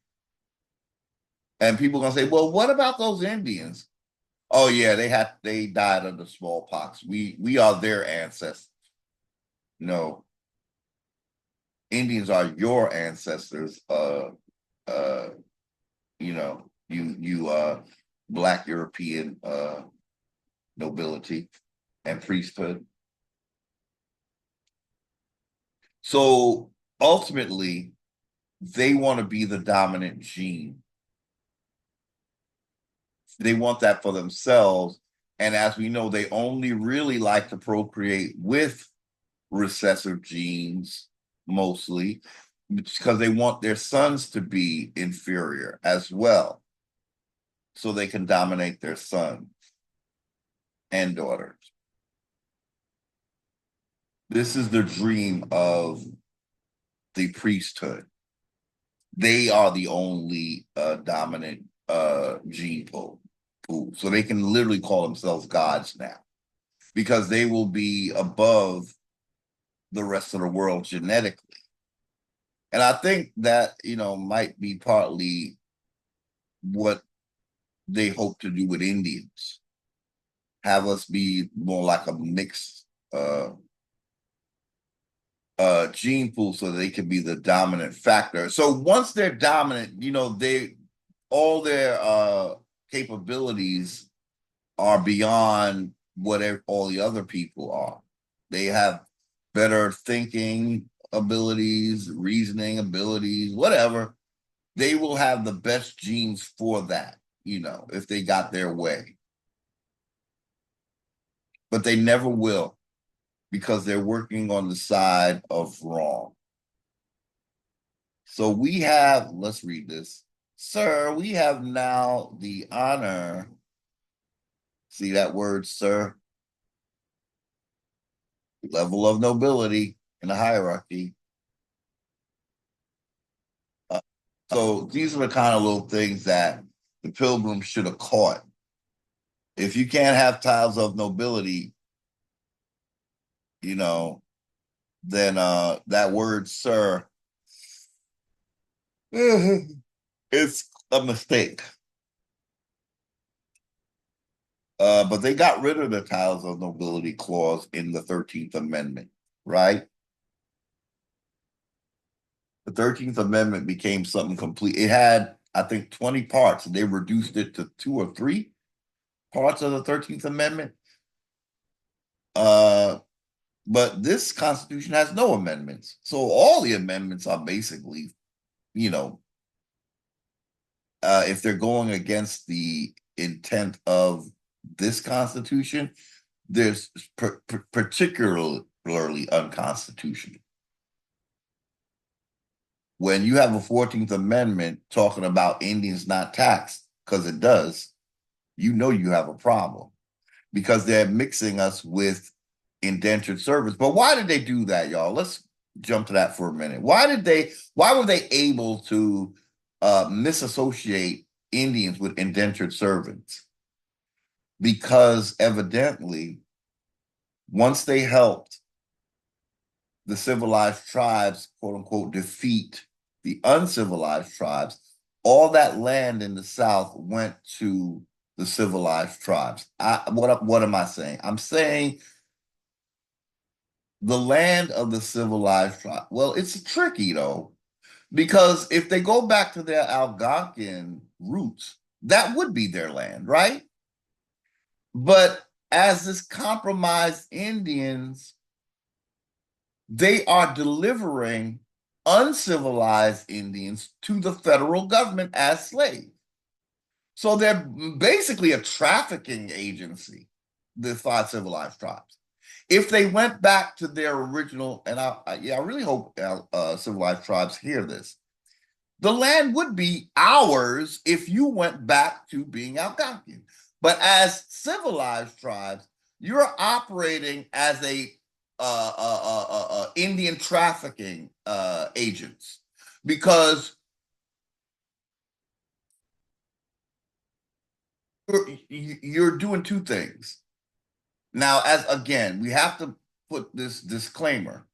S1: And people are going to say, well, what about those Indians? Oh, yeah, they died of the smallpox. We are their ancestors. No, Indians are your ancestors. You Black European nobility and priesthood. So ultimately, they want to be the dominant gene They want that for themselves. And as we know, they only really like to procreate with recessive genes mostly because they want their sons to be inferior as well so they can dominate their sons and daughters. This is the dream of the priesthood. They are the only dominant gene pool. So they can literally call themselves gods now because they will be above the rest of the world genetically. And I think that, might be partly what they hope to do with Indians. Have us be more like a mixed gene pool so they can be the dominant factor. So once they're dominant, they all their capabilities are beyond whatever all the other people are. They have better thinking abilities, reasoning abilities, whatever. They will have the best genes for that, if they got their way. But they never will because they're working on the side of wrong. So we have, let's read this. Sir, we have now the honor. See that word, sir? Level of nobility in the hierarchy. So these are the kind of little things that the pilgrims should have caught. If you can't have titles of nobility, then that word, sir, it's a mistake. But they got rid of the titles of nobility clause in the 13th Amendment, right? The 13th Amendment became something complete. It had, I think, 20 parts, and they reduced it to 2 or 3 parts of the 13th Amendment. But this Constitution has no amendments. So all the amendments are basically, if they're going against the intent of this Constitution, there's particularly unconstitutional. When you have a 14th Amendment talking about Indians not taxed, because it does, you have a problem because they're mixing us with indentured servants. But why did they do that, y'all? Let's jump to that for a minute. Why were they able to misassociate Indians with indentured servants? Because evidently, once they helped the civilized tribes, quote unquote, defeat the uncivilized tribes, all that land in the South went to the civilized tribes. What am I saying? I'm saying the land of the civilized tribe. Well, it's tricky though, because if they go back to their Algonquian roots, that would be their land, right? But as this compromised Indians, they are delivering uncivilized Indians to the federal government as slaves. So they're basically a trafficking agency, the 5 civilized tribes. If they went back to their original, and I really hope civilized tribes hear this, the land would be ours if you went back to being Algonquian. But as civilized tribes, you're operating as a Indian trafficking agents because you're doing 2 things. Now, as again, we have to put this disclaimer.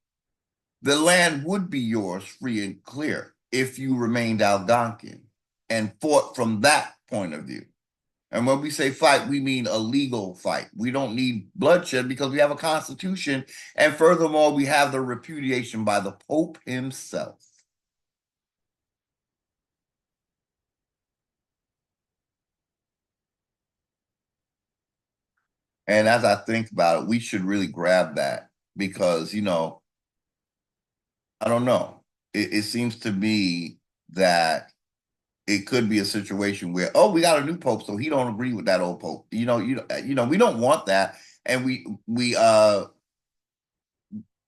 S1: The land would be yours free and clear if you remained Algonquian and fought from that point of view. And when we say fight, we mean a legal fight. We don't need bloodshed because we have a constitution. And furthermore, we have the repudiation by the Pope himself. And as I think about it, we should really grab that because, I don't know. It seems to me that it could be a situation where, oh, we got a new pope, so he don't agree with that old pope. We don't want that, and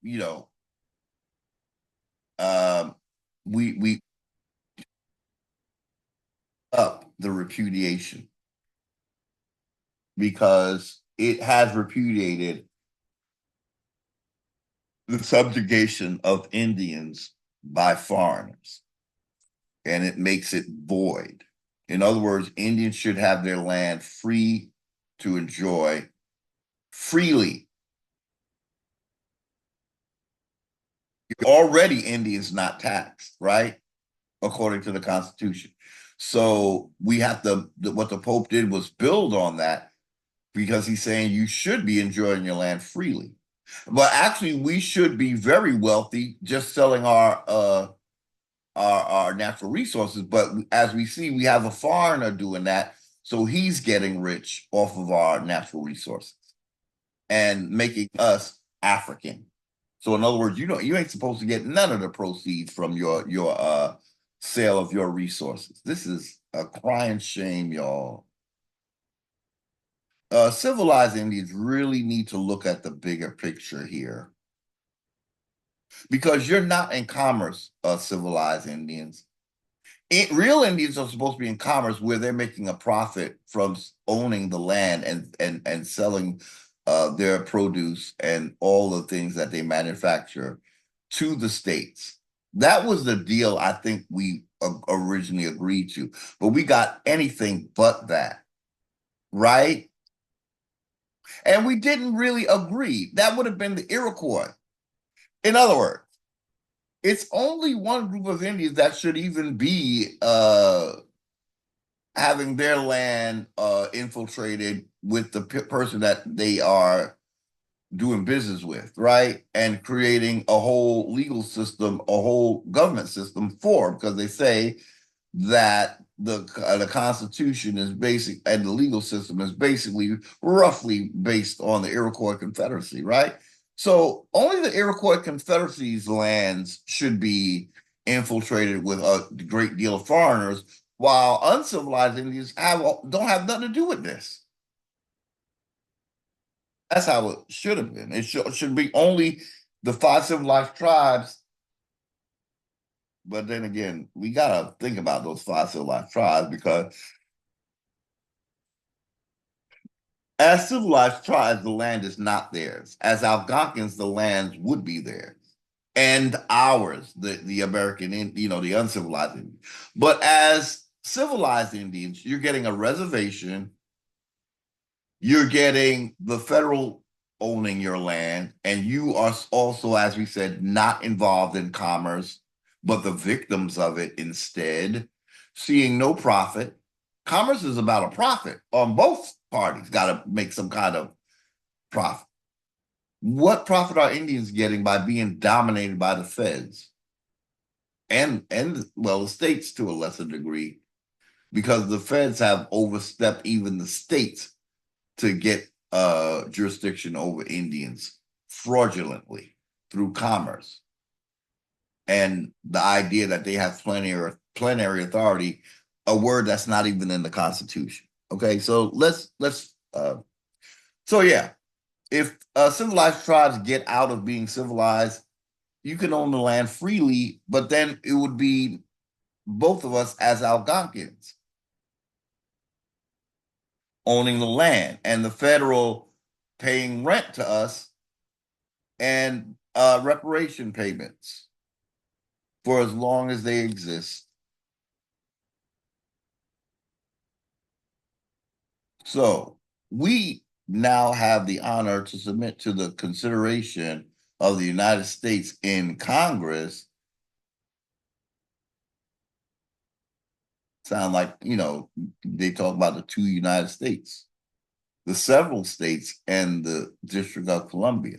S1: you know, um, we up the repudiation because it has repudiated the subjugation of Indians by foreigners, and it makes it void. In other words, Indians should have their land free to enjoy freely. Already, Indians not taxed, right? According to the Constitution. So we have to, what the Pope did was build on that because he's saying you should be enjoying your land freely. But actually, we should be very wealthy just selling our natural resources. But as we see, we have a foreigner doing that, so he's getting rich off of our natural resources and making us African. So in other words, you ain't supposed to get none of the proceeds from your sale of your resources. This is a crying shame, y'all. Civilized Indians really need to look at the bigger picture here because you're not in commerce, civilized Indians. Real Indians are supposed to be in commerce where they're making a profit from owning the land and selling their produce and all the things that they manufacture to the states. That was the deal I think we originally agreed to, but we got anything but that, right? And we didn't really agree. That would have been the Iroquois. In other words, it's only one group of Indians that should even be having their land infiltrated with the person that they are doing business with, right? And creating a whole legal system, a whole government system for, because they say that the Constitution is basic and the legal system is basically roughly based on the Iroquois Confederacy, right? So only the Iroquois Confederacy's lands should be infiltrated with a great deal of foreigners, while uncivilized Indians don't have nothing to do with this. That's how it should have been. It should be only the five civilized tribes. But then again, we gotta think about those five civilized tribes because as civilized tribes, the land is not theirs. As Algonquins, the land would be theirs. And ours, the American, the uncivilized Indians. But as civilized Indians, you're getting a reservation, you're getting the federal owning your land, and you are also, as we said, not involved in commerce, but the victims of it instead, seeing no profit. Commerce is about a profit on both parties, got to make some kind of profit. What profit are Indians getting by being dominated by the feds and well, the states to a lesser degree, because the feds have overstepped even the states to get jurisdiction over Indians fraudulently through commerce. And the idea that they have plenary authority, a word that's not even in the Constitution. Okay, so so yeah, if civilized tribes get out of being civilized, you can own the land freely, but then it would be both of us as Algonquins owning the land and the federal paying rent to us and reparation payments for as long as they exist. So we now have the honor to submit to the consideration of the United States in Congress. Sound like, they talk about the two United States, the several states, and the District of Columbia,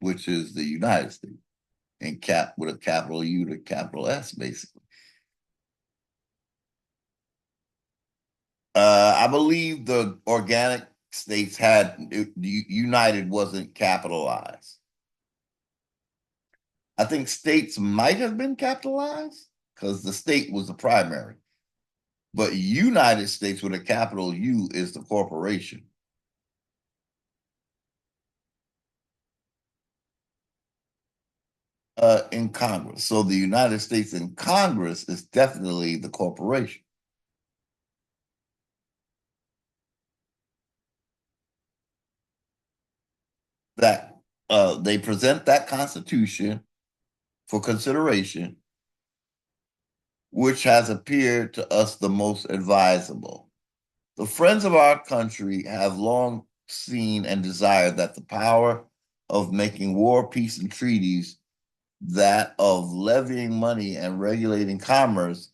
S1: which is the United States, and cap with a capital U to capital S, basically. I believe the organic states United wasn't capitalized. I think states might have been capitalized because the state was the primary. but United States with a capital U is the corporation. In Congress. So the United States in Congress is definitely the corporation. That they present that Constitution for consideration, which has appeared to us the most advisable. The friends of our country have long seen and desired that the power of making war, peace, and treaties, that of levying money and regulating commerce,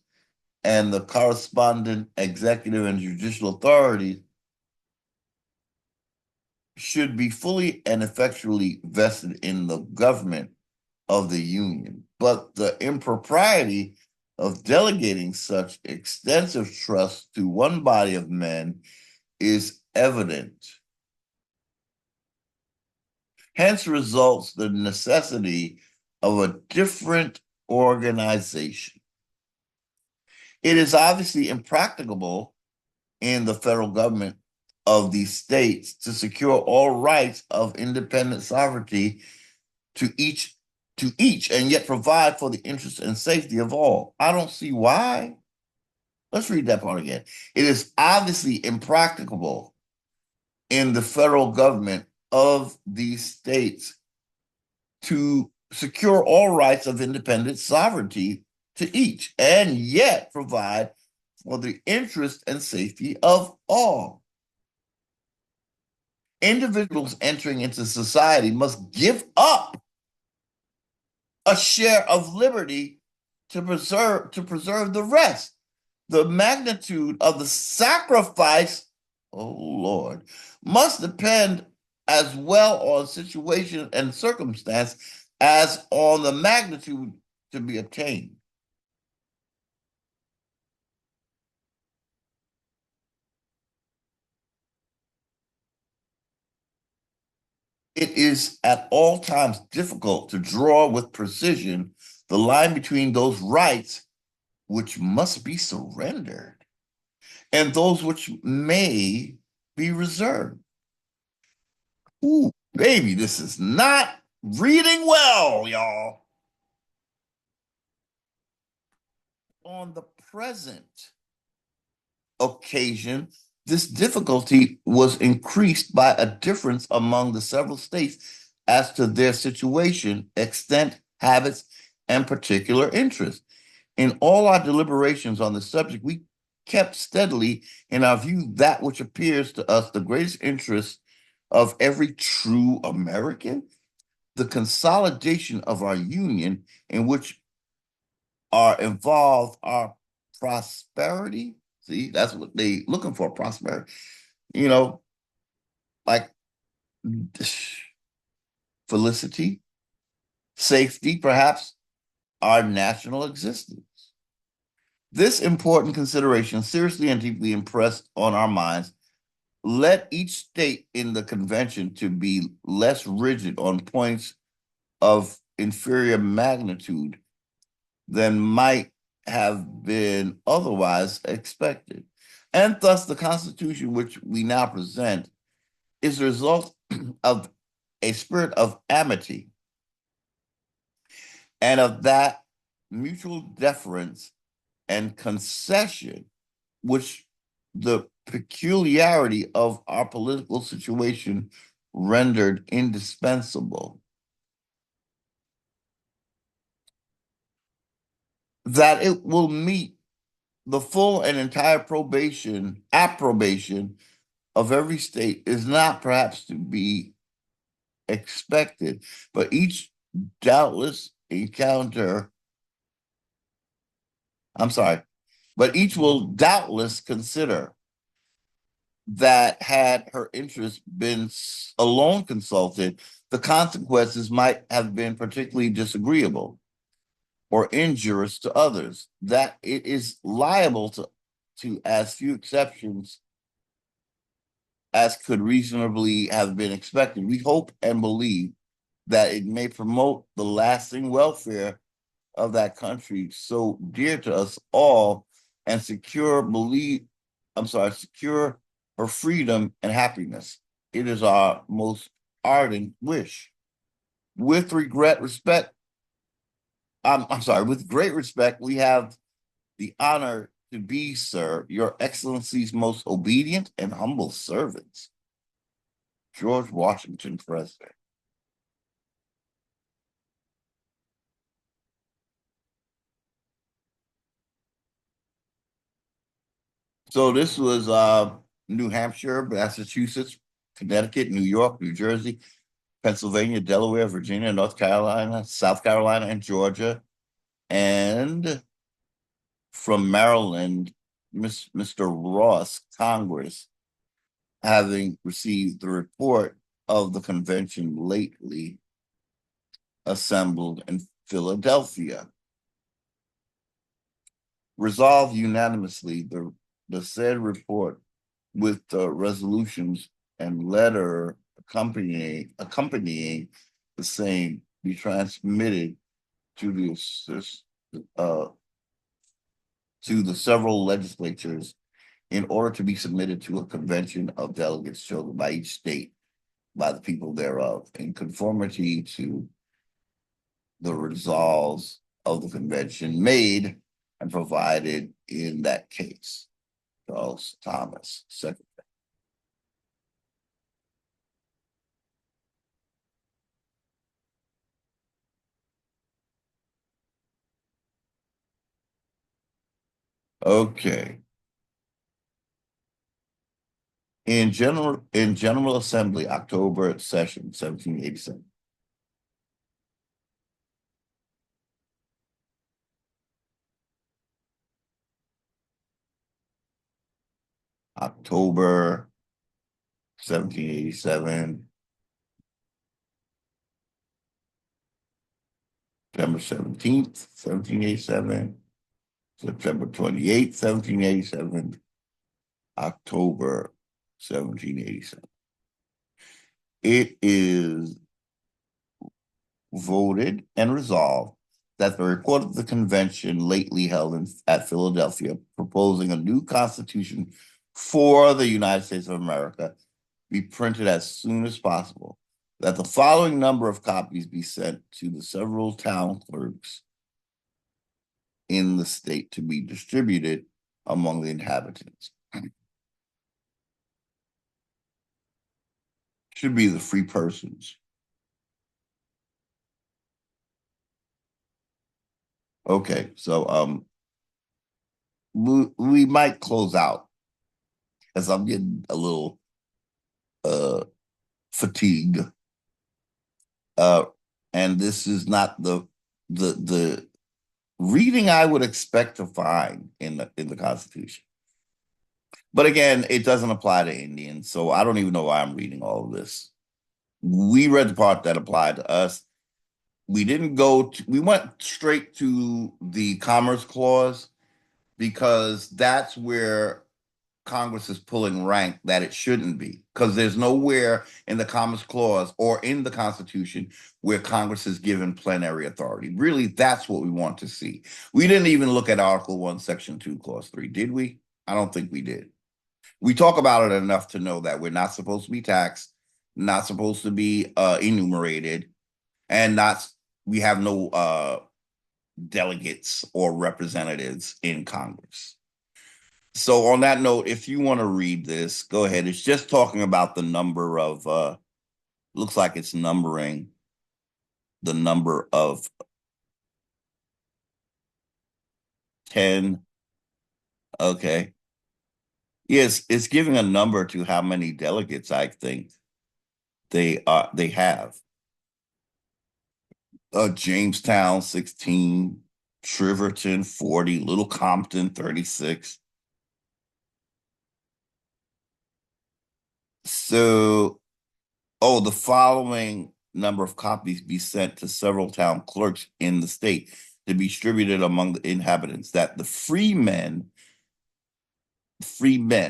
S1: and the correspondent executive and judicial authority should be fully and effectually vested in the government of the Union. But the impropriety of delegating such extensive trust to one body of men is evident. Hence results the necessity of a different organization. It is obviously impracticable in the federal government of these states to secure all rights of independent sovereignty to each and yet provide for the interest and safety of all. I don't see why. Let's read that part again. It is obviously impracticable in the federal government of these states to secure all rights of independent sovereignty to each and yet provide for the interest and safety of all. Individuals entering into society must give up a share of liberty to preserve the rest. The magnitude of the sacrifice, oh Lord, must depend as well on situation and circumstance as on the magnitude to be obtained. It is at all times difficult to draw with precision the line between those rights which must be surrendered and those which may be reserved. Ooh, baby, this is not reading well, y'all. On the present occasion, this difficulty was increased by a difference among the several states as to their situation, extent, habits, and particular interests. In all our deliberations on the subject, we kept steadily in our view that which appears to us the greatest interest of every true American, the consolidation of our union, in which are involved our prosperity. See, that's what they looking for, prosperity. You know, like felicity, safety, perhaps our national existence. This important consideration, seriously and deeply impressed on our minds, led each state in the convention to be less rigid on points of inferior magnitude than might have been otherwise expected. And thus, the Constitution which we now present is the result of a spirit of amity and of that mutual deference and concession which the peculiarity of our political situation rendered indispensable. That it will meet the full and entire approbation of every state is not perhaps to be expected, but each doubtless encounter, I'm sorry, but each will doubtless consider that had her interests been alone consulted, the consequences might have been particularly disagreeable or injurious to others, that it is liable to as few exceptions as could reasonably have been expected. We hope and believe that it may promote the lasting welfare of that country so dear to us all and secure her freedom and happiness. It is our most ardent wish. With with great respect, we have the honor to be, sir, your excellency's most obedient and humble servants. George Washington, President. So this was New Hampshire, Massachusetts, Connecticut, New York, New Jersey, Pennsylvania, Delaware, Virginia, North Carolina, South Carolina, and Georgia. And from Maryland, Mr. Ross, Congress, having received the report of the convention lately assembled in Philadelphia. Resolved unanimously the said report with the resolutions and letter accompanying the same be transmitted to uh, the several legislatures in order to be submitted to a convention of delegates chosen by each state by the people thereof in conformity to the resolves of the convention made and provided in that case. Charles Thomas, Secretary. Okay. In General Assembly, October session, 1787. October 1787, September 17th, 1787, September 28th, 1787, October 1787. It is voted and resolved that the report of the convention lately held at Philadelphia proposing a new constitution for the United States of America be printed as soon as possible, that the following number of copies be sent to the several town clerks in the state to be distributed among the inhabitants. Should be the free persons. Okay, so we might close out as I'm getting a little fatigued. Uh, and this is not the reading I would expect to find in the Constitution. But again, it doesn't apply to Indians, so I don't even know why I'm reading all of this. We read the part that applied to us. We went straight to the Commerce Clause because that's where Congress is pulling rank that it shouldn't be, because there's nowhere in the Commerce Clause or in the Constitution where Congress is given plenary authority. Really, that's what we want to see. We didn't even look at Article 1, Section 2, Clause 3, did we? I don't think we did. We talk about it enough to know that we're not supposed to be taxed, not supposed to be enumerated, and we have no delegates or representatives in Congress. So on that note, if you want to read this, go ahead. It's just talking about the number of looks like it's numbering the number of 10. Okay. Yes, it's giving a number to how many delegates I think they have. Jamestown 16, Triverton 40, Little Compton 36. So, the following number of copies be sent to several town clerks in the state to be distributed among the inhabitants, that the free men,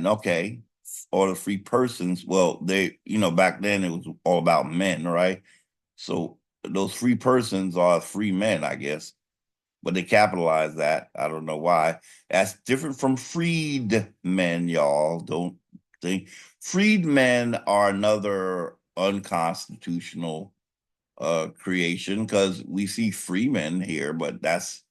S1: okay, or the free persons, well, back then it was all about men, right? So those free persons are free men, I guess. but they capitalize that. I don't know why. That's different from freedmen, y'all. Don't think freedmen are another unconstitutional creation, because we see freemen here, but that's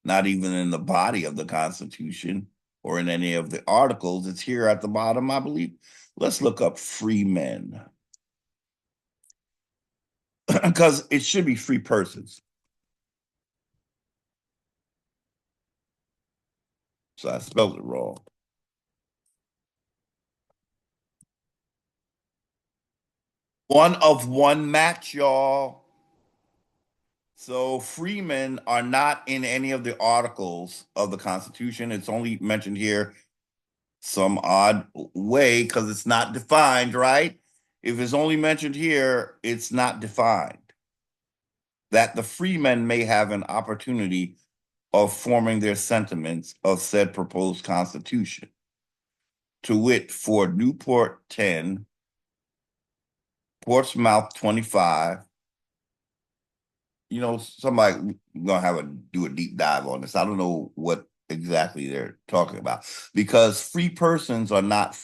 S1: not even in the body of the Constitution or in any of the articles. It's here at the bottom, I believe. Let's look up freemen, because it should be free persons. So I spelled it wrong. One of one match, y'all. So freemen are not in any of the articles of the Constitution. It's only mentioned here some odd way because it's not defined, right? If it's only mentioned here, it's not defined. That the freemen may have an opportunity of forming their sentiments of said proposed Constitution. To wit, for Newport 10, Portsmouth 25, somebody gonna have do a deep dive on this. I don't know what exactly they're talking about, because free persons are not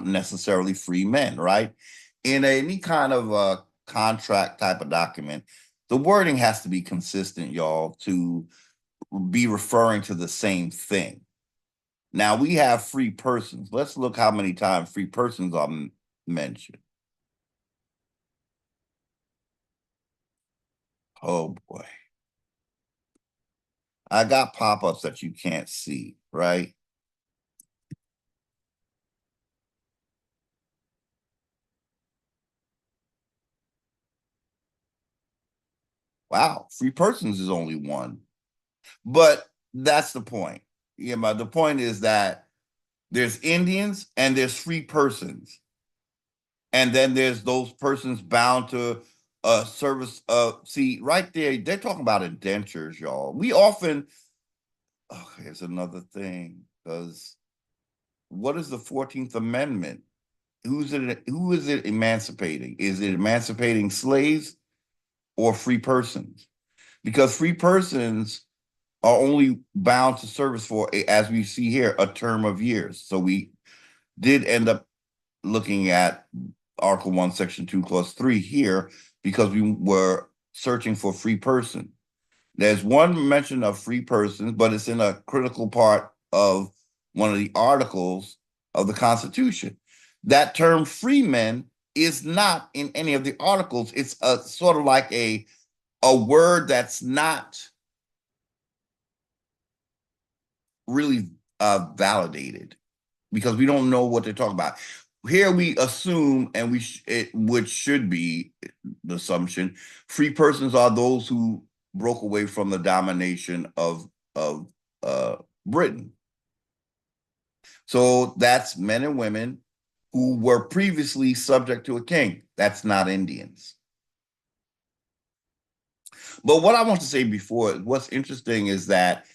S1: necessarily free men, right? In any kind of a contract type of document, the wording has to be consistent, y'all, to be referring to the same thing. Now we have free persons. Let's look how many times free persons are mentioned. Oh boy. I got pop-ups that you can't see, right? Wow, free persons is only one. But that's the point. Yeah, the point is that there's Indians and there's free persons. And then there's those persons bound to service. See, right there, they're talking about indentures, y'all. We often, here's another thing, because what is the 14th Amendment? Who is it emancipating? Is it emancipating slaves or free persons? Because free persons are only bound to service for, as we see here, a term of years. So we did end up looking at Article 1, Section 2, Clause 3 here, because we were searching for free person. There's one mention of free persons, but it's in a critical part of one of the articles of the Constitution. That term freemen is not in any of the articles. It's a sort of like a word that's not really validated, because we don't know what they're talking about. Here we assume, and which should be the assumption, free persons are those who broke away from the domination of Britain. So that's men and women who were previously subject to a king. That's not Indians. But what I want to say before, what's interesting is that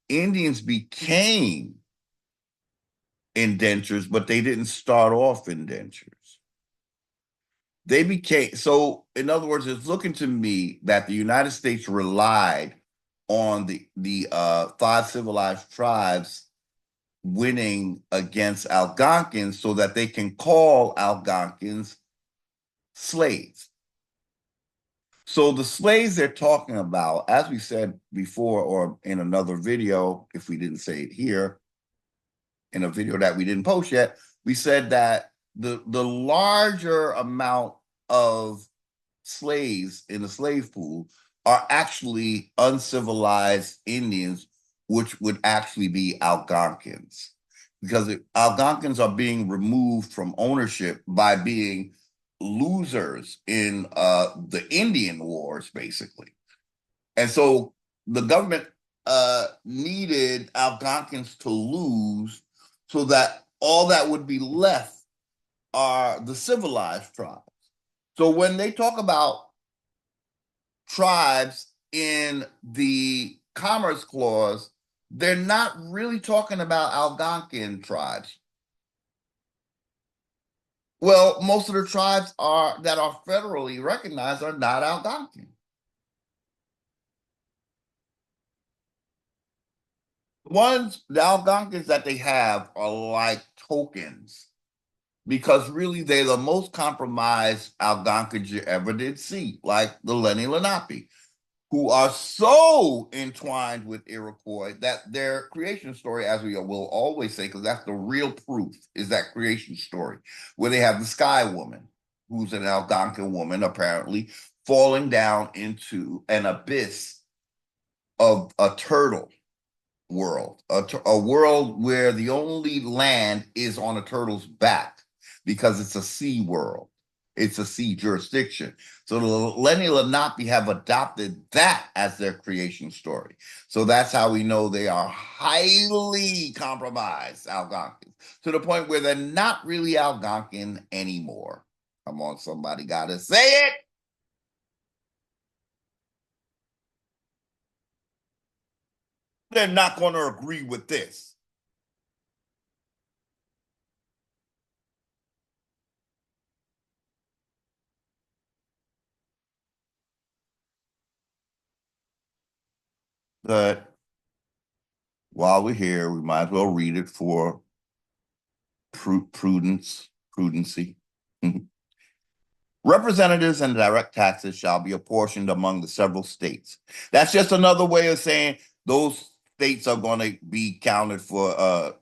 S1: Indians became indentures, but they didn't start off indentures. They became, so in other words, it's looking to me that the United States relied on the five civilized tribes winning against Algonquins so that they can call Algonquins slaves. So the slaves they're talking about, as we said before, or in another video, if we didn't say it here, in a video that we didn't post yet, we said that the larger amount of slaves in the slave pool are actually uncivilized Indians, which would actually be Algonquins, because Algonquins are being removed from ownership by being losers in the Indian Wars, basically. And so the government needed Algonquins to lose so that all that would be left are the civilized tribes. So when they talk about tribes in the Commerce Clause, they're not really talking about Algonquin tribes. Well, most of the tribes that are federally recognized are not Algonquin. The Algonquins that they have are like tokens because really they're the most compromised Algonquins you ever did see, like the Lenni Lenape, who are so entwined with Iroquois that their creation story, as we will always say, because that's the real proof, is that creation story, where they have the Sky Woman, who's an Algonquin woman, apparently, falling down into an abyss of a turtle world, a world where the only land is on a turtle's back because it's a sea world. It's a sea jurisdiction. So the Lenni Lenape have adopted that as their creation story. So that's how we know they are highly compromised Algonquins to the point where they're not really Algonquin anymore. Come on, somebody got to say it. They're not going to agree with this. But while we're here, we might as well read it for prudency. Representatives and direct taxes shall be apportioned among the several states. That's just another way of saying those states are going to be counted for.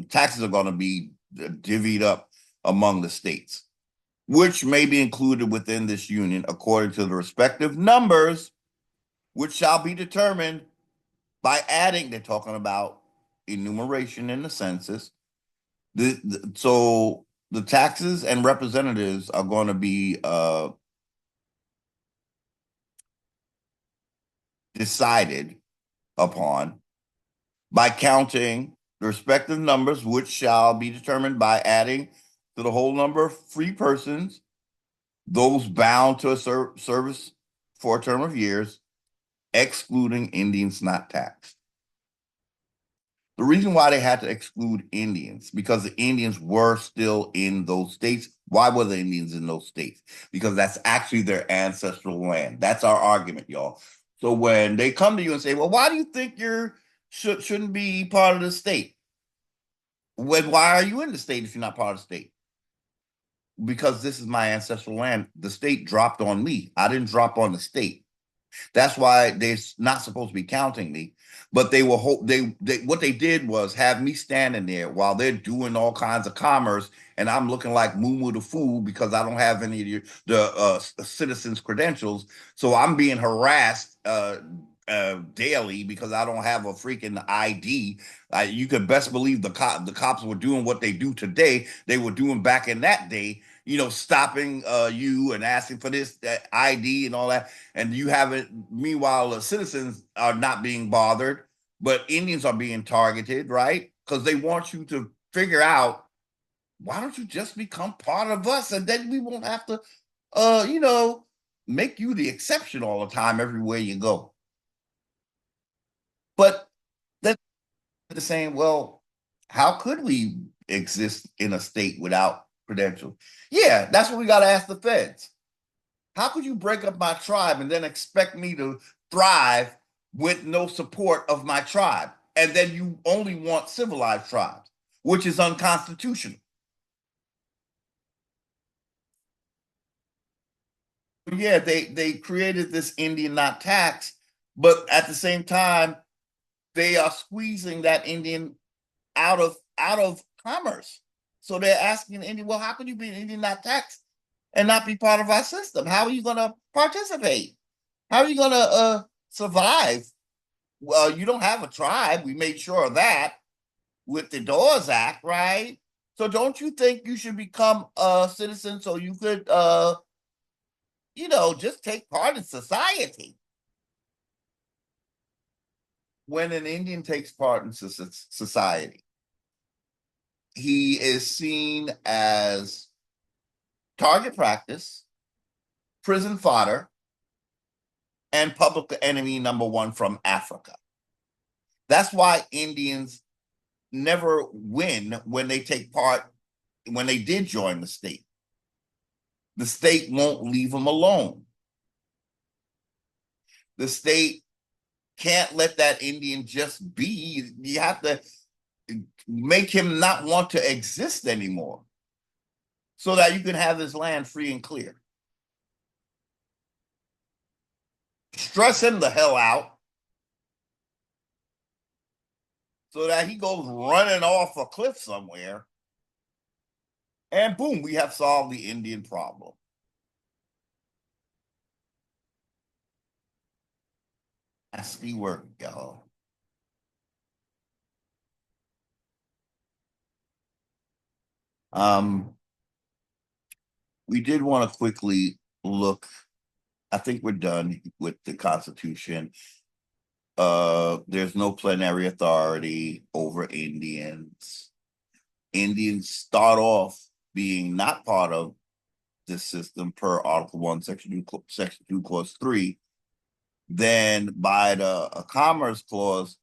S1: Taxes are going to be divvied up among the states, which may be included within this union according to the respective numbers, which shall be determined by adding. They're talking about enumeration in the census. So the taxes and representatives are going to be decided upon by counting the respective numbers, which shall be determined by adding to the whole number of free persons, those bound to a service for a term of years, excluding Indians not taxed. The reason why they had to exclude Indians, because the Indians were still in those states. Why were the Indians in those states? Because that's actually their ancestral land. That's our argument, y'all. So when they come to you and say, well, why do you think you're shouldn't be part of the state? Why are you in the state if you're not part of the state? Because this is my ancestral land. The state dropped on me. I didn't drop on the state. That's why they're not supposed to be counting me. But they will hope they what they did was have me standing there while they're doing all kinds of commerce, and I'm looking like Moo the fool because I don't have any of the citizens' credentials. So I'm being harassed daily because I don't have a freaking ID. You could best believe the cops were doing what they do today. They were doing back in that day. Stopping you and asking for this ID and all that, and you have it. Meanwhile, the citizens are not being bothered, but Indians are being targeted, right? Because they want you to figure out, why don't you just become part of us, and then we won't have to, make you the exception all the time everywhere you go. But that's the same. Well, how could we exist in a state without credentials? Yeah, that's what we got to ask the feds. How could you break up my tribe and then expect me to thrive with no support of my tribe? And then you only want civilized tribes, which is unconstitutional. Yeah, they created this Indian not tax, but at the same time, they are squeezing that Indian out of commerce. So they're asking Indian, well, how can you be an Indian not tax and not be part of our system? How are you going to participate? How are you going to survive? Well, you don't have a tribe. We made sure of that with the Dawes Act, right? So don't you think you should become a citizen so you could, just take part in society? When an Indian takes part in society, he is seen as target practice, prison fodder, and public enemy number one from Africa. That's why Indians never win when they take part, when they did join the state. The state won't leave them alone. The state can't let that Indian just be. You have to make him not want to exist anymore so that you can have this land free and clear. Stress him the hell out so that he goes running off a cliff somewhere. And boom, we have solved the Indian problem. Nasty work, y'all. We did want to quickly look. I think we're done with the Constitution. There's no plenary authority over Indians. Indians start off being not part of this system per Article 1, Section 2, Clause 3. Then by the Commerce Clause,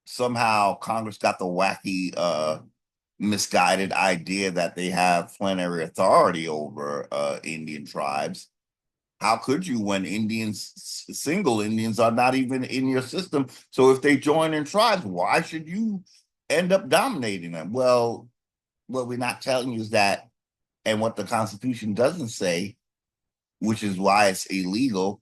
S1: somehow Congress got the wacky, misguided idea that they have plenary authority over Indian tribes. How could you when single Indians are not even in your system? So if they join in tribes, why should you end up dominating them? Well, what we're not telling you is that, and what the Constitution doesn't say, which is why it's illegal,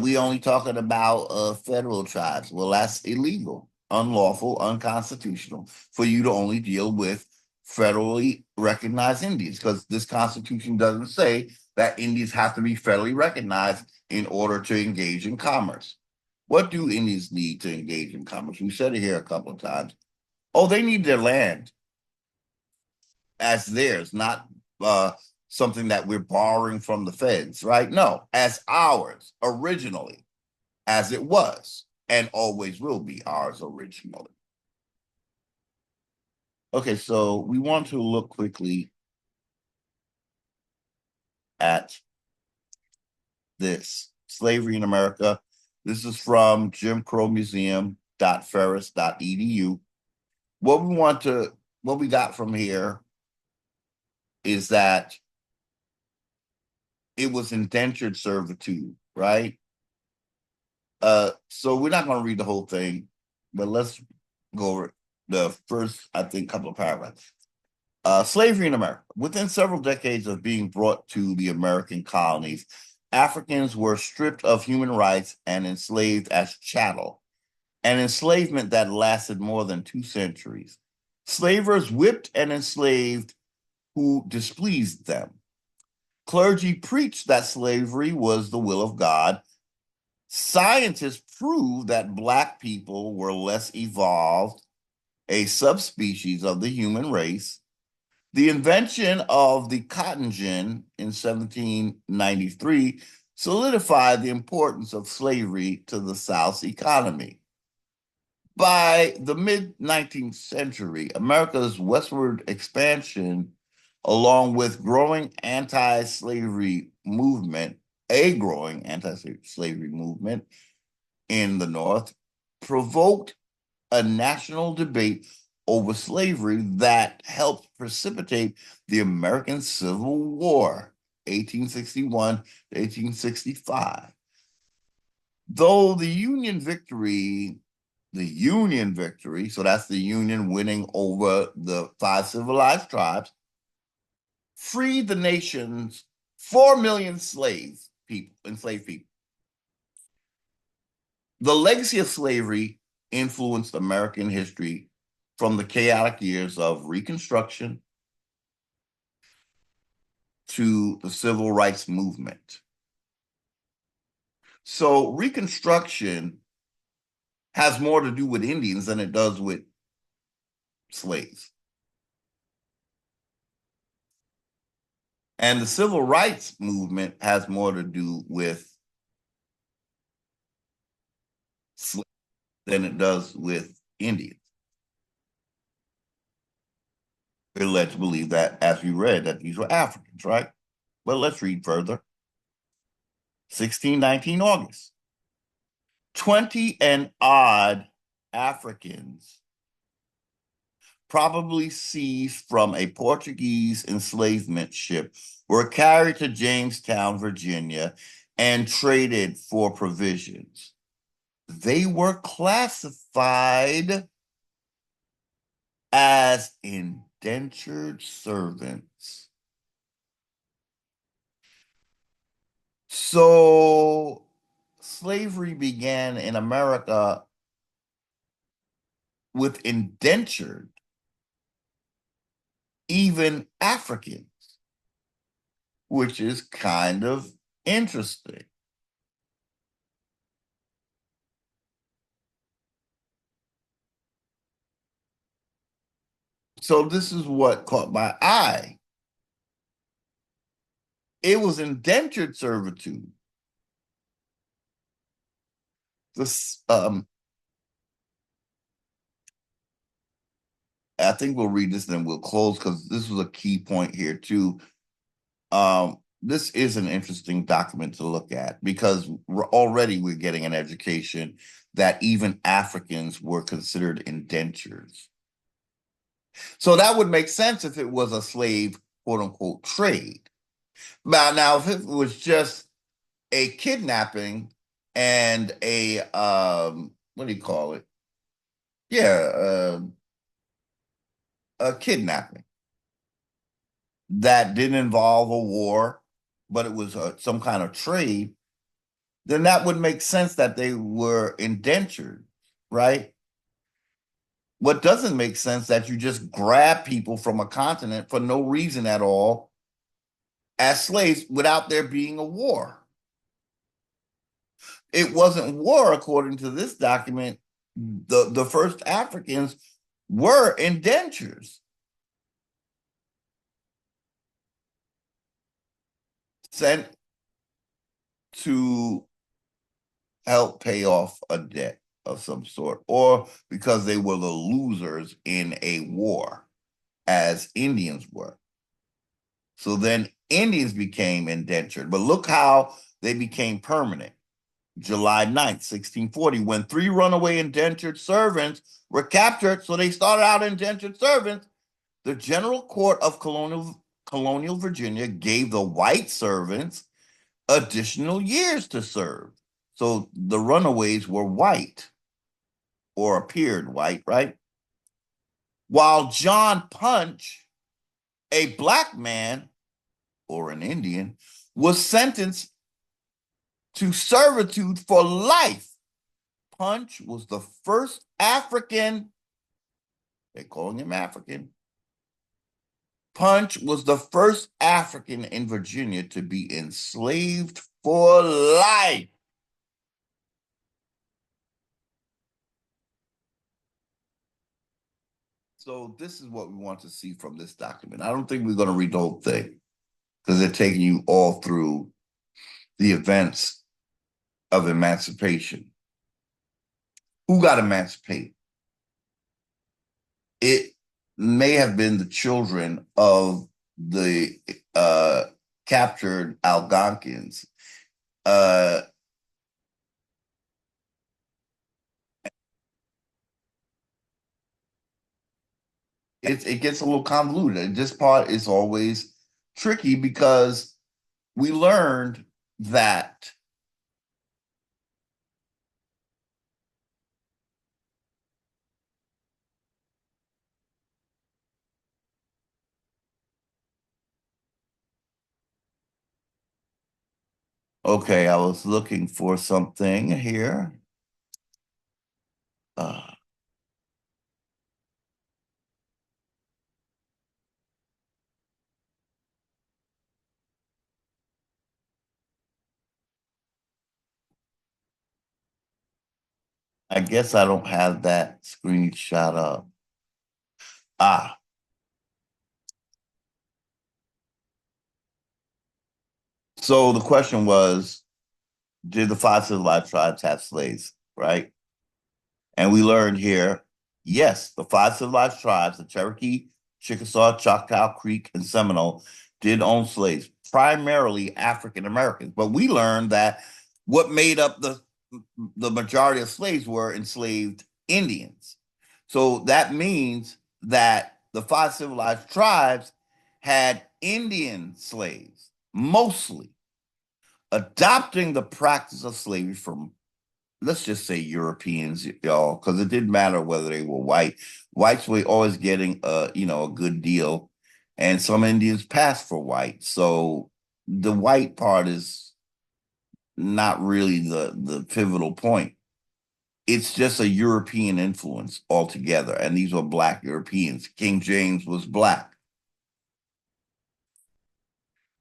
S1: we only talking about federal tribes. Well, that's illegal, unlawful, unconstitutional for you to only deal with federally recognized Indians, because this Constitution doesn't say that Indians have to be federally recognized in order to engage in commerce. What do Indians need to engage in commerce? We said it here a couple of times. Oh, they need their land as theirs, not something that we're borrowing from the feds, right? No, as ours originally, as it was and always will be ours originally. Okay, so we want to look quickly at this slavery in America. This is from jimcrowmuseum.ferris.edu. What we got from here is that it was indentured servitude, right? So we're not going to read the whole thing, but let's go over the first, I think, couple of paragraphs. Slavery in America. Within several decades of being brought to the American colonies, Africans were stripped of human rights and enslaved as chattel, an enslavement that lasted more than 2 centuries. Slavers whipped and enslaved who displeased them. Clergy preached that slavery was the will of God. Scientists proved that Black people were less evolved, a subspecies of the human race. The invention of the cotton gin in 1793 solidified the importance of slavery to the South's economy. By the mid-19th century, America's westward expansion, along with a growing anti-slavery movement in the North, provoked a national debate over slavery that helped precipitate the American Civil War, 1861 to 1865. Though the Union victory, so that's the Union winning over the 5 civilized tribes, freed the nation's 4 million enslaved people. The legacy of slavery influenced American history from the chaotic years of Reconstruction to the Civil Rights Movement. So Reconstruction has more to do with Indians than it does with slaves. And the Civil Rights Movement has more to do with slaves than it does with Indians. We're led to believe that, as we read, that these were Africans, right? Well, let's read further. 1619 August. 20 and odd Africans, probably seized from a Portuguese enslavement ship, were carried to Jamestown, Virginia, and traded for provisions. they were classified as indentured servants. So slavery began in America with indentured, even Africans, which is kind of interesting. So this is what caught my eye. It was indentured servitude. This, I think we'll read this and then we'll close because this was a key point here too. This is an interesting document to look at because already we're getting an education that even Africans were considered indentures. So that would make sense if it was a slave, quote unquote, trade. Now, if it was just a kidnapping and a what do you call it? Yeah, a kidnapping that didn't involve a war, but it was some kind of trade, then that would make sense that they were indentured, right? What doesn't make sense that you just grab people from a continent for no reason at all as slaves without there being a war. It wasn't war, according to this document. The first Africans were indentures sent to help pay off a debt of some sort, or because they were the losers in a war, as Indians were. So then Indians became indentured. But look how they became permanent. July 9th, 1640, when 3 runaway indentured servants were captured. So they started out indentured servants. The General Court of Colonial Virginia gave the white servants additional years to serve. So the runaways were white or appeared white, right? While John Punch, a black man or an Indian, was sentenced to servitude for life. Punch was the first African, they're calling him African. Punch was the first African in Virginia to be enslaved for life. So this is what we want to see from this document. I don't think we're going to read the whole thing because they're taking you all through the events of emancipation. Who got emancipated? It may have been the children of the captured Algonquins. It gets a little convoluted. This part is always tricky because we learned that okay, I was looking for something here. Uh, I guess I don't have that screenshot up. Ah, so the question was, did the 5 civilized tribes have slaves, right? And we learned here, yes, the 5 civilized tribes, the Cherokee, Chickasaw, Choctaw, Creek, and Seminole, did own slaves, primarily African Americans. But we learned that what made up the majority of slaves were enslaved Indians. So that means that the 5 civilized tribes had Indian slaves, mostly adopting the practice of slavery from let's just say Europeans, y'all, because it didn't matter whether they were white. Whites were always getting a good deal, and some Indians passed for white. So the white part is not really the pivotal point. It's just a European influence altogether, and these were Black Europeans. King James was Black.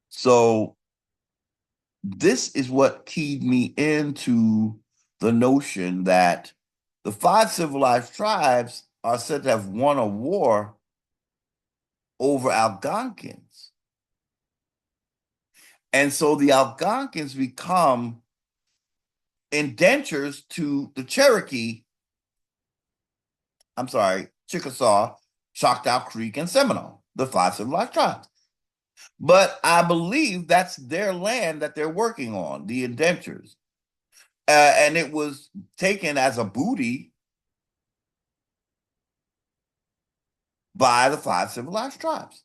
S1: So this is what keyed me into the notion that the 5 civilized tribes are said to have won a war over Algonquins. And so the Algonquins become indentures to the Chickasaw, Choctaw Creek, and Seminole, the 5 civilized tribes. But I believe that's their land that they're working on, the indentures. And it was taken as a booty by the 5 civilized tribes.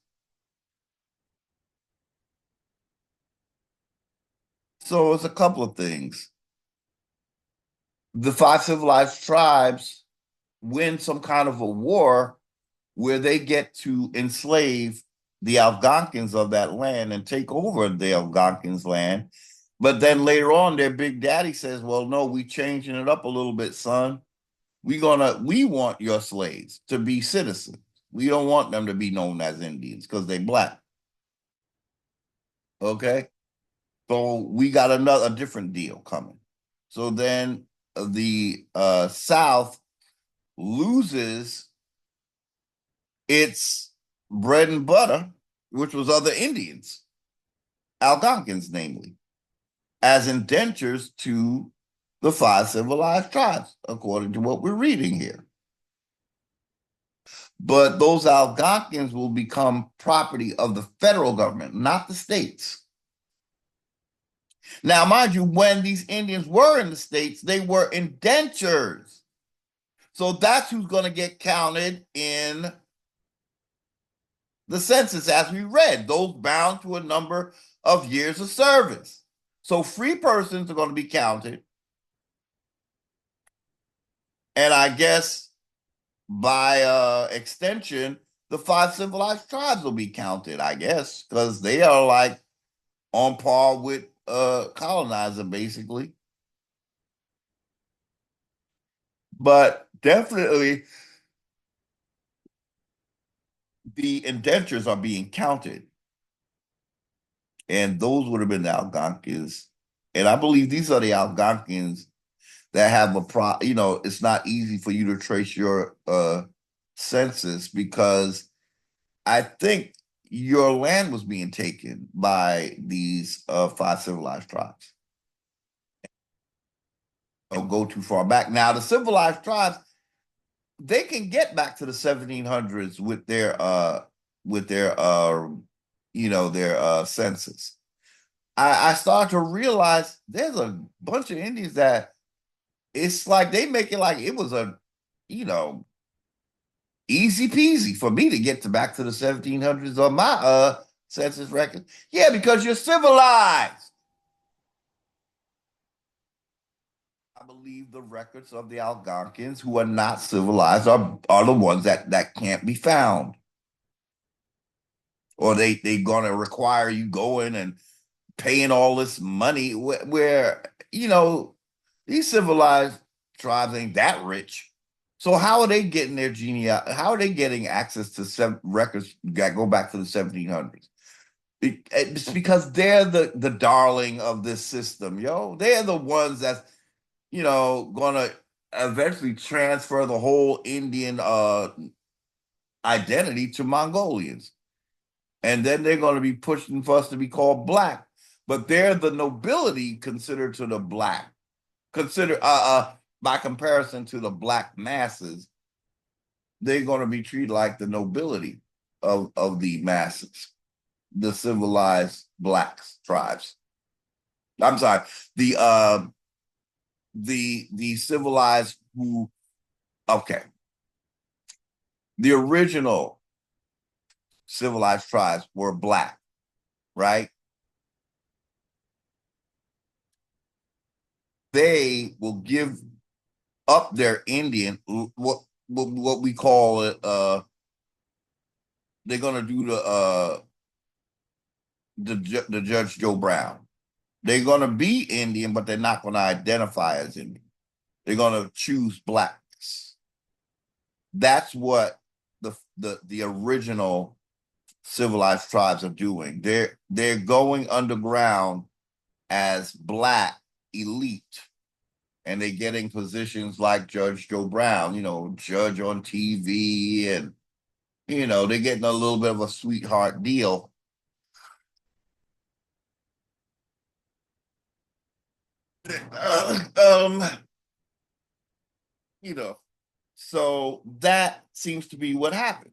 S1: So it's a couple of things. The 5 civilized tribes win some kind of a war where they get to enslave the Algonquins of that land and take over the Algonquins' land. But then later on, their big daddy says, well, no, we changing it up a little bit, son. We want your slaves to be citizens. We don't want them to be known as Indians because they're Black. Okay? So we got a different deal coming. So then the South loses its bread and butter, which was other Indians, Algonquins, namely, as indentures to the 5 civilized tribes, according to what we're reading here. But those Algonquins will become property of the federal government, not the states. Now, mind you, when these Indians were in the states, they were indentures. So that's who's going to get counted in the census, as we read, those bound to a number of years of service. So free persons are going to be counted. And I guess by extension, the 5 civilized tribes will be counted, I guess, because they are like on par with colonizer, basically. But definitely the indentures are being counted. And those would have been the Algonquins. And I believe these are the Algonquins that have it's not easy for you to trace your census because I think your land was being taken by these 5 civilized tribes. Don't go too far back. Now, the civilized tribes, they can get back to the 1700s with their census. I started to realize there's a bunch of Indians that it's like they make it like it was easy peasy for me to get back to the 1700s on my census record. Yeah, because you're civilized. I believe the records of the Algonquins who are not civilized are the ones that can't be found. Or they gonna require you going and paying all this money where these civilized tribes ain't that rich. So how are they getting their how are they getting access to records that go back to the 1700s? It's because they're the darling of this system, yo. They're the ones that's gonna eventually transfer the whole Indian identity to Mongolians. And then they're going to be pushing for us to be called Black. But they're the nobility considered to the Black. By comparison to the Black masses, they're going to be treated like the nobility of the masses, the civilized Blacks tribes. I'm sorry, the civilized the original civilized tribes were Black, right? They will give up their Indian, what we call it, they're gonna do the Judge Joe Brown. They're gonna be Indian, but they're not gonna identify as Indian. They're gonna choose blackness. That's what the original civilized tribes are doing. They're going underground as black elite, and they're getting positions like Judge Joe Brown, judge on TV, and they're getting a little bit of a sweetheart deal. Um, so that seems to be what happened.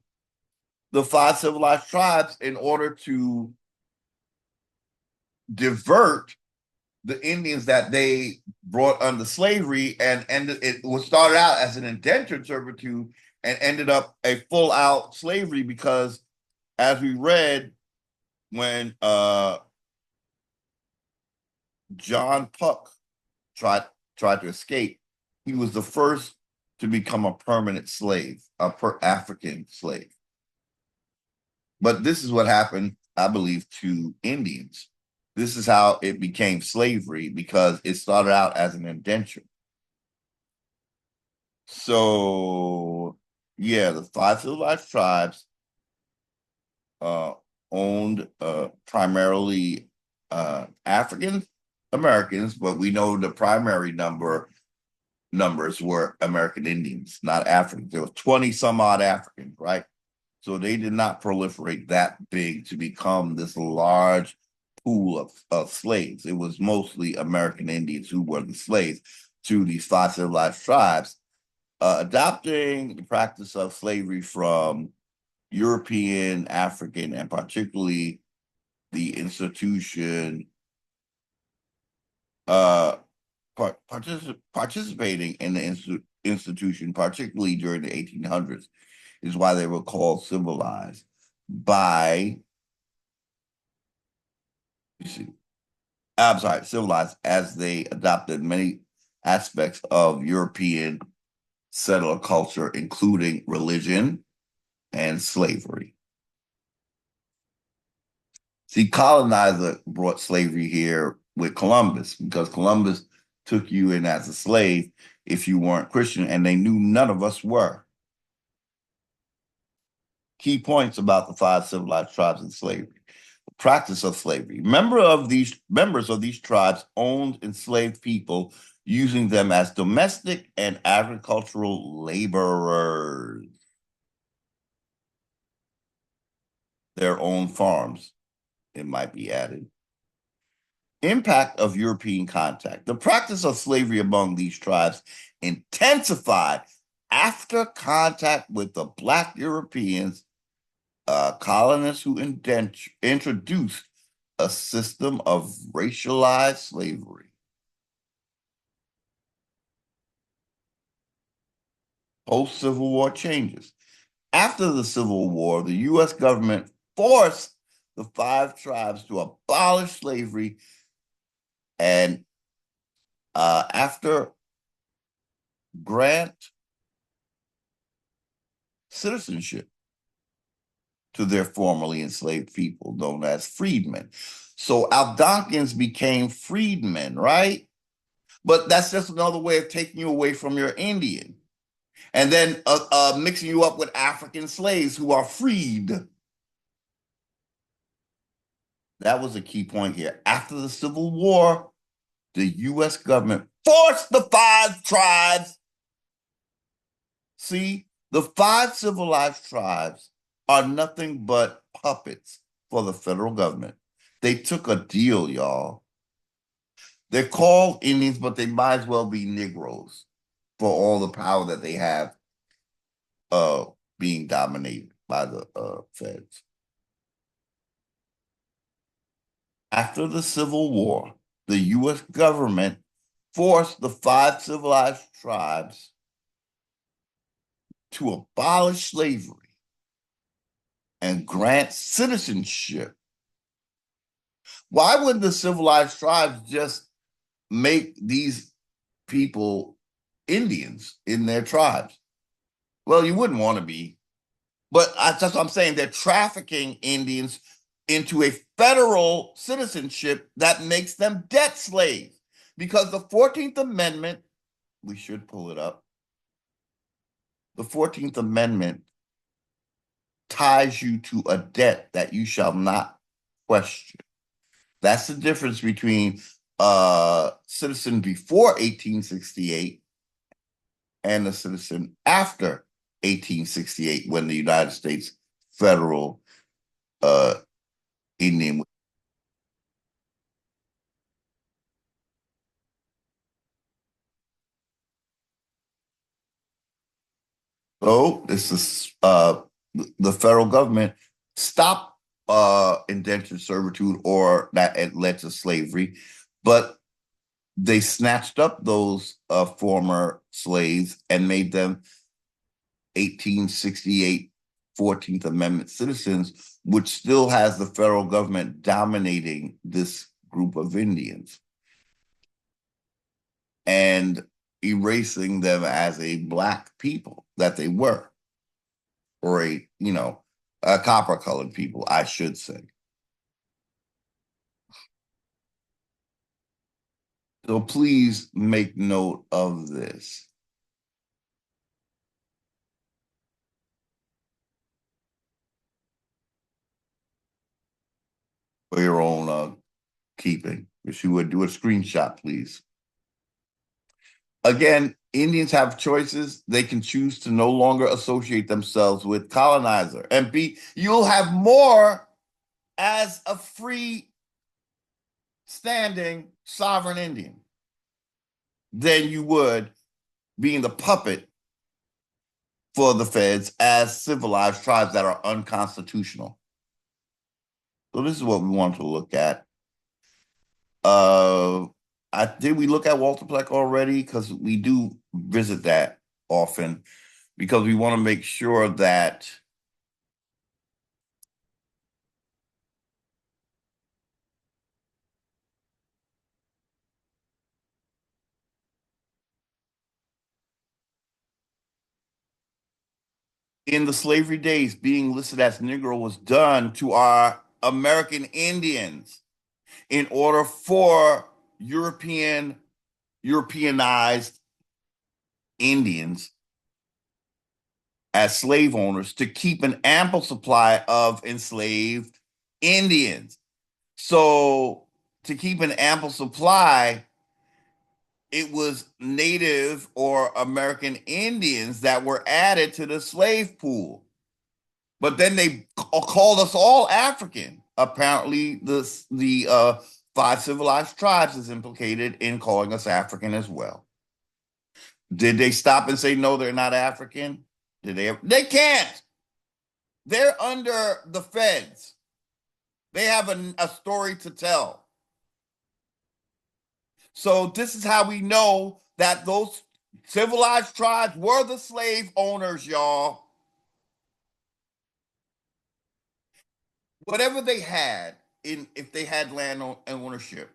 S1: The 5 civilized tribes, in order to divert the Indians that they brought under slavery, and it was started out as an indentured servitude and ended up a full out slavery, because as we read, when John Puck tried to escape, he was the first to become a permanent slave, African slave. But this is what happened, I believe, to Indians. This is how it became slavery, because it started out as an indenture. So, yeah, the 5 civilized tribes owned primarily African Americans, but we know the primary numbers were American Indians, not Africans. There were 20 some odd Africans, right? So they did not proliferate that big to become this large pool of slaves. It was mostly American Indians who were the slaves to these 5 civilized tribes, adopting the practice of slavery from European, African, and particularly the institution, participating in the institution, particularly during the 1800s, is why they were called civilized civilized, as they adopted many aspects of European settler culture, including religion and slavery. See, colonizer brought slavery here with Columbus, because Columbus took you in as a slave if you weren't Christian, and they knew none of us were. Key points about the 5 civilized tribes and slavery. The practice of slavery. Members of these tribes owned enslaved people, using them as domestic and agricultural laborers. Their own farms, it might be added. Impact of European contact. The practice of slavery among these tribes intensified after contact with the Black Europeans, colonists who introduced a system of racialized slavery. Post-Civil War changes. After the Civil War, the U.S. government forced the 5 tribes to abolish slavery, and after grant citizenship to their formerly enslaved people, known as freedmen. So Algonquins became freedmen, right? But that's just another way of taking you away from your Indian, and then mixing you up with African slaves who are freed. That was a key point here. After the Civil War, the U.S. government forced the 5 tribes. See, the 5 civilized tribes are nothing but puppets for the federal government. They took a deal, y'all. They're called Indians, but they might as well be Negroes for all the power that they have being dominated by the feds. After the Civil War, the U.S. government forced the 5 civilized tribes to abolish slavery and grant citizenship. Why would the civilized tribes just make these people Indians in their tribes. Well, you wouldn't want to be, but that's what I'm saying. They're trafficking Indians into a federal citizenship that makes them debt slaves. Because the 14th Amendment, we should pull it up. The 14th Amendment ties you to a debt that you shall not question. That's the difference between a citizen before 1868 and a citizen after 1868, when the United States federal Indian. So this is the federal government stopped indentured servitude, or that it led to slavery, but they snatched up those former slaves and made them 1868 14th Amendment citizens, which still has the federal government dominating this group of Indians and erasing them as a Black people that they were, or a copper-colored people, I should say. So please make note of this for your own keeping. If you would do a screenshot, please. Again, Indians have choices. They can choose to no longer associate themselves with colonizer and you'll have more as a free standing sovereign Indian than you would being the puppet for the feds as civilized tribes that are unconstitutional. So this is what we want to look at. Did we look at Walter Pleck already? Because we do visit that often, because we want to make sure that in the slavery days, being listed as Negro was done to our American Indians in order for Europeanized Indians as slave owners to keep an ample supply of enslaved Indians. So to keep an ample supply, it was Native or American Indians that were added to the slave pool. But then they called us all African. Apparently, the 5 civilized tribes is implicated in calling us African as well. Did they stop and say, no, they're not African? Did they ever? They can't. They're under the feds. They have a story to tell. So this is how we know that those civilized tribes were the slave owners, y'all. Whatever they had, if they had land ownership,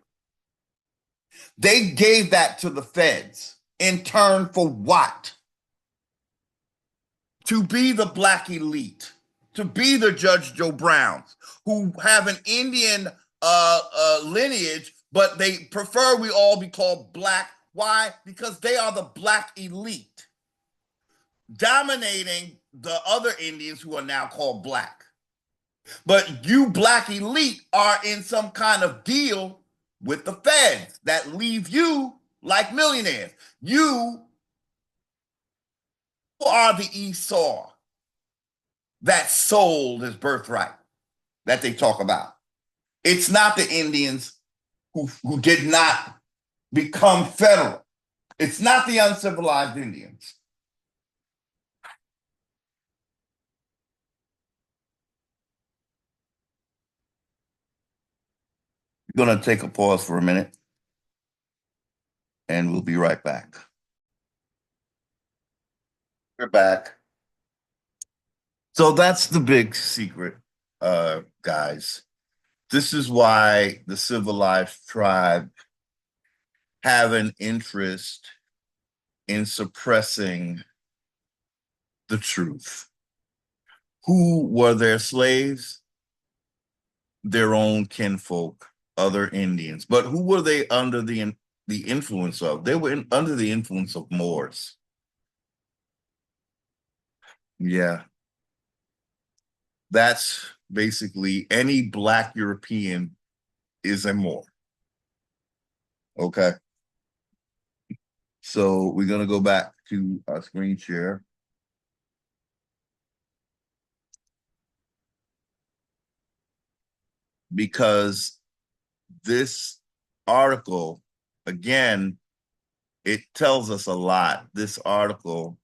S1: they gave that to the feds in turn for what? To be the Black elite, to be the Judge Joe Browns, who have an Indian lineage, but they prefer we all be called Black. Why? Because they are the Black elite, dominating the other Indians who are now called Black. But you Black elite are in some kind of deal with the feds that leave you like millionaires. You are the Esau that sold his birthright that they talk about. It's not the Indians who did not become federal. It's not the uncivilized Indians. We're going to take a pause for a minute, and we'll be right back. We're back. So that's the big secret, guys. This is why the civilized tribe have an interest in suppressing the truth. Who were their slaves? Their own kinfolk, other Indians. But who were they under the influence of? They were under the influence of Moors. Yeah. That's basically any Black European is a Moor. Okay. So we're going to go back to our screen share. Because this article, again, it tells us a lot. This article,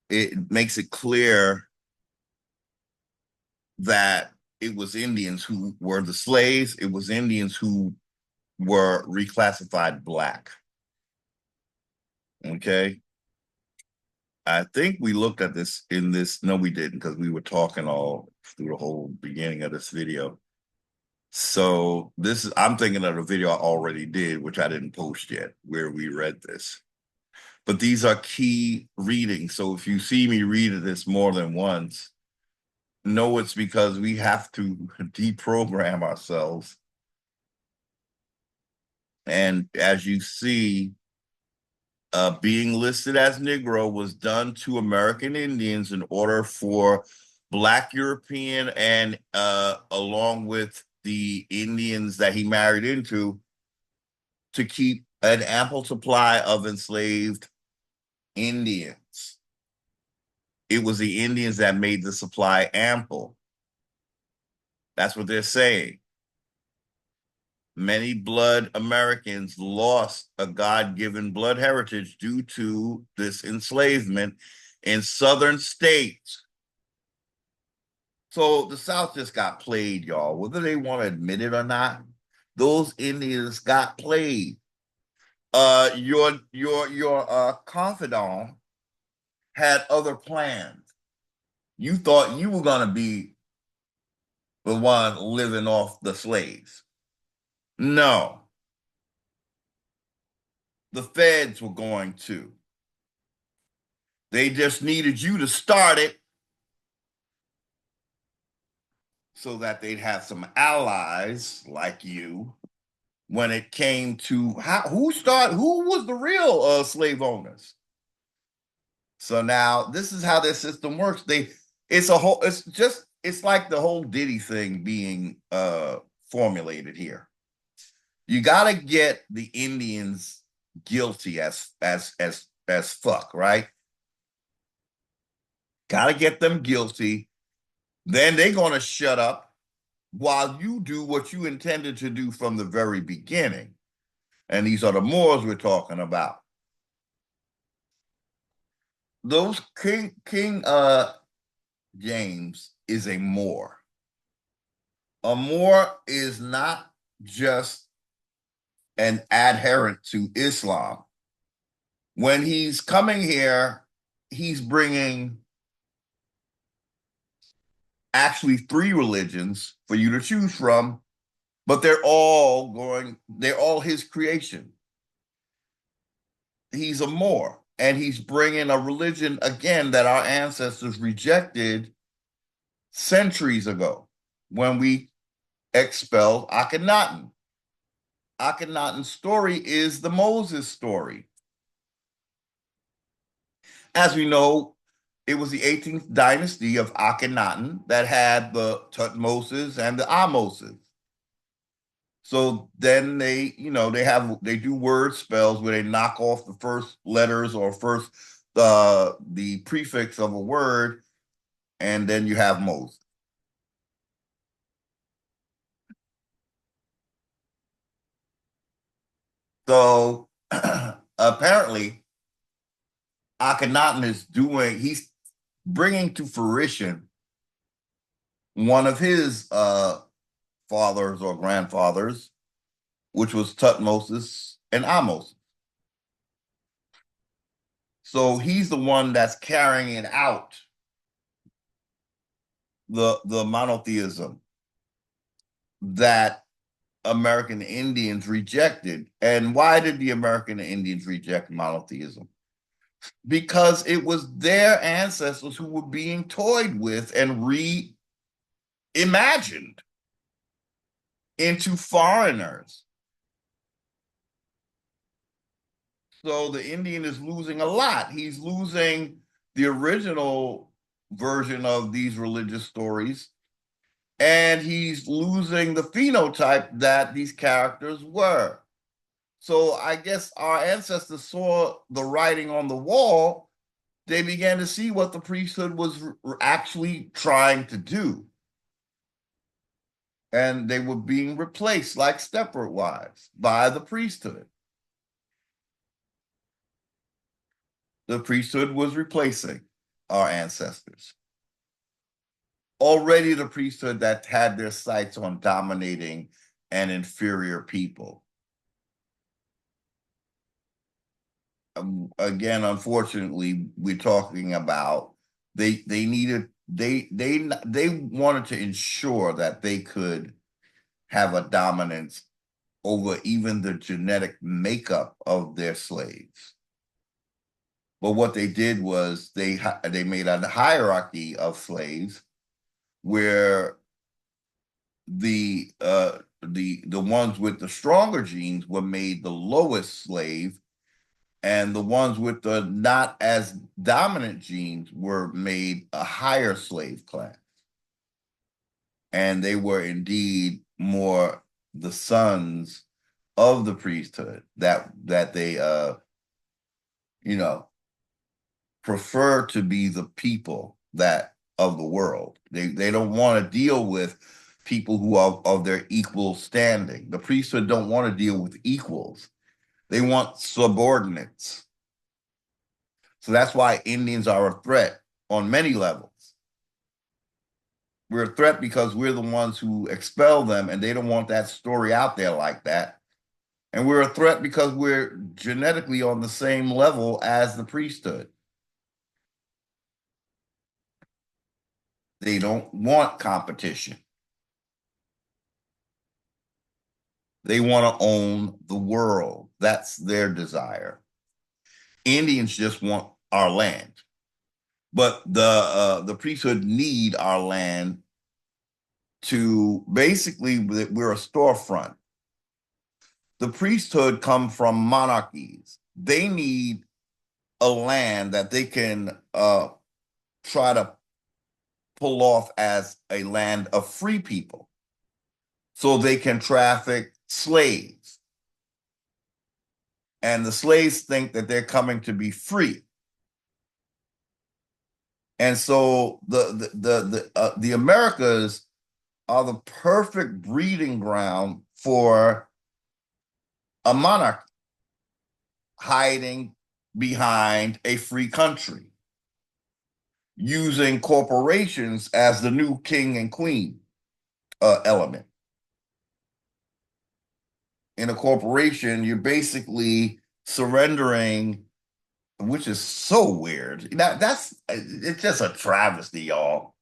S1: it makes it clear that it was Indians who were the slaves. It was Indians who were reclassified Black. Okay. I think we looked at this in this. No, we didn't, because we were talking all through the whole beginning of this video. So this is, I'm thinking of a video I already did, which I didn't post yet, where we read this. But these are key readings. So if you see me read this more than once, know it's because we have to deprogram ourselves. And as you see, being listed as Negro was done to American Indians in order for Black European and along with the Indians that he married into to keep an ample supply of enslaved Indians. It was the Indians that made the supply ample. That's what they're saying. Many blood Americans lost a God-given blood heritage due to this enslavement in southern states. So the South just got played, y'all. Whether they want to admit it or not, those Indians got played. Your confidant had other plans. You thought you were gonna be the one living off the slaves. No, the feds were going to. They just needed you to start it so that they'd have some allies like you when it came to who was the real slave owners. So now this is how their system works. It's like the whole Diddy thing being formulated here. You got to get the Indians guilty as fuck, right? Got to get them guilty. Then they're going to shut up while you do what you intended to do from the very beginning. And these are the Moors we're talking about. Those King James is a Moor. A Moor is not just an adherent to Islam. When he's coming here, he's bringing actually 3 religions for you to choose from, but they're all his creation. He's a Moor, and he's bringing a religion again that our ancestors rejected centuries ago when we expelled Akhenaten. Akhenaten's story is the Moses story. As we know, it was the 18th dynasty of Akhenaten that had the Tutmoses and the Amoses. So then they do word spells where they knock off the first letters or first the prefix of a word, and then you have Moses. So apparently Akhenaten he's bringing to fruition one of his fathers or grandfathers, which was Tutmosis and Ahmose. So he's the one that's carrying out the monotheism that American Indians rejected. And why did the American Indians reject monotheism? because it was their ancestors who were being toyed with and reimagined into foreigners. So the Indian is losing a lot. He's losing the original version of these religious stories, and he's losing the phenotype that these characters were. So I guess our ancestors saw the writing on the wall. They began to see what the priesthood was actually trying to do. And they were being replaced like Stepford wives by the priesthood. The priesthood was replacing our ancestors. Already the priesthood that had their sights on dominating an inferior people. Again, unfortunately, we're talking about they wanted to ensure that they could have a dominance over even the genetic makeup of their slaves. But what they did was they made a hierarchy of slaves where the ones with the stronger genes were made the lowest slave, and the ones with the not as dominant genes were made a higher slave class. And they were indeed more the sons of the priesthood that they you know prefer to be the people that of the world. They don't want to deal with people who are of their equal standing. The priesthood don't want to deal with equals. They want subordinates. So that's why Indians are a threat on many levels. We're a threat because we're the ones who expel them, and they don't want that story out there like that. And we're a threat because we're genetically on the same level as the priesthood. They don't want competition. They want to own the world. That's their desire. Indians just want our land. But the priesthood need our land to basically, we're a storefront. The priesthood come from monarchies. They need a land that they can try to pull off as a land of free people, so they can traffic slaves. And the slaves think that they're coming to be free. And so the Americas are the perfect breeding ground for a monarchy hiding behind a free country, using corporations as the new king and queen element. In a corporation, you're basically surrendering, which is so weird. It's just a travesty, y'all.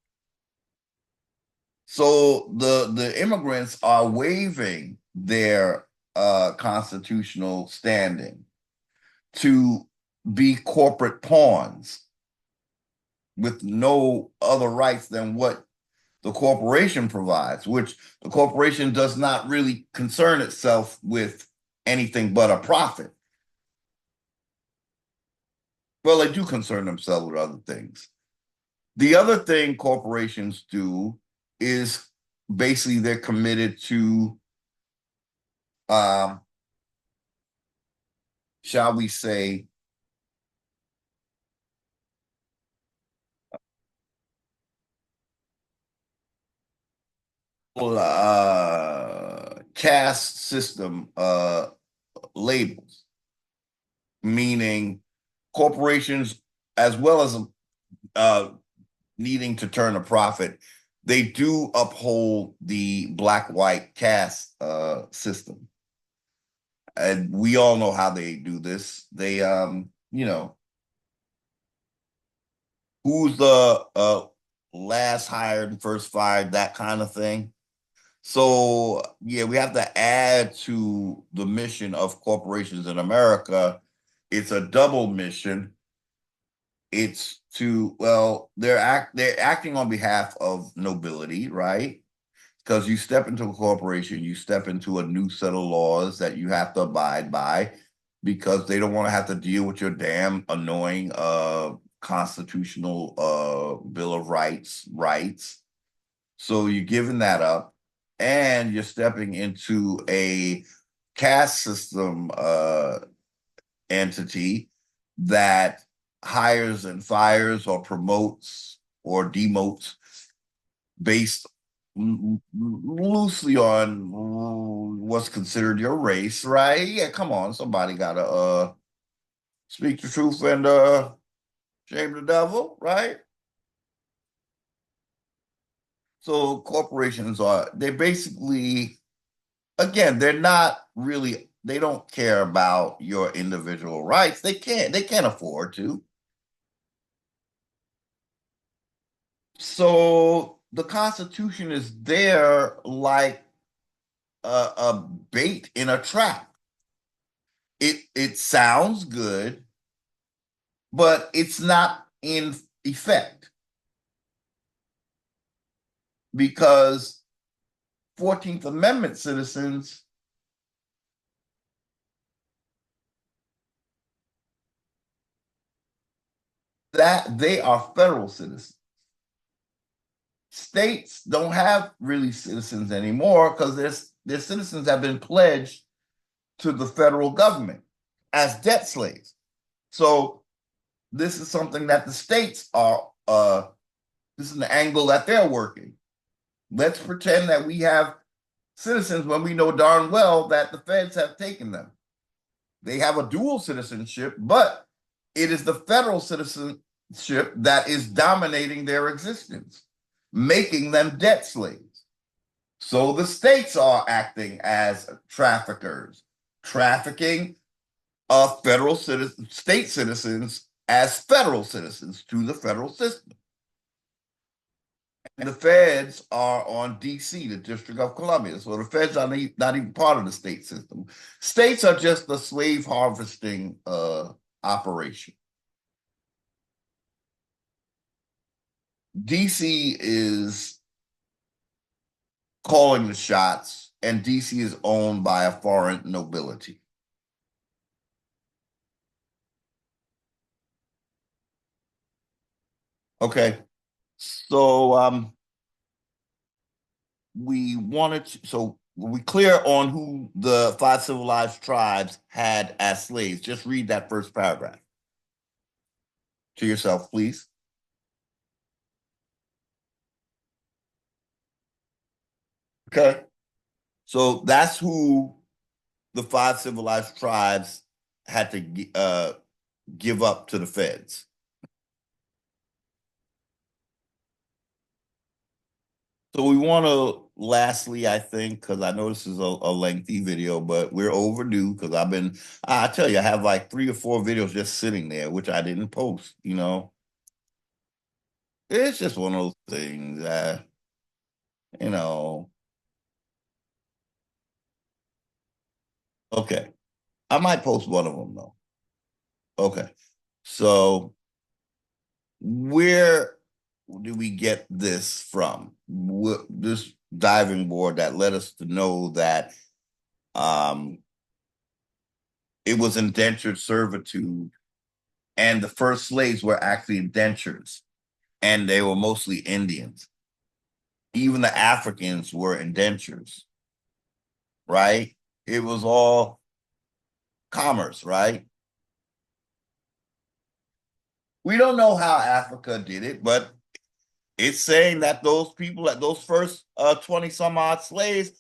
S1: So the immigrants are waiving their constitutional standing to be corporate pawns with no other rights than what the corporation provides, which the corporation does not really concern itself with anything but a profit. Well, they do concern themselves with other things. The other thing corporations do is basically they're committed to, shall we say, caste system labels, meaning corporations, as well as needing to turn a profit, they do uphold the black-white caste system. And we all know how they do this. They, who's the last hired and first fired, that kind of thing. So, yeah, we have to add to the mission of corporations in America. It's a double mission. it's to, well, they're acting on behalf of nobility, right? Because you step into a corporation, you step into a new set of laws that you have to abide by, because they don't want to have to deal with your damn annoying constitutional Bill of rights. So you're giving that up, and you're stepping into a caste system entity that hires and fires or promotes or demotes based loosely on what's considered your race, right? Yeah, come on, somebody gotta speak the truth and shame the devil, right? So corporations they basically, again, they're not really, they don't care about your individual rights. They can't afford to. So the Constitution is there like a bait in a trap. It sounds good, but it's not in effect, because 14th Amendment citizens, that they are federal citizens. States don't have really citizens anymore because their citizens have been pledged to the federal government as debt slaves. So this is something that the states are this is the angle that they're working. Let's pretend that we have citizens when we know darn well that the feds have taken them. They have a dual citizenship, but it is the federal citizenship that is dominating their existence, making them debt slaves. So the states are acting as traffickers, trafficking federal state citizens as federal citizens to the federal system. And the feds are on DC, the District of Columbia. So the feds are not even part of the state system. States are just the slave harvesting operation. DC is calling the shots, and DC is owned by a foreign nobility. Okay, so we clear on who the 5 civilized tribes had as slaves. Just read that first paragraph to yourself, please. Okay, so that's who the 5 civilized tribes had to give up to the feds. So we want to, lastly, I think, because I know this is a lengthy video, but we're overdue, because I tell you, I have like 3 or 4 videos just sitting there, which I didn't post. It's just one of those things that, you know, okay. I might post one of them though. Okay. So where do we get this from? This diving board that led us to know that um, it was indentured servitude, and the first slaves were actually indentures, and they were mostly Indians. Even the Africans were indentures, right? It was all commerce, right? We don't know how Africa did it, but it's saying that those people, that those first 20 some odd slaves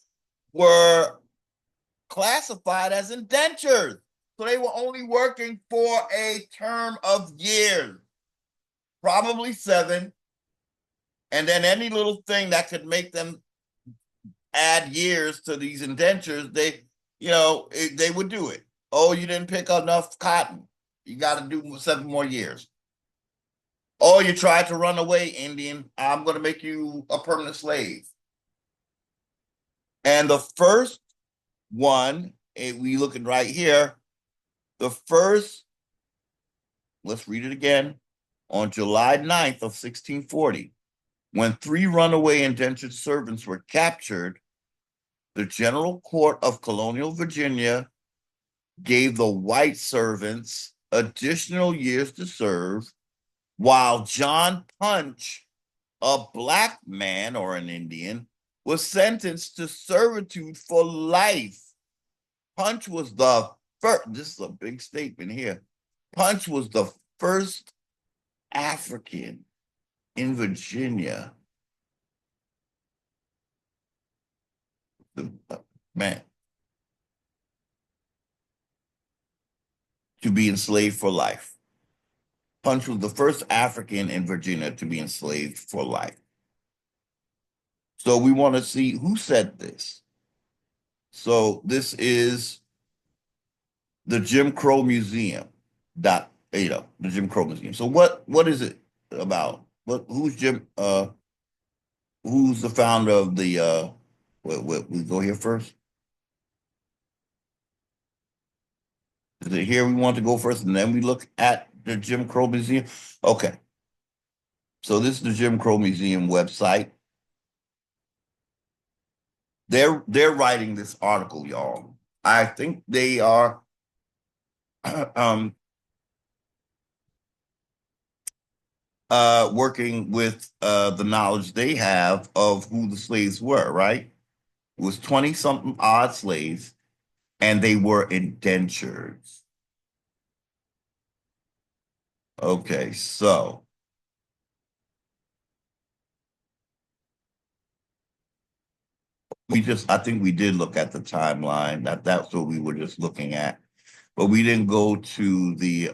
S1: were classified as indentures. So they were only working for a term of years, probably 7. And then any little thing that could make them add years to these indentures, they would do it. Oh, you didn't pick enough cotton. You got to do 7 more years. Oh, you tried to run away, Indian. I'm going to make you a permanent slave. And the first one, we looking right here, the first, let's read it again. on July 9th of 1640, when 3 runaway indentured servants were captured, the General Court of Colonial Virginia gave the white servants additional years to serve, while John Punch, a black man or an Indian, was sentenced to servitude for life. Punch was the first, this is a big statement here. Punch was the first African in Virginia, man, to be enslaved for life. Punch was the first African in Virginia to be enslaved for life. So we want to see who said this. So this is the Jim Crow Museum. The Jim Crow Museum. So what is it about? Who's the founder of the we go here first? Is it here we want to go first and then we look at the Jim Crow Museum? Okay. So this is the Jim Crow Museum website. They're writing this article, y'all. I think they are working with the knowledge they have of who the slaves were, right? It was 20-something odd slaves, and they were indentures. Okay, so I think we did look at the timeline. That's what we were just looking at. But we didn't go to the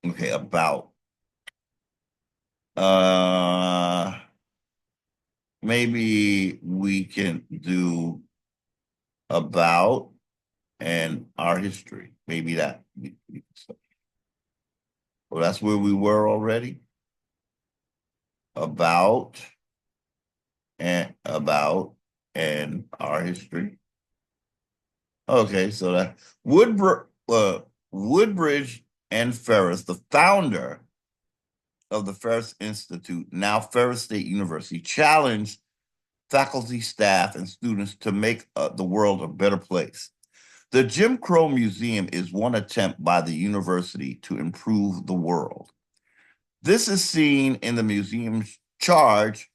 S1: okay, about. Maybe we can do about and our history. Maybe that. Well, that's where we were already. About and our history. Okay, so that Woodbridge and Ferris, the founder of the Ferris Institute, now Ferris State University, challenged faculty, staff, and students to make the world a better place. The Jim Crow Museum is one attempt by the university to improve the world. This is seen in the museum's charge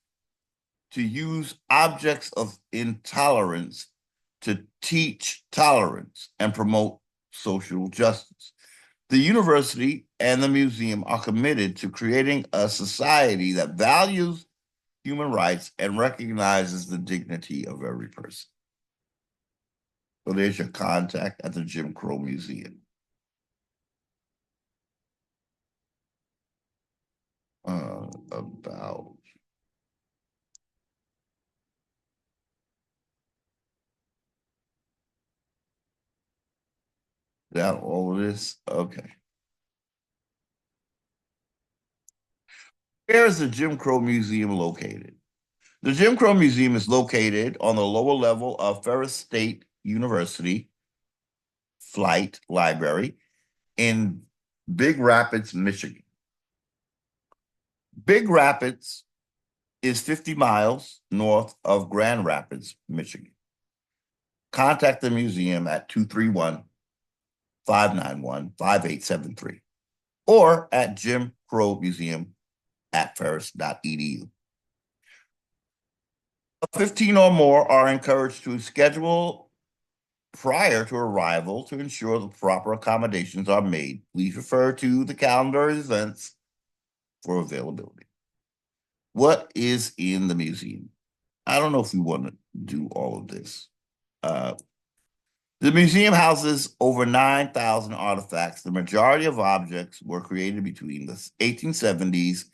S1: to use objects of intolerance to teach tolerance and promote social justice. The university and the museum are committed to creating a society that values human rights and recognizes the dignity of every person. So there's your contact at the Jim Crow Museum. About. That all of this? Okay. Where is the Jim Crow Museum located? The Jim Crow Museum is located on the lower level of Ferris State University Flight Library in Big Rapids, Michigan. Big Rapids is 50 miles north of Grand Rapids, Michigan. Contact the museum at 231-591-5873 or at Jim Crow Museum at ferris.edu. 15 or more are encouraged to schedule prior to arrival to ensure the proper accommodations are made. Please refer to the calendar of events for availability. What is in the museum? I don't know if we want to do all of this. The museum houses over 9,000 artifacts. The majority of objects were created between the 1870s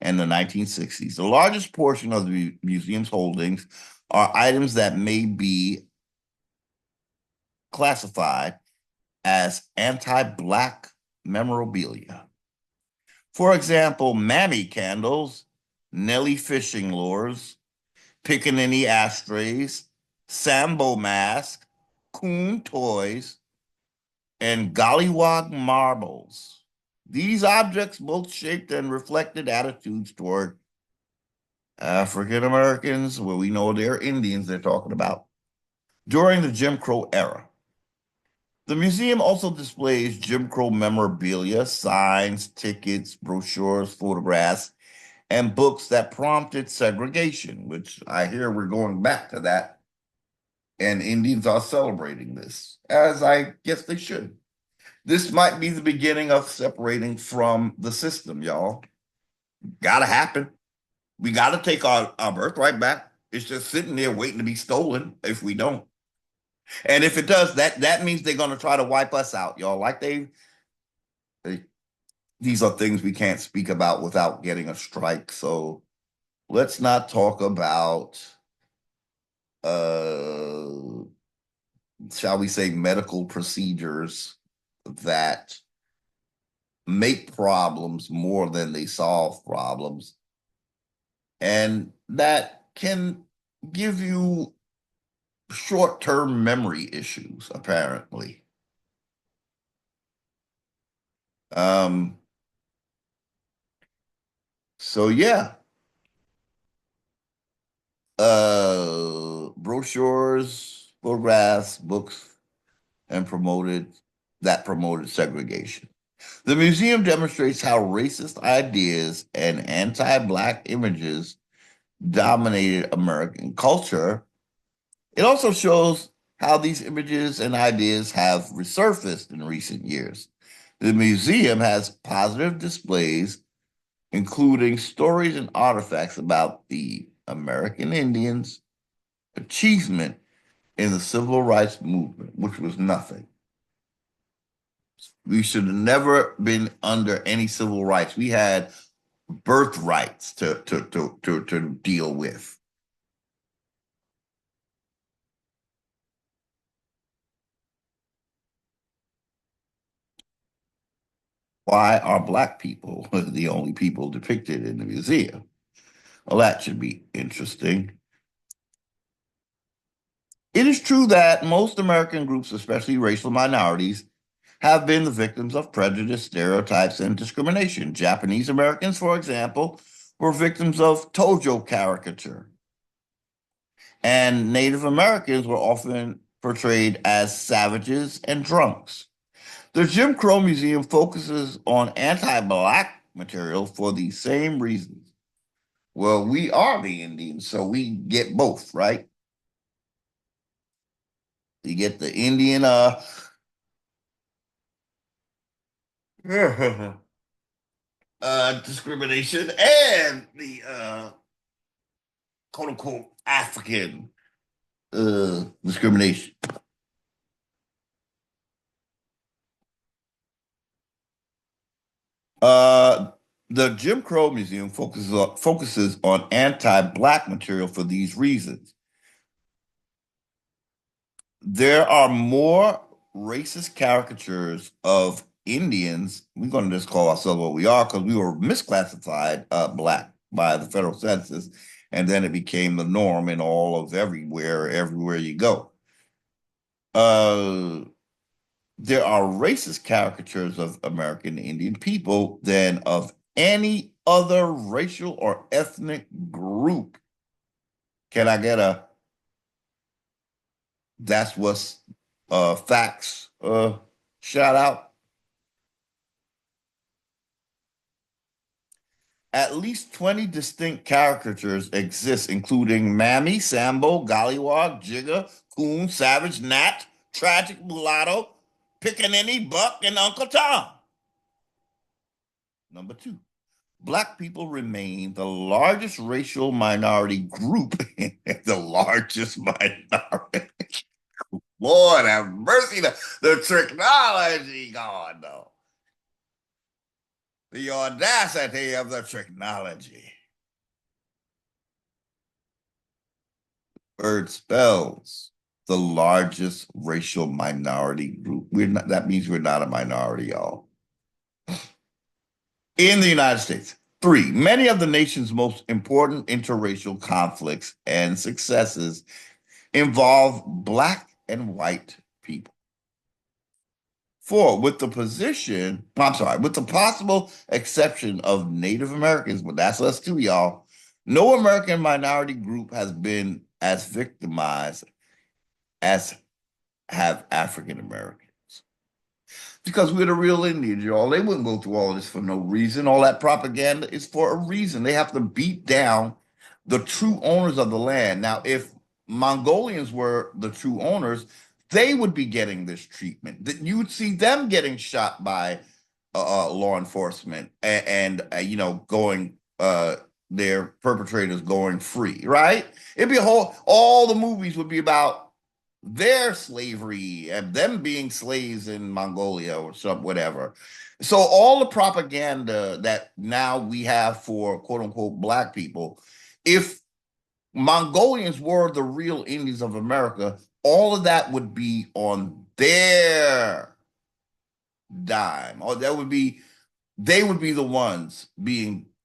S1: and the 1960s. The largest portion of the museum's holdings are items that may be classified as anti-Black memorabilia. For example, Mammy candles, Nelly fishing lures, Pickaninny ashtrays, Sambo mask, Coon toys, and Gollywog marbles. These objects both shaped and reflected attitudes toward African Americans, well, we know they're Indians they're talking about, during the Jim Crow era. The museum also displays Jim Crow memorabilia, signs, tickets, brochures, photographs, and books that prompted segregation, which I hear we're going back to that. And Indians are celebrating this, as I guess they should. This might be the beginning of separating from the system, y'all. Gotta happen. We gotta take our birthright back. It's just sitting there waiting to be stolen if we don't. And if it does, that means they're gonna try to wipe us out, y'all. Like they these are things we can't speak about without getting a strike. So let's not talk about uh shall we say medical procedures that make problems more than they solve problems. And that can give you short-term memory issues, apparently. Um, so yeah, brochures, photographs, books, and promoted segregation. The museum demonstrates how racist ideas and anti-Black images dominated American culture. It also shows how these images and ideas have resurfaced in recent years. The museum has positive displays, including stories and artifacts about the American Indians' achievement in the civil rights movement, which was nothing. We should have never been under any civil rights. We had birthrights to deal with. Why are Black people the only people depicted in the museum? Well, that should be interesting. It is true that most American groups, especially racial minorities, have been the victims of prejudice, stereotypes, and discrimination. Japanese Americans, for example, were victims of Tojo caricature, and Native Americans were often portrayed as savages and drunks. The Jim Crow Museum focuses on anti-Black material for the same reasons. Well, we are the Indians, so we get both, right? You get the Indian discrimination and the quote unquote African discrimination. Uh, the Jim Crow Museum focuses on anti-Black material for these reasons. There are more racist caricatures of Indians. We're going to just call ourselves what we are because we were misclassified Black by the federal census, and then it became the norm in all of everywhere you go. Uh, there are racist caricatures of American Indian people than of any other racial or ethnic group. Can I get a that's what's facts shout out? At least 20 distinct caricatures exist, including Mammy, Sambo, Gollywog, Jigger, Coon, Savage, Nat, Tragic Mulatto, Pickaninny, Buck, and Uncle Tom. Number two, Black people remain the largest racial minority group, the largest minority. Lord have mercy, the technology gone though. The audacity of the technology. Word spells the largest racial minority group. We're not, that means we're not a minority, y'all. In the United States. Three, many of the nation's most important interracial conflicts and successes involve Black and white people. 4, with the position, I'm sorry, with the possible exception of Native Americans, but that's us too, y'all. No American minority group has been as victimized as have African Americans. Because we're the real Indians, y'all. They wouldn't go through all this for no reason. All that propaganda is for a reason. They have to beat down the true owners of the land. Now, if Mongolians were the true owners, they would be getting this treatment. That you would see them getting shot by law enforcement and going their perpetrators going free, right? It'd be a whole. All the movies would be about their slavery and them being slaves in Mongolia or some whatever. So all the propaganda that now we have for quote unquote black people, if Mongolians were the real Indians of America, all of that would be on their dime. Or that would be they would be the ones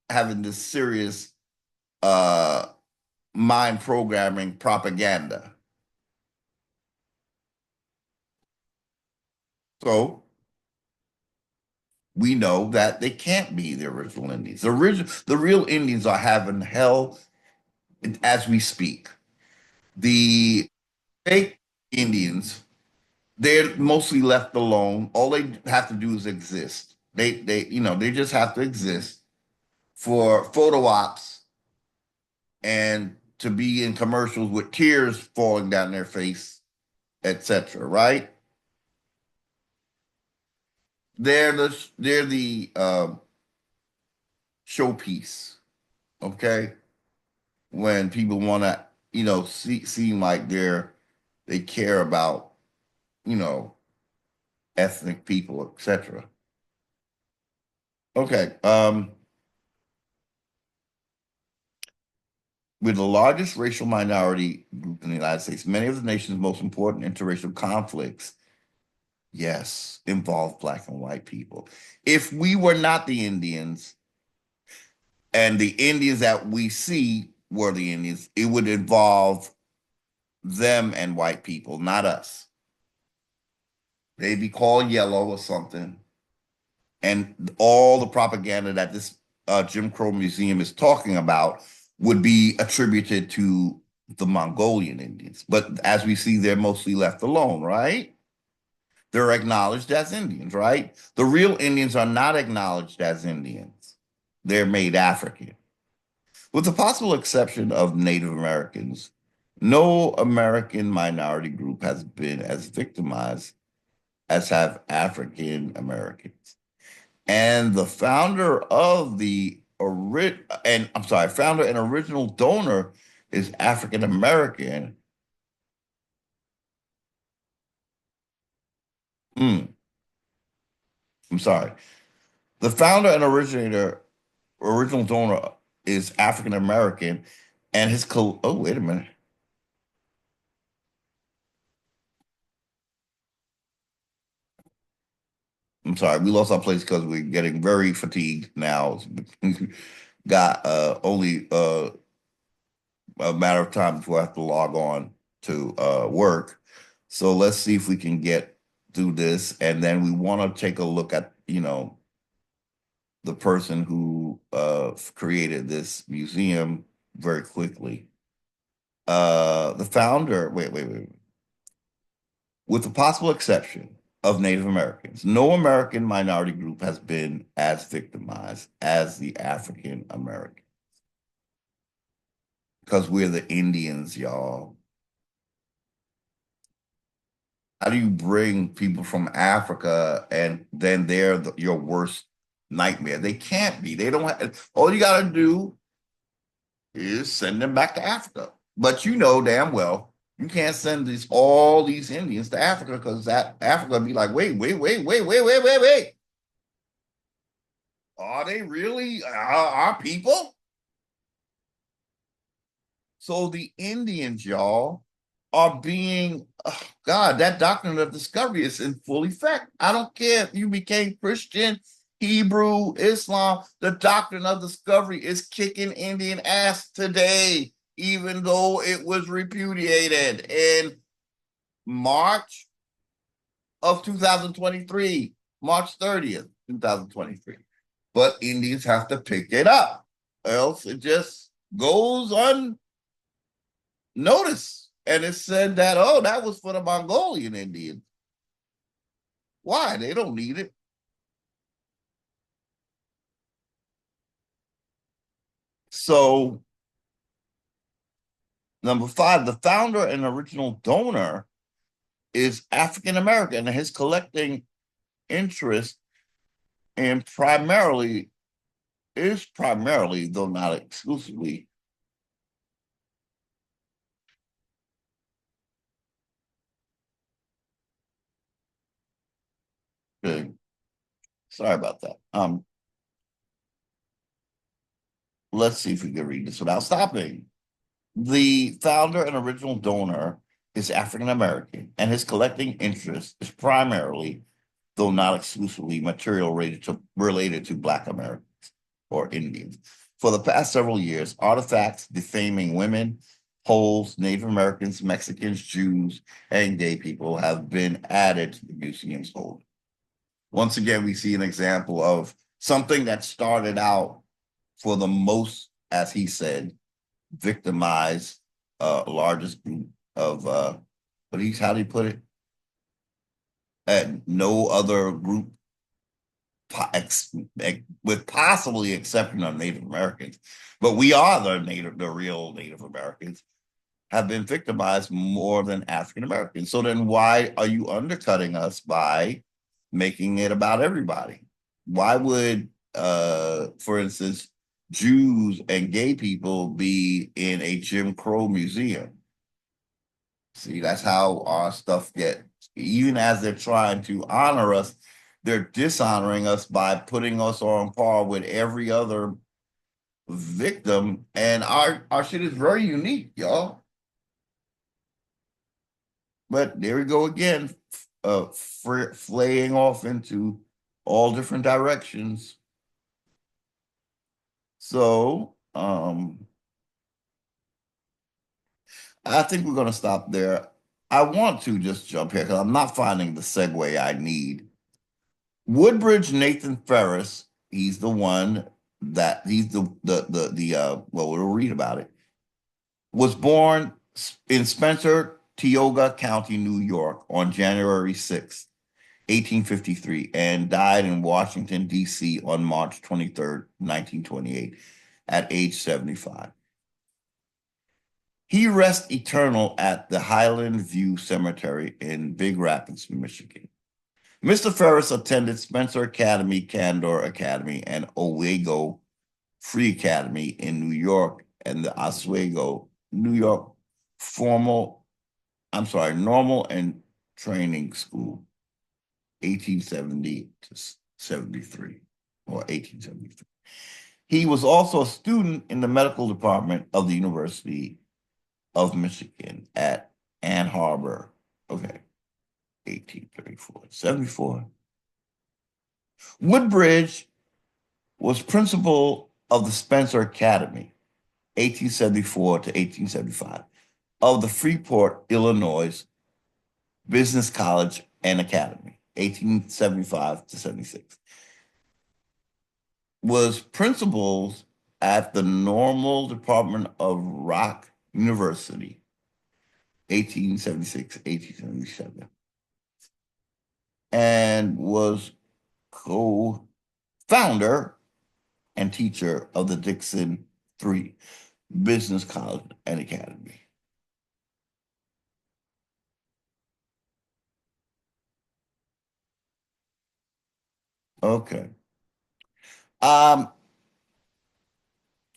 S1: having this serious mind programming propaganda. So we know that they can't be the original Indians. The real Indians are having hell as we speak. The fake Indians, they're mostly left alone. All they have to do is exist. They just have to exist for photo ops and to be in commercials with tears falling down their face, etc. Right? They're the showpiece. Okay, when people want to, seem like they care about, you know, ethnic people, etc. Okay, we're the largest racial minority group in the United States. Many of the nation's most important interracial conflicts, yes, involve black and white people. If we were not the Indians, and the Indians that we see were the Indians, it would involve them and white people, not us. They'd be called yellow or something. And all the propaganda that this Jim Crow Museum is talking about would be attributed to the Mongolian Indians. But as we see, they're mostly left alone, right? They're acknowledged as Indians, right? The real Indians are not acknowledged as Indians. They're made African. With the possible exception of Native Americans, no American minority group has been as victimized as have African Americans. And the founder and original donor is African American. I'm sorry. The founder and original donor is African American, and oh, wait a minute. I'm sorry, we lost our place because we're getting very fatigued now. Got only a matter of time before I have to log on to work. So let's see if we can get through this, and then we want to take a look at the person who created this museum very quickly. The founder. Wait. With the possible exception of Native Americans, no American minority group has been as victimized as the African American. Because we're the Indians, y'all. How do you bring people from Africa and then they're your worst nightmare? They can't be. They don't have, all you got to do is send them back to Africa. But you know damn well you can't send all these Indians to Africa because that Africa be like, wait. Are they really our people? So the Indians, y'all, are being, oh God, that doctrine of discovery is in full effect. I don't care if you became Christian, Hebrew, Islam, the doctrine of discovery is kicking Indian ass today, even though it was repudiated in March of 2023, March 30th, 2023. But Indians have to pick it up, or else it just goes unnoticed. And it said that, oh, that was for the Mongolian Indians. Why? They don't need it. So, number 5, the founder and original donor is African American, and his collecting interest in primarily, though not exclusively, okay, sorry about that. Let's see if we can read this without stopping. The founder and original donor is African American, and his collecting interest is primarily, though not exclusively, material related to Black Americans or Indians. For the past several years, artifacts defaming women, Poles, Native Americans, Mexicans, Jews, and gay people have been added to the museum's hold. Once again, we see an example of something that started out for the most, as he said, victimized largest group of how do you put it? And no other group, with possibly exception of Native Americans, but we are the real Native Americans, have been victimized more than African Americans. So then why are you undercutting us by making it about everybody? Why would, for instance, Jews and gay people be in a Jim Crow museum? See, that's how our stuff gets. Even as they're trying to honor us, they're dishonoring us by putting us on par with every other victim. And our shit is very unique, y'all. But there we go again, flaying off into all different directions. So, I think we're going to stop there. I want to just jump here because I'm not finding the segue I need. Woodbridge Nathan Ferris, he's the one that he's well, we'll read about it. Was born in Spencer, Tioga County, New York on January 6th, 1853, and died in Washington, D.C. on March 23rd, 1928, at age 75. He rests eternal at the Highland View Cemetery in Big Rapids, Michigan. Mr. Ferris attended Spencer Academy, Candor Academy, and Owego Free Academy in New York, and the Oswego, New York normal and training school, 1870 to 73, or 1873. He was also a student in the medical department of the University of Michigan at Ann Arbor. Okay, 1834, 74. Woodbridge was principal of the Spencer Academy, 1874 to 1875, of the Freeport, Illinois Business College and Academy, 1875 to 76. Was principals at the Normal Department of Rock University, 1876, 1877, and was co-founder and teacher of the Dixon 3 Business College and Academy. Okay. I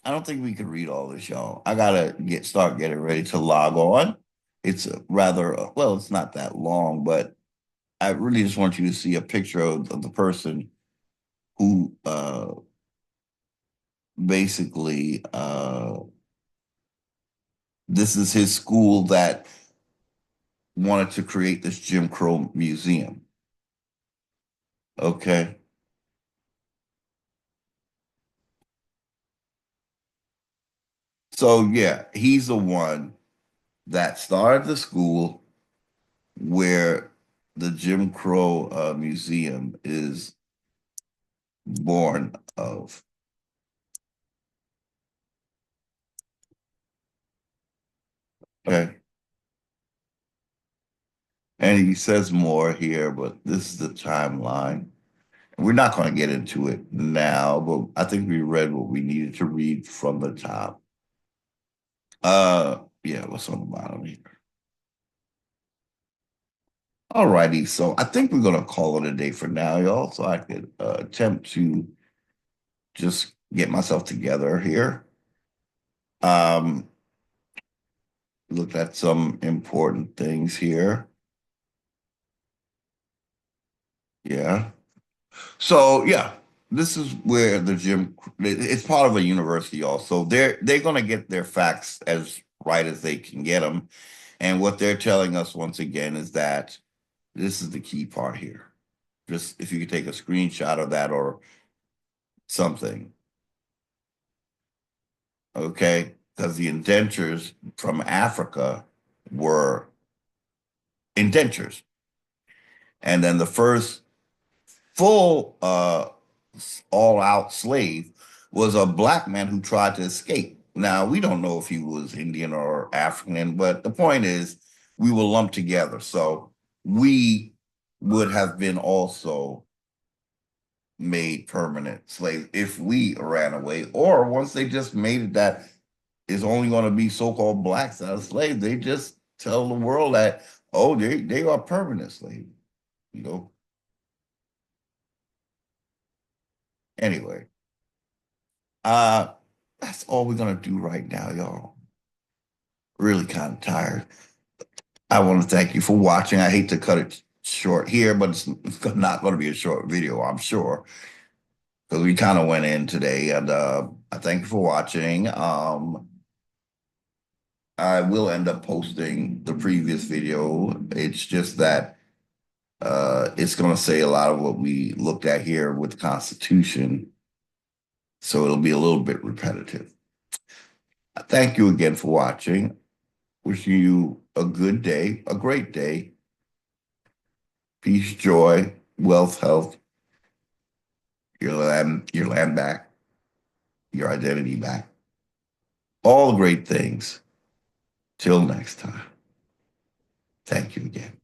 S1: don't think we could read all this, y'all. I gotta start getting ready to log on. It's well, it's not that long, but I really just want you to see a picture of the person who basically this is his school that wanted to create this Jim Crow museum. Okay. So yeah, he's the one that started the school where the Jim Crow Museum is born of. Okay. And he says more here, but this is the timeline. We're not going to get into it now, but I think we read what we needed to read from the top. Yeah, what's on the bottom here? All righty, so I think we're gonna call it a day for now, y'all. So I could attempt to just get myself together here. Um, look at some important things here. Yeah. So yeah, this is where the gym. It's part of a university, also. They're gonna get their facts as right as they can get them, and what they're telling us once again is that this is the key part here. Just if you could take a screenshot of that or something, okay? Because the indentures from Africa were indentures, and then the first full all-out slave was a black man who tried to escape. Now, we don't know if he was Indian or African, but the point is we were lumped together. So we would have been also made permanent slaves if we ran away, or once they just made it that it's only going to be so-called blacks that are slaves, they just tell the world that, oh, they are permanent slaves, you know. Anyway, uh, that's all we're gonna do right now, y'all. Really kind of tired. I want to thank you for watching. I hate to cut it short here, but it's not going to be a short video, I'm sure, because we kind of went in today. And I thank you for watching. I will end up posting the previous video. It's just that it's going to say a lot of what we looked at here with the Constitution, so it'll be a little bit repetitive. Thank you again for watching. Wishing you a good day, a great day. Peace, joy, wealth, health, your land back, your identity back. All great things. Till next time. Thank you again.